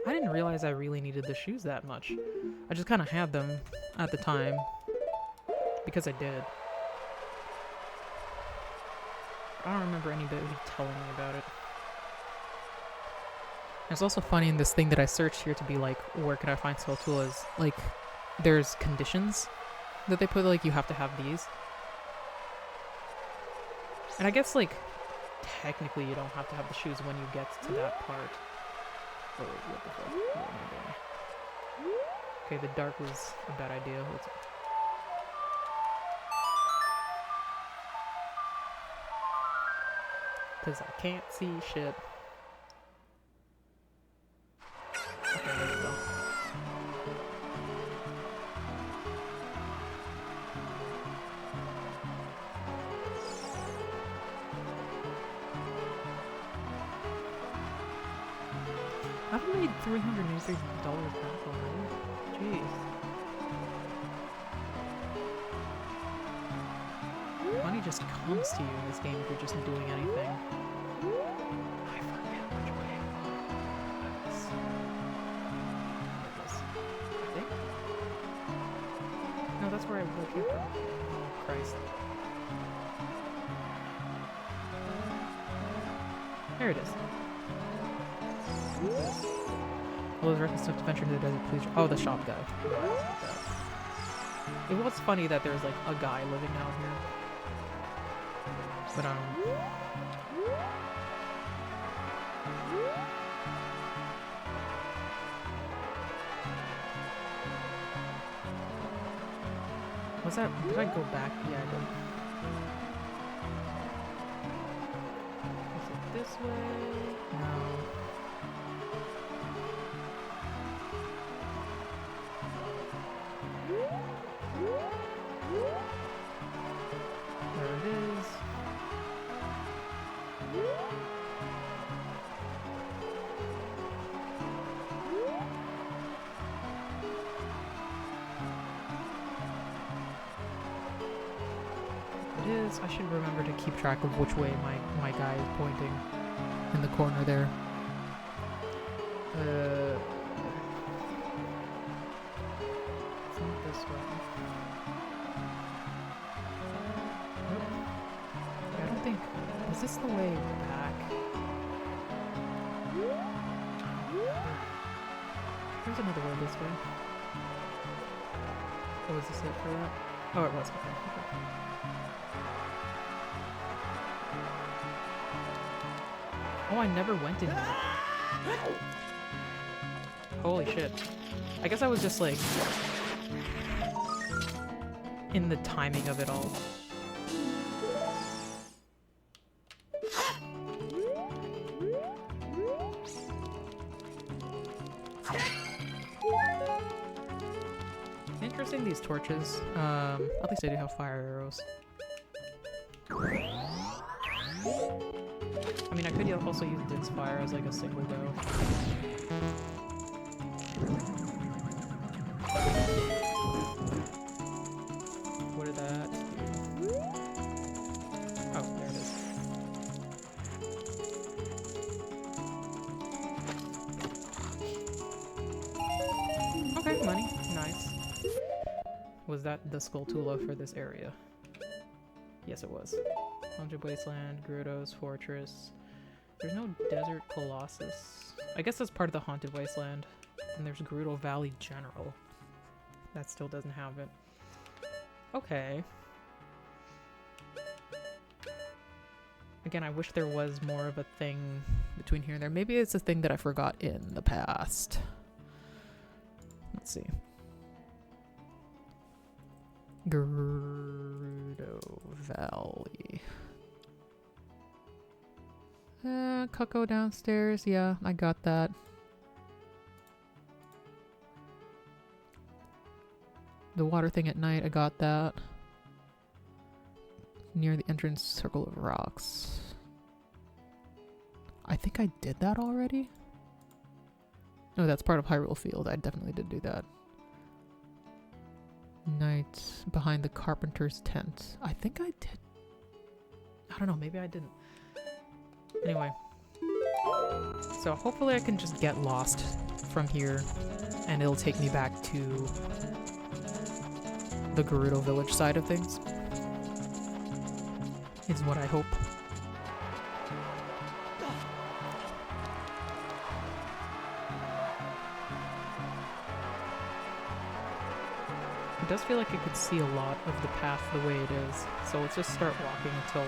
I didn't realize I really needed the shoes that much. I just kind of had them at the time. Because I did. I don't remember anybody telling me about it. It's also funny in this thing that I searched here to be like, where can I find Soul Tool is, like, there's conditions that they put, like, you have to have these. And I guess, like, technically you don't have to have the shoes when you get to that part. Oh, wait, what the fuck? What am I doing? Okay, the dark was a bad idea. Let's... Because I can't see shit. Okay, there we go. I've made $383 back already. Jeez. Money just comes to you in this game if you're just doing anything. I forget which way it was. I think? No, that's where I came from. Oh, Christ. There it is. Well, there's reference to venture into the desert, please. Oh, the shop guy. It was funny that there's like a guy living out here. But was that? Did I go back? Yeah, I did. Is it this way? No. There it is. It is. I should remember to keep track of which way my guy is pointing in the corner there. It's not this way. I don't think... Is this the way back? There's another way this way. was this it for that? Oh, it was. Okay. Oh, I never went in here. Holy shit. I guess I was just like in the timing of it all. Interesting, these torches. At least I do have fire arrows. I mean, I could also use Din's fire as like a single bow. What did that do? Oh, there it is. Okay, money. Nice. Was that the Skulltula for this area? Yes, it was. Haunted Wasteland, Gerudo's Fortress. There's no Desert Colossus. I guess that's part of the Haunted Wasteland. And there's Gerudo Valley General. That still doesn't have it. Okay. Again, I wish there was more of a thing between here and there. Maybe it's a thing that I forgot in the past. Let's see. Gerudo Valley. Cuckoo downstairs. Yeah, I got that. The water thing at night, I got that. Near the entrance, circle of rocks. I think I did that already. No, that's part of Hyrule Field. I definitely did do that. Night behind the carpenter's tent. I think I did. I don't know, maybe I didn't. Anyway. So hopefully I can just get lost from here and it'll take me back to the Gerudo village side of things. Is what I hope. It does feel like I could see a lot of the path the way it is, so let's just start walking until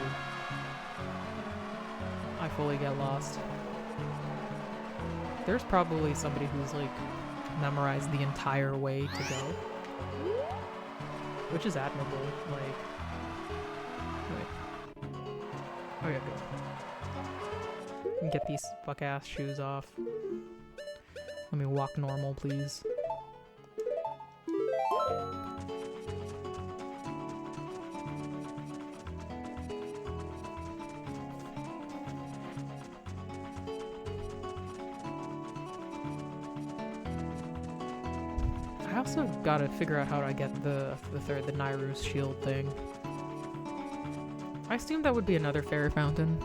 I fully get lost. There's probably somebody who's like memorized the entire way to go, which is admirable. Like, wait. Oh yeah, good. Get these fuck-ass shoes off. Let me walk normal, please. I also gotta figure out how to get the Nairu's shield thing. I assumed that would be another fairy fountain,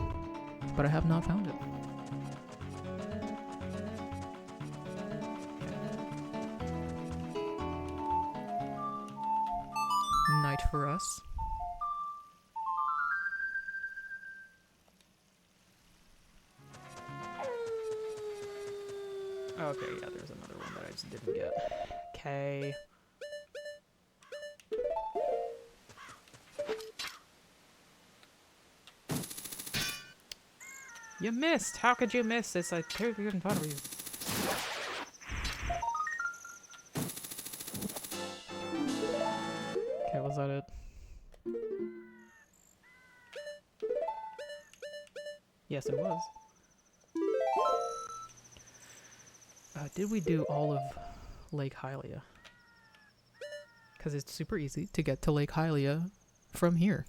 but I have not found it. Night for us. Okay, yeah, there's another one that I just didn't get. Okay. You missed! How could you miss? It's like right in front of you. Okay, was that it? Yes, it was. Did we do all of Lake Hylia? Because it's super easy to get to Lake Hylia from here.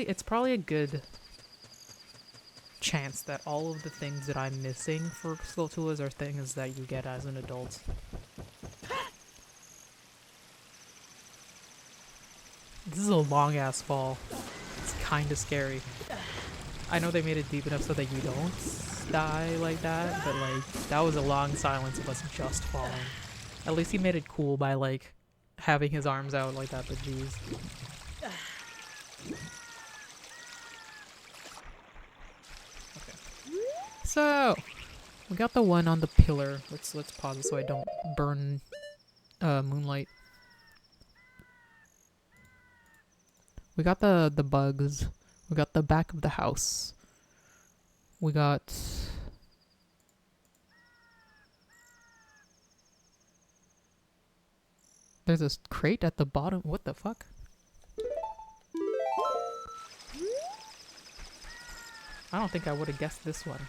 It's probably a good chance that all of the things that I'm missing for Skulltulas are things that you get as an adult. This is a long ass fall. It's kind of scary. I know they made it deep enough so that you don't die like that, but like that was a long silence of us just falling. At least he made it cool by like having his arms out like that, but jeez. Okay. So, we got the one on the pillar. Let's pause it so I don't burn moonlight. We got the bugs. We got the back of the house. We got... There's a crate at the bottom. What the fuck? I don't think I would have guessed this one.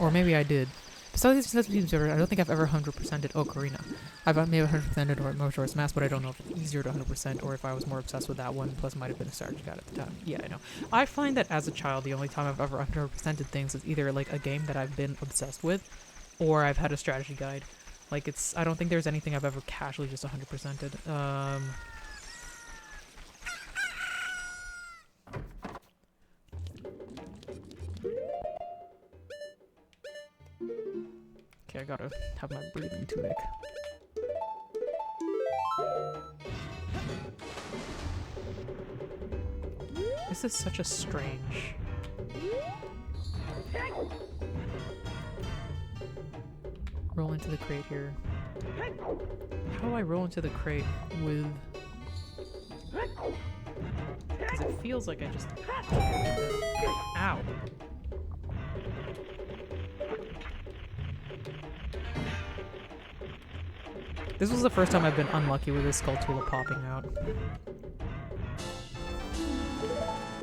Or maybe I did. Besides these teams, I don't think I've ever 100%ed Ocarina. I've maybe 100%ed or Majora's Mask, but I don't know if it's easier to 100% or if I was more obsessed with that one, plus might have been a strategy guide at the time. Yeah, I know. I find that as a child, the only time I've ever 100%ed things is either like a game that I've been obsessed with, or I've had a strategy guide. Like I don't think there's anything I've ever casually just 100%ed. Okay, I gotta have my breathing tunic. This is such a strange... Roll into the crate here. How do I roll into the crate with... Because it feels like I just... Ow! This was the first time I've been unlucky with this skull tulip popping out.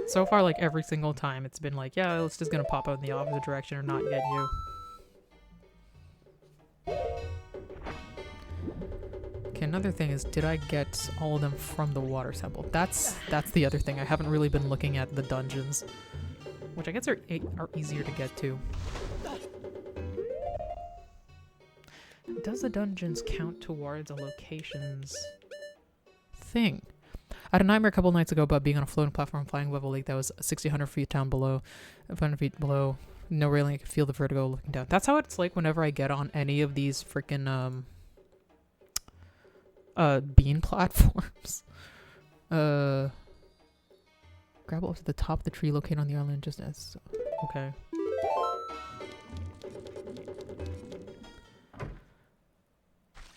So far, like, every single time, it's been like, yeah, it's just gonna pop out in the opposite direction or not get you. Okay, another thing is, did I get all of them from the water temple? That's the other thing. I haven't really been looking at the dungeons, which I guess are easier to get to. Does the dungeons count towards a location's thing? I had a nightmare a couple nights ago about being on a floating platform flying above a lake that was 600 feet down below, 500 feet below, no railing. I could feel the vertigo looking down. That's how it's like whenever I get on any of these freaking bean platforms. Grab up to the top of the tree located on the island just as... Okay.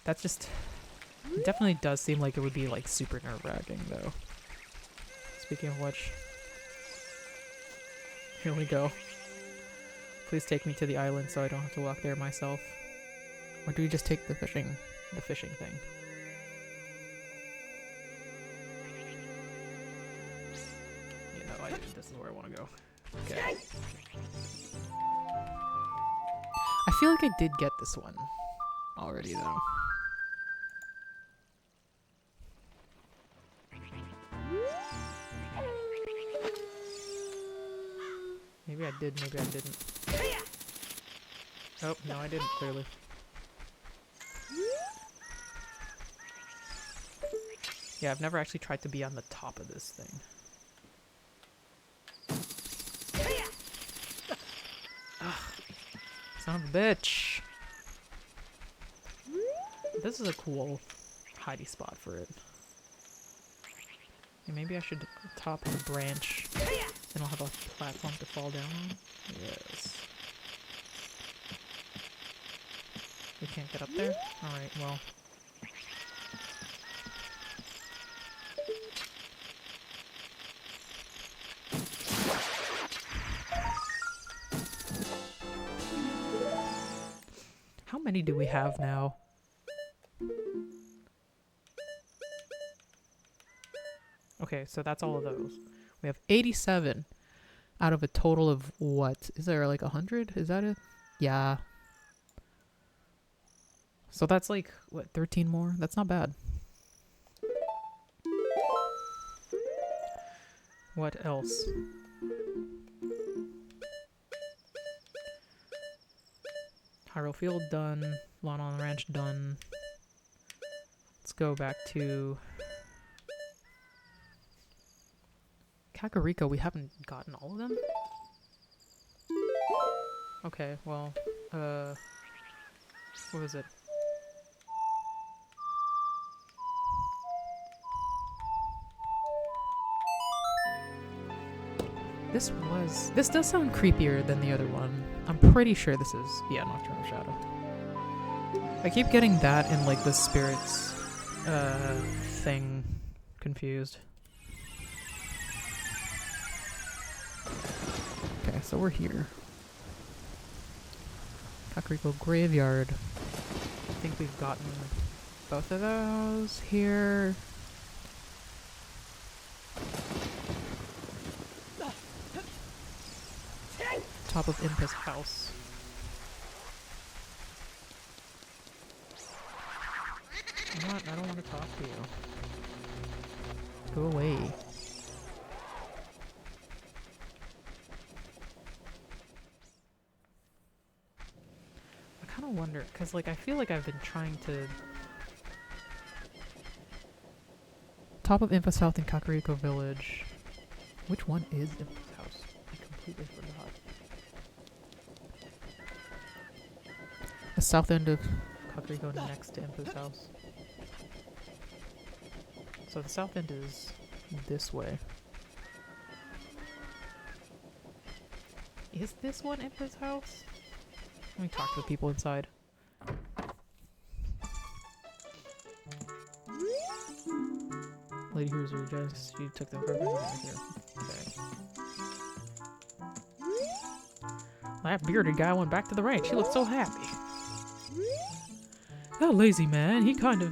That's just... It definitely does seem like it would be, like, super nerve-wracking, though. Speaking of which... Here we go. Please take me to the island so I don't have to walk there myself. Or do we just take the fishing thing? You know, I think this is where I want to go. Okay. I feel like I did get this one already, though. Maybe I did, maybe I didn't. Oh, no I didn't, clearly. Yeah, I've never actually tried to be on the top of this thing. Ugh. Son of a bitch! This is a cool hidey spot for it. Yeah, maybe I should top the branch. Then I'll have a platform to fall down on. Yes. We can't get up there? Alright, well. How many do we have now? Okay, so that's all of those. We have 87 out of a total of what? Is there like 100? Is that it? Yeah. So that's like, what, 13 more? That's not bad. What else? Hyrule Field done. Lawn on the Ranch done. Let's go back to... Kakariko, we haven't gotten all of them? Okay, well, what was it? This does sound creepier than the other one. I'm pretty sure this is, yeah, Nocturnal Shadow. I keep getting that and like the spirits thing confused. Okay, so we're here. Kakariko Graveyard. I think we've gotten both of those here. Top of Impa's house. You know what? I don't want to talk to you. Go away. I kind of wonder, because like I feel like I've been trying to... Top of Impa South in Kakariko Village. Which one is Impa's house? I completely forgot. The south end of Kakariko next to Impa's house. So the south end is this way. Is this one Impa's house? Let me talk to the people inside. Lady here's your guys. You took the purpose right here. Okay. That bearded guy went back to the ranch. He looked so happy. That lazy man, he kind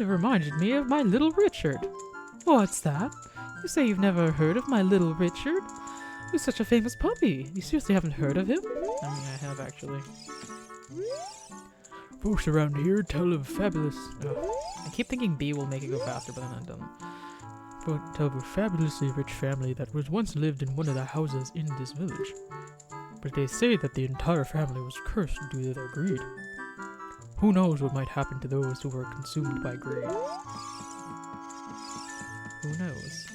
of reminded me of my little Richard. What's that? You say you've never heard of my little Richard? He's such a famous puppy. You seriously haven't heard of him? I mean, I have actually. Folks around here tell of fabulous... Oh, I keep thinking B will make it go faster, but then it doesn't. Folks tell of a fabulously rich family that was once lived in one of the houses in this village. But they say that the entire family was cursed due to their greed. Who knows what might happen to those who were consumed by greed? Who knows?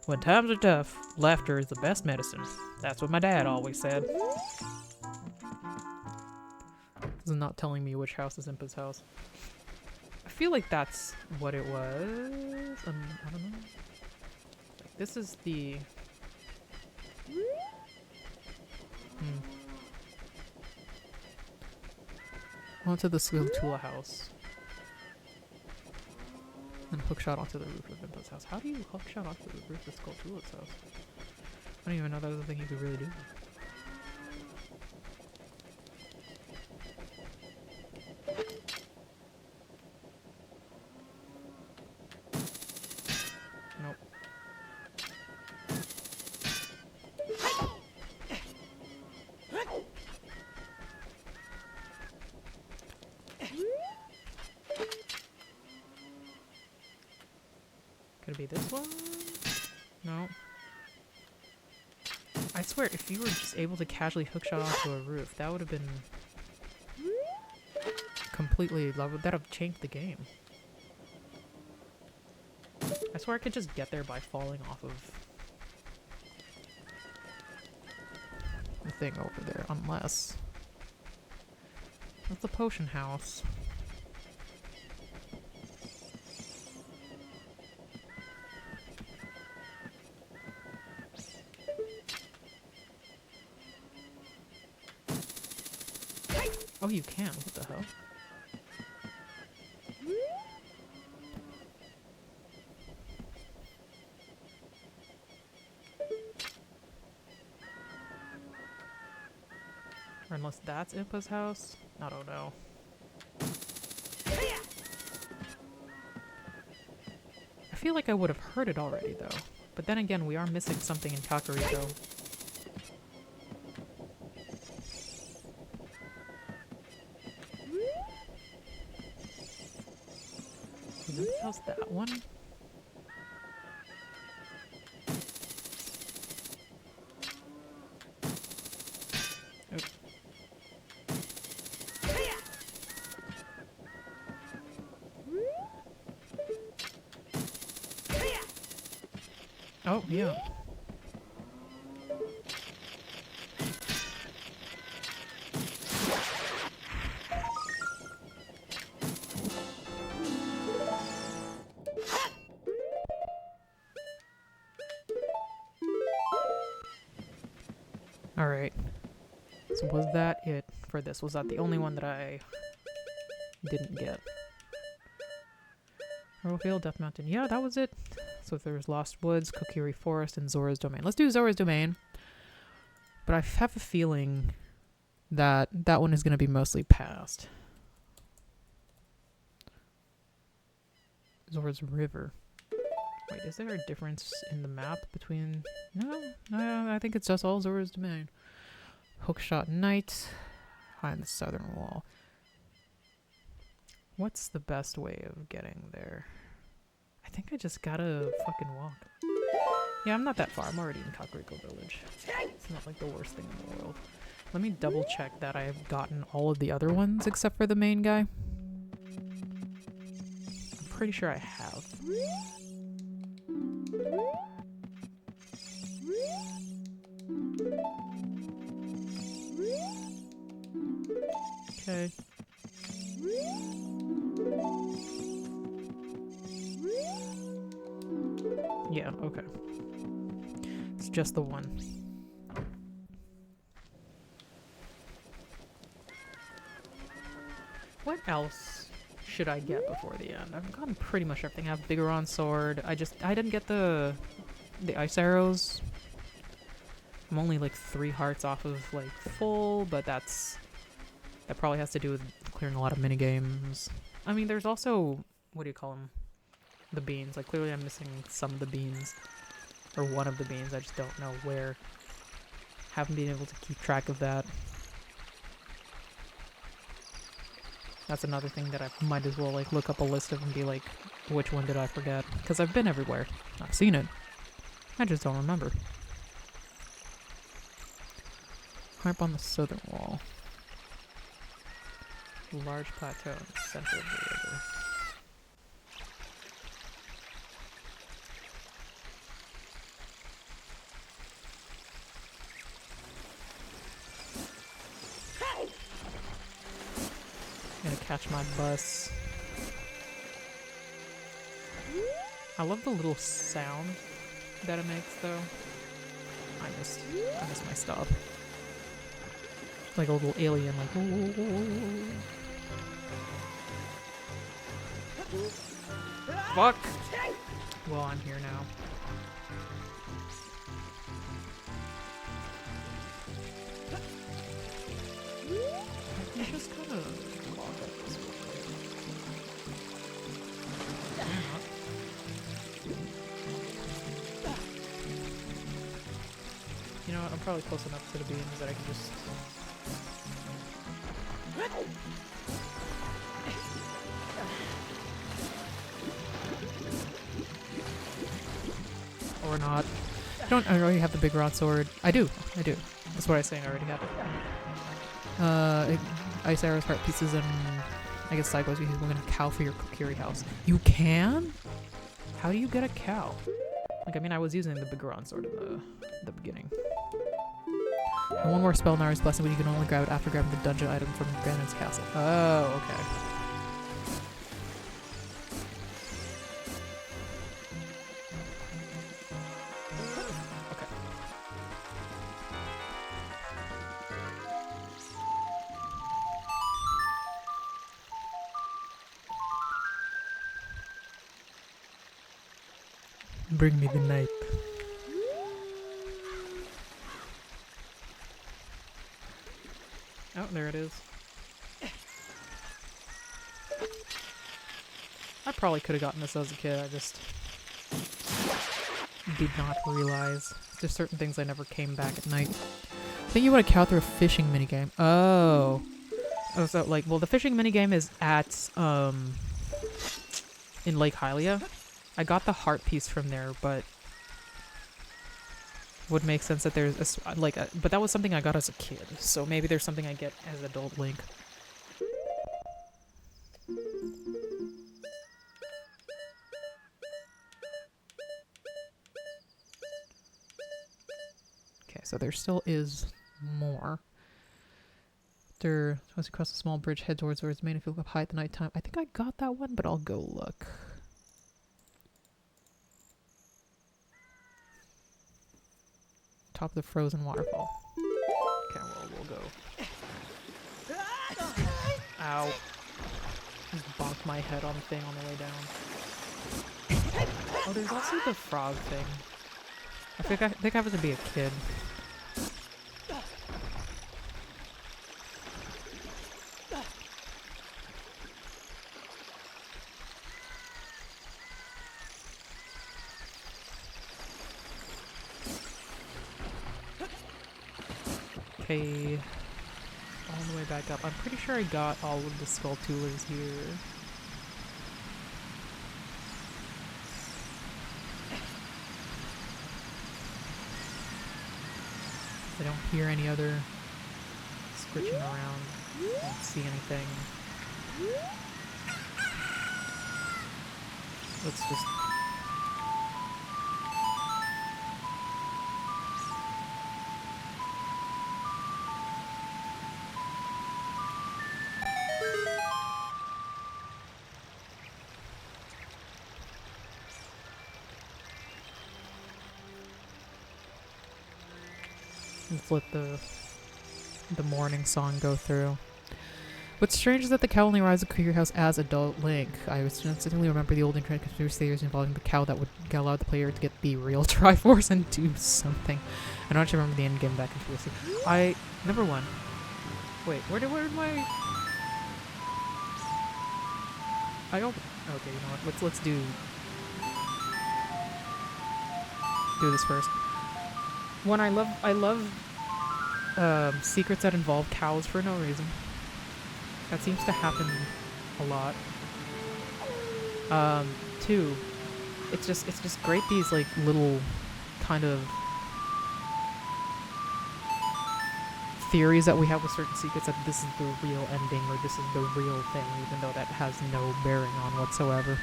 When times are tough, laughter is the best medicine. That's what my dad always said. This is not telling me which house is Impa's house. I feel like that's what it was. I don't know. This is the... I went to the Skulltula house. And hookshot onto the roof of Impa's house. How do you hookshot onto the roof of Skulltula's house? I don't even know that was a thing you could really do. Nope. Could it be this one? No. I swear, if you were just able to casually hookshot onto a roof, that would have been completely... that would have changed the game. I swear I could just get there by falling off of the thing over there, unless... That's the potion house. Oh, you can. What the hell? Or unless that's Impa's house? I don't know. I feel like I would have heard it already, though. But then again, we are missing something in Kakariko. How's that one? Oh, yeah. Alright. So was that it for this? Was that the only one that I didn't get? Royal Death Mountain. Yeah, that was it. So if there's Lost Woods, Kokiri Forest, and Zora's Domain. Let's do Zora's Domain. But I have a feeling that that one is going to be mostly past. Zora's River. Wait, is there a difference in the map between... No, I think it's just all Zora's Domain. Hookshot Knight. Behind the southern wall. What's the best way of getting there? I think I just gotta fucking walk. Yeah, I'm not that far. I'm already in Kakariko Village. It's not like the worst thing in the world. Let me double check that I've gotten all of the other ones except for the main guy. I'm pretty sure I have. Okay. Yeah, okay. It's just the one. What else should I get before the end? I've gotten pretty much everything. I have Bigoron Sword. I didn't get the ice arrows. I'm only like 3 hearts off of like full, but that probably has to do with clearing a lot of minigames. I mean, there's also, what do you call them? The beans. Like, clearly I'm missing some of the beans. Or one of the beans. I just don't know where. Haven't been able to keep track of that. That's another thing that I might as well, like, look up a list of and be like, which one did I forget? Because I've been everywhere. I've seen it. I just don't remember. Harp on the southern wall. Large plateau in the center of the river. Gonna catch my bus. I love the little sound that it makes, though. I miss my stop. Like a little alien, like. Fuck! Well, I'm here now. I can just kind of walk up this way. You know what? I'm probably close enough to the beams that I can just. Or not. I already have the big rod sword. I do. That's what I was saying, I already have it. Ice arrows, heart pieces, and I guess sideways you can win a cow for your Kokiri house. You can? How do you get a cow? Like, I mean, I was using the big rod sword in the beginning. And one more spell, Nara's Blessing, but you can only grab it after grabbing the dungeon item from Ganon's castle. Oh, okay. Bring me the knife. Oh, there it is. I probably could have gotten this as a kid, I just did not realize. There's certain things I never came back at night. I think you want to cow through a fishing minigame. Oh. Oh, so, like, well, the fishing minigame is at, in Lake Hylia. I got the heart piece from there, but would make sense that there's but that was something I got as a kid, so maybe there's something I get as adult Link. Okay, so there still is more. Once you cross a small bridge, head towards where it's made if you look up high at the night time. I think I got that one, but I'll go look. Top of the frozen waterfall. Ow. Just bonked my head on the thing on the way down. Oh, there's also the frog thing. I think I have to be a kid. Okay, all the way back up. I'm pretty sure I got all of the Skulltulers here. I don't hear any other scritching around. I don't see anything. Let's just... let's let the morning song go through. What's strange is that the cow only arrives at Creeker House as adult Link. I instantly remember the old internet conspiracy theories involving the cow that would allow the player to get the real Triforce and do something. I don't actually remember the end game of that conspiracy. Number one. Wait, where did my... Okay, you know what? Let's do this first. One, I love secrets that involve cows for no reason. That seems to happen a lot. Two, it's just great, these like little kind of theories that we have with certain secrets, that this is the real ending or this is the real thing, even though that has no bearing on whatsoever.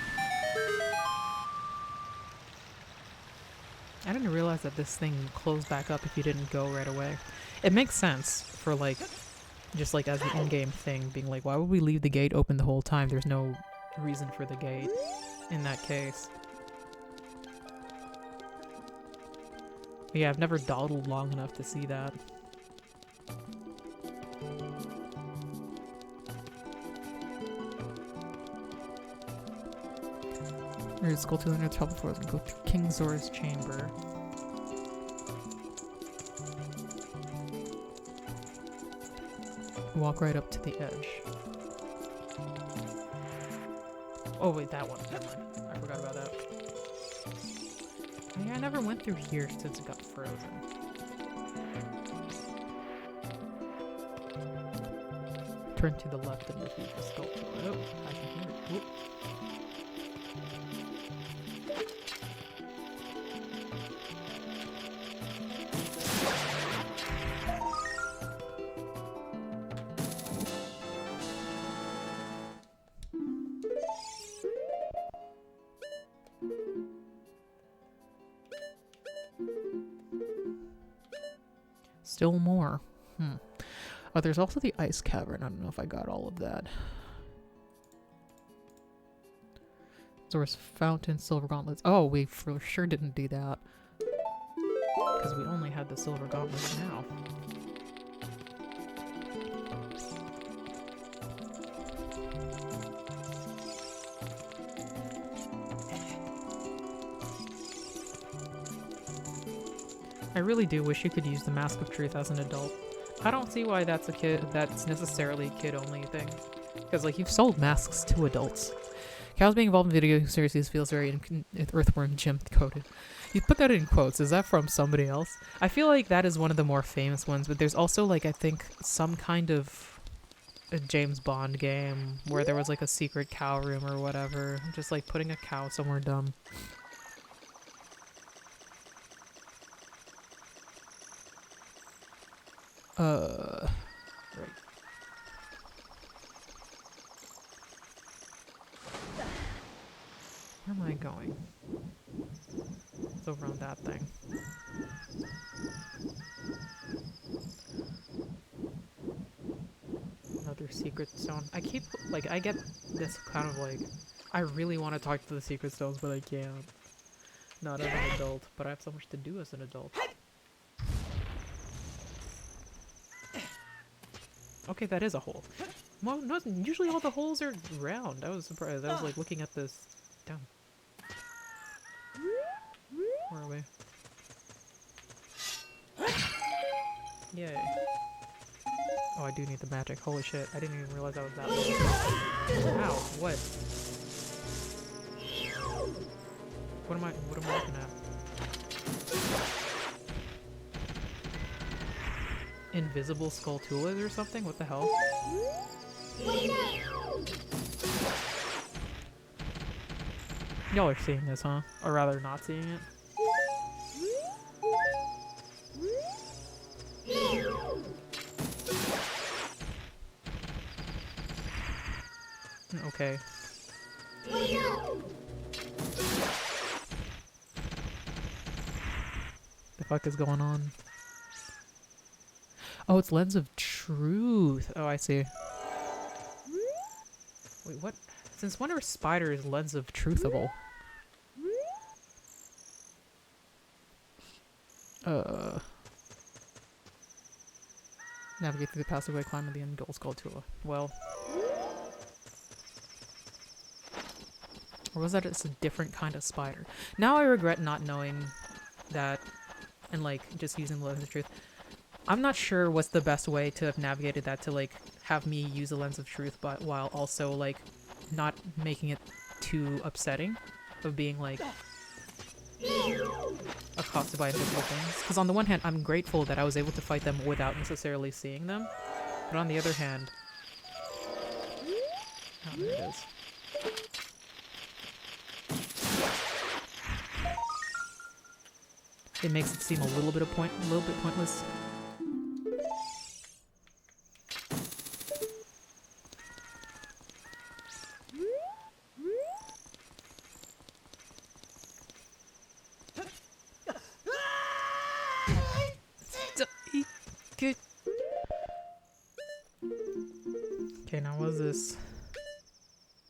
I didn't realize that this thing closed back up if you didn't go right away. It makes sense for like, just like as the in-game thing, being like, why would we leave the gate open the whole time? There's no reason for the gate in that case. But yeah, I've never dawdled long enough to see that. There's Skull 200 trouble before we go through King Zora's chamber. Walk right up to the edge. Oh wait, that one. Never mind. I forgot about that. Yeah, I never went through here since it got frozen. Turn to the left and defeat the sculpture. Oh, I can hear it. Whoop. Still more. Oh, there's also the ice cavern. I don't know if I got all of that. Zora's fountain, silver gauntlets. Oh, we for sure didn't do that. Because we only had the silver gauntlets now. I really do wish you could use the Mask of Truth as an adult. I don't see why that's necessarily a kid-only thing. Because, like, you've sold masks to adults. Cows being involved in video series feels very Earthworm Jim coded. You put that in quotes. Is that from somebody else? I feel like that is one of the more famous ones, but there's also, like, I think some kind of a James Bond game where there was, like, a secret cow room or whatever. Just, like, putting a cow somewhere dumb. Right. Where am I going? It's over on that thing. Another secret stone. I keep, like, I get this kind of, like, I really want to talk to the secret stones, but I can't. Not as an adult, but I have so much to do as an adult. Okay, that is a hole. Well, no, usually all the holes are round. I was surprised. I was like looking at this. Damn. Where are we? Yay. Oh, I do need the magic. Holy shit. I didn't even realize I was that low. Ow, what? What am I looking at? Invisible Skulltulas or something? What the hell? Y'all are seeing this, huh? Or rather, not seeing it? Okay. The fuck is going on? Oh, it's Lens of Truth. Oh, I see. Wait, what? Since when are spiders Lens of Truthable? Navigate through the passageway, climb to the end, goal Skulltula. Well. Or was that it's a different kind of spider? Now I regret not knowing that and like just using the Lens of Truth. I'm not sure what's the best way to have navigated that to like have me use the Lens of Truth but while also like not making it too upsetting of being like accosted by invisible things. Because on the one hand, I'm grateful that I was able to fight them without necessarily seeing them. But on the other hand... Oh, there it is. It makes it seem a little bit pointless. Okay, now what is this?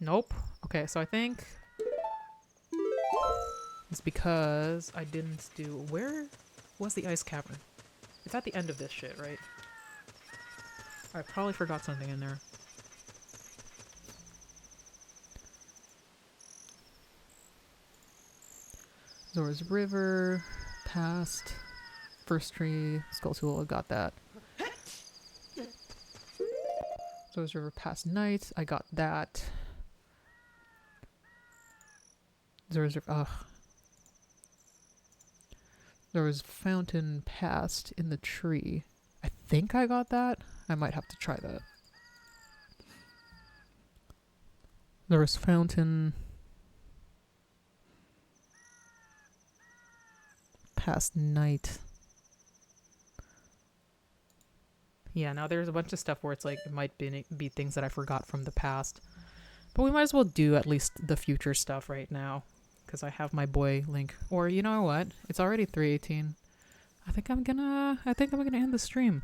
Nope. Okay, so I think it's because I didn't do... Where was the ice cavern? It's at the end of this shit, right? I probably forgot something in there. Zora's River, past, first tree, Skulltula, got that. Zora's River, past night, I got that. Zora's River, ugh. There was fountain past in the tree. I think I got that. I might have to try that. There was fountain past night. Yeah, now there's a bunch of stuff where it's like it might be things that I forgot from the past. But we might as well do at least the future stuff right now. Because I have my boy Link. Or you know what? It's already 3:18. I think I'm gonna end the stream.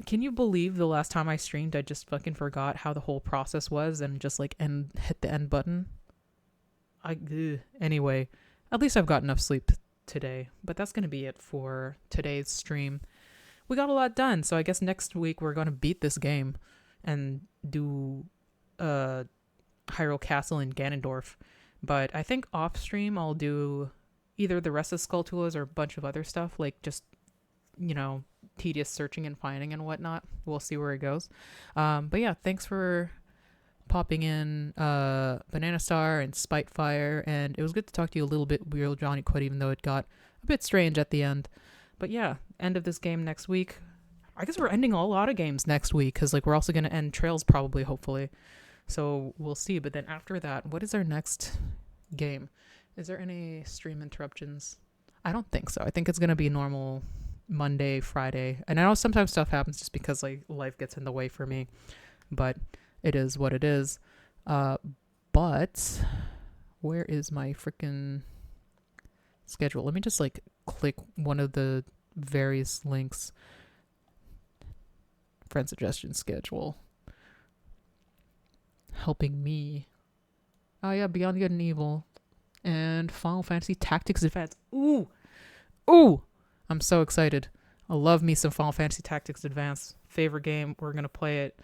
Can you believe the last time I streamed I just fucking forgot how the whole process was and just like hit the end button? Anyway, at least I've got enough sleep today. But that's gonna be it for today's stream. We got a lot done, so I guess next week we're gonna beat this game and do Hyrule Castle in Ganondorf. But I think off stream I'll do either the rest of Skulltulas or a bunch of other stuff, like just, you know, tedious searching and finding and whatnot. We'll see where it goes. But yeah, thanks for popping in, Banana Star and Spitefire, and it was good to talk to you a little bit, Real Johnny Quid, even though it got a bit strange at the end. But yeah, end of this game next week. I guess we're ending a lot of games next week, because like we're also going to end Trails probably, hopefully. So we'll see. But then after that, what is our next game? Is there any stream interruptions? I don't think so. I think it's going to be normal Monday, Friday. And I know sometimes stuff happens just because like life gets in the way for me. But it is what it is. But where is my freaking schedule? Let me just like click one of the various links. Friend suggestion schedule. Helping me. Oh yeah, Beyond Good and Evil. And Final Fantasy Tactics Advance. Ooh! Ooh! I'm so excited. I love me some Final Fantasy Tactics Advance. Favorite game. We're going to play it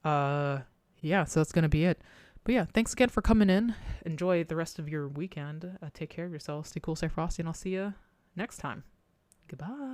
Yeah, so that's gonna be it. But yeah, thanks again for coming in. Enjoy the rest of your weekend. Take care of yourselves. Stay cool, stay frosty, and I'll see you next time. Goodbye.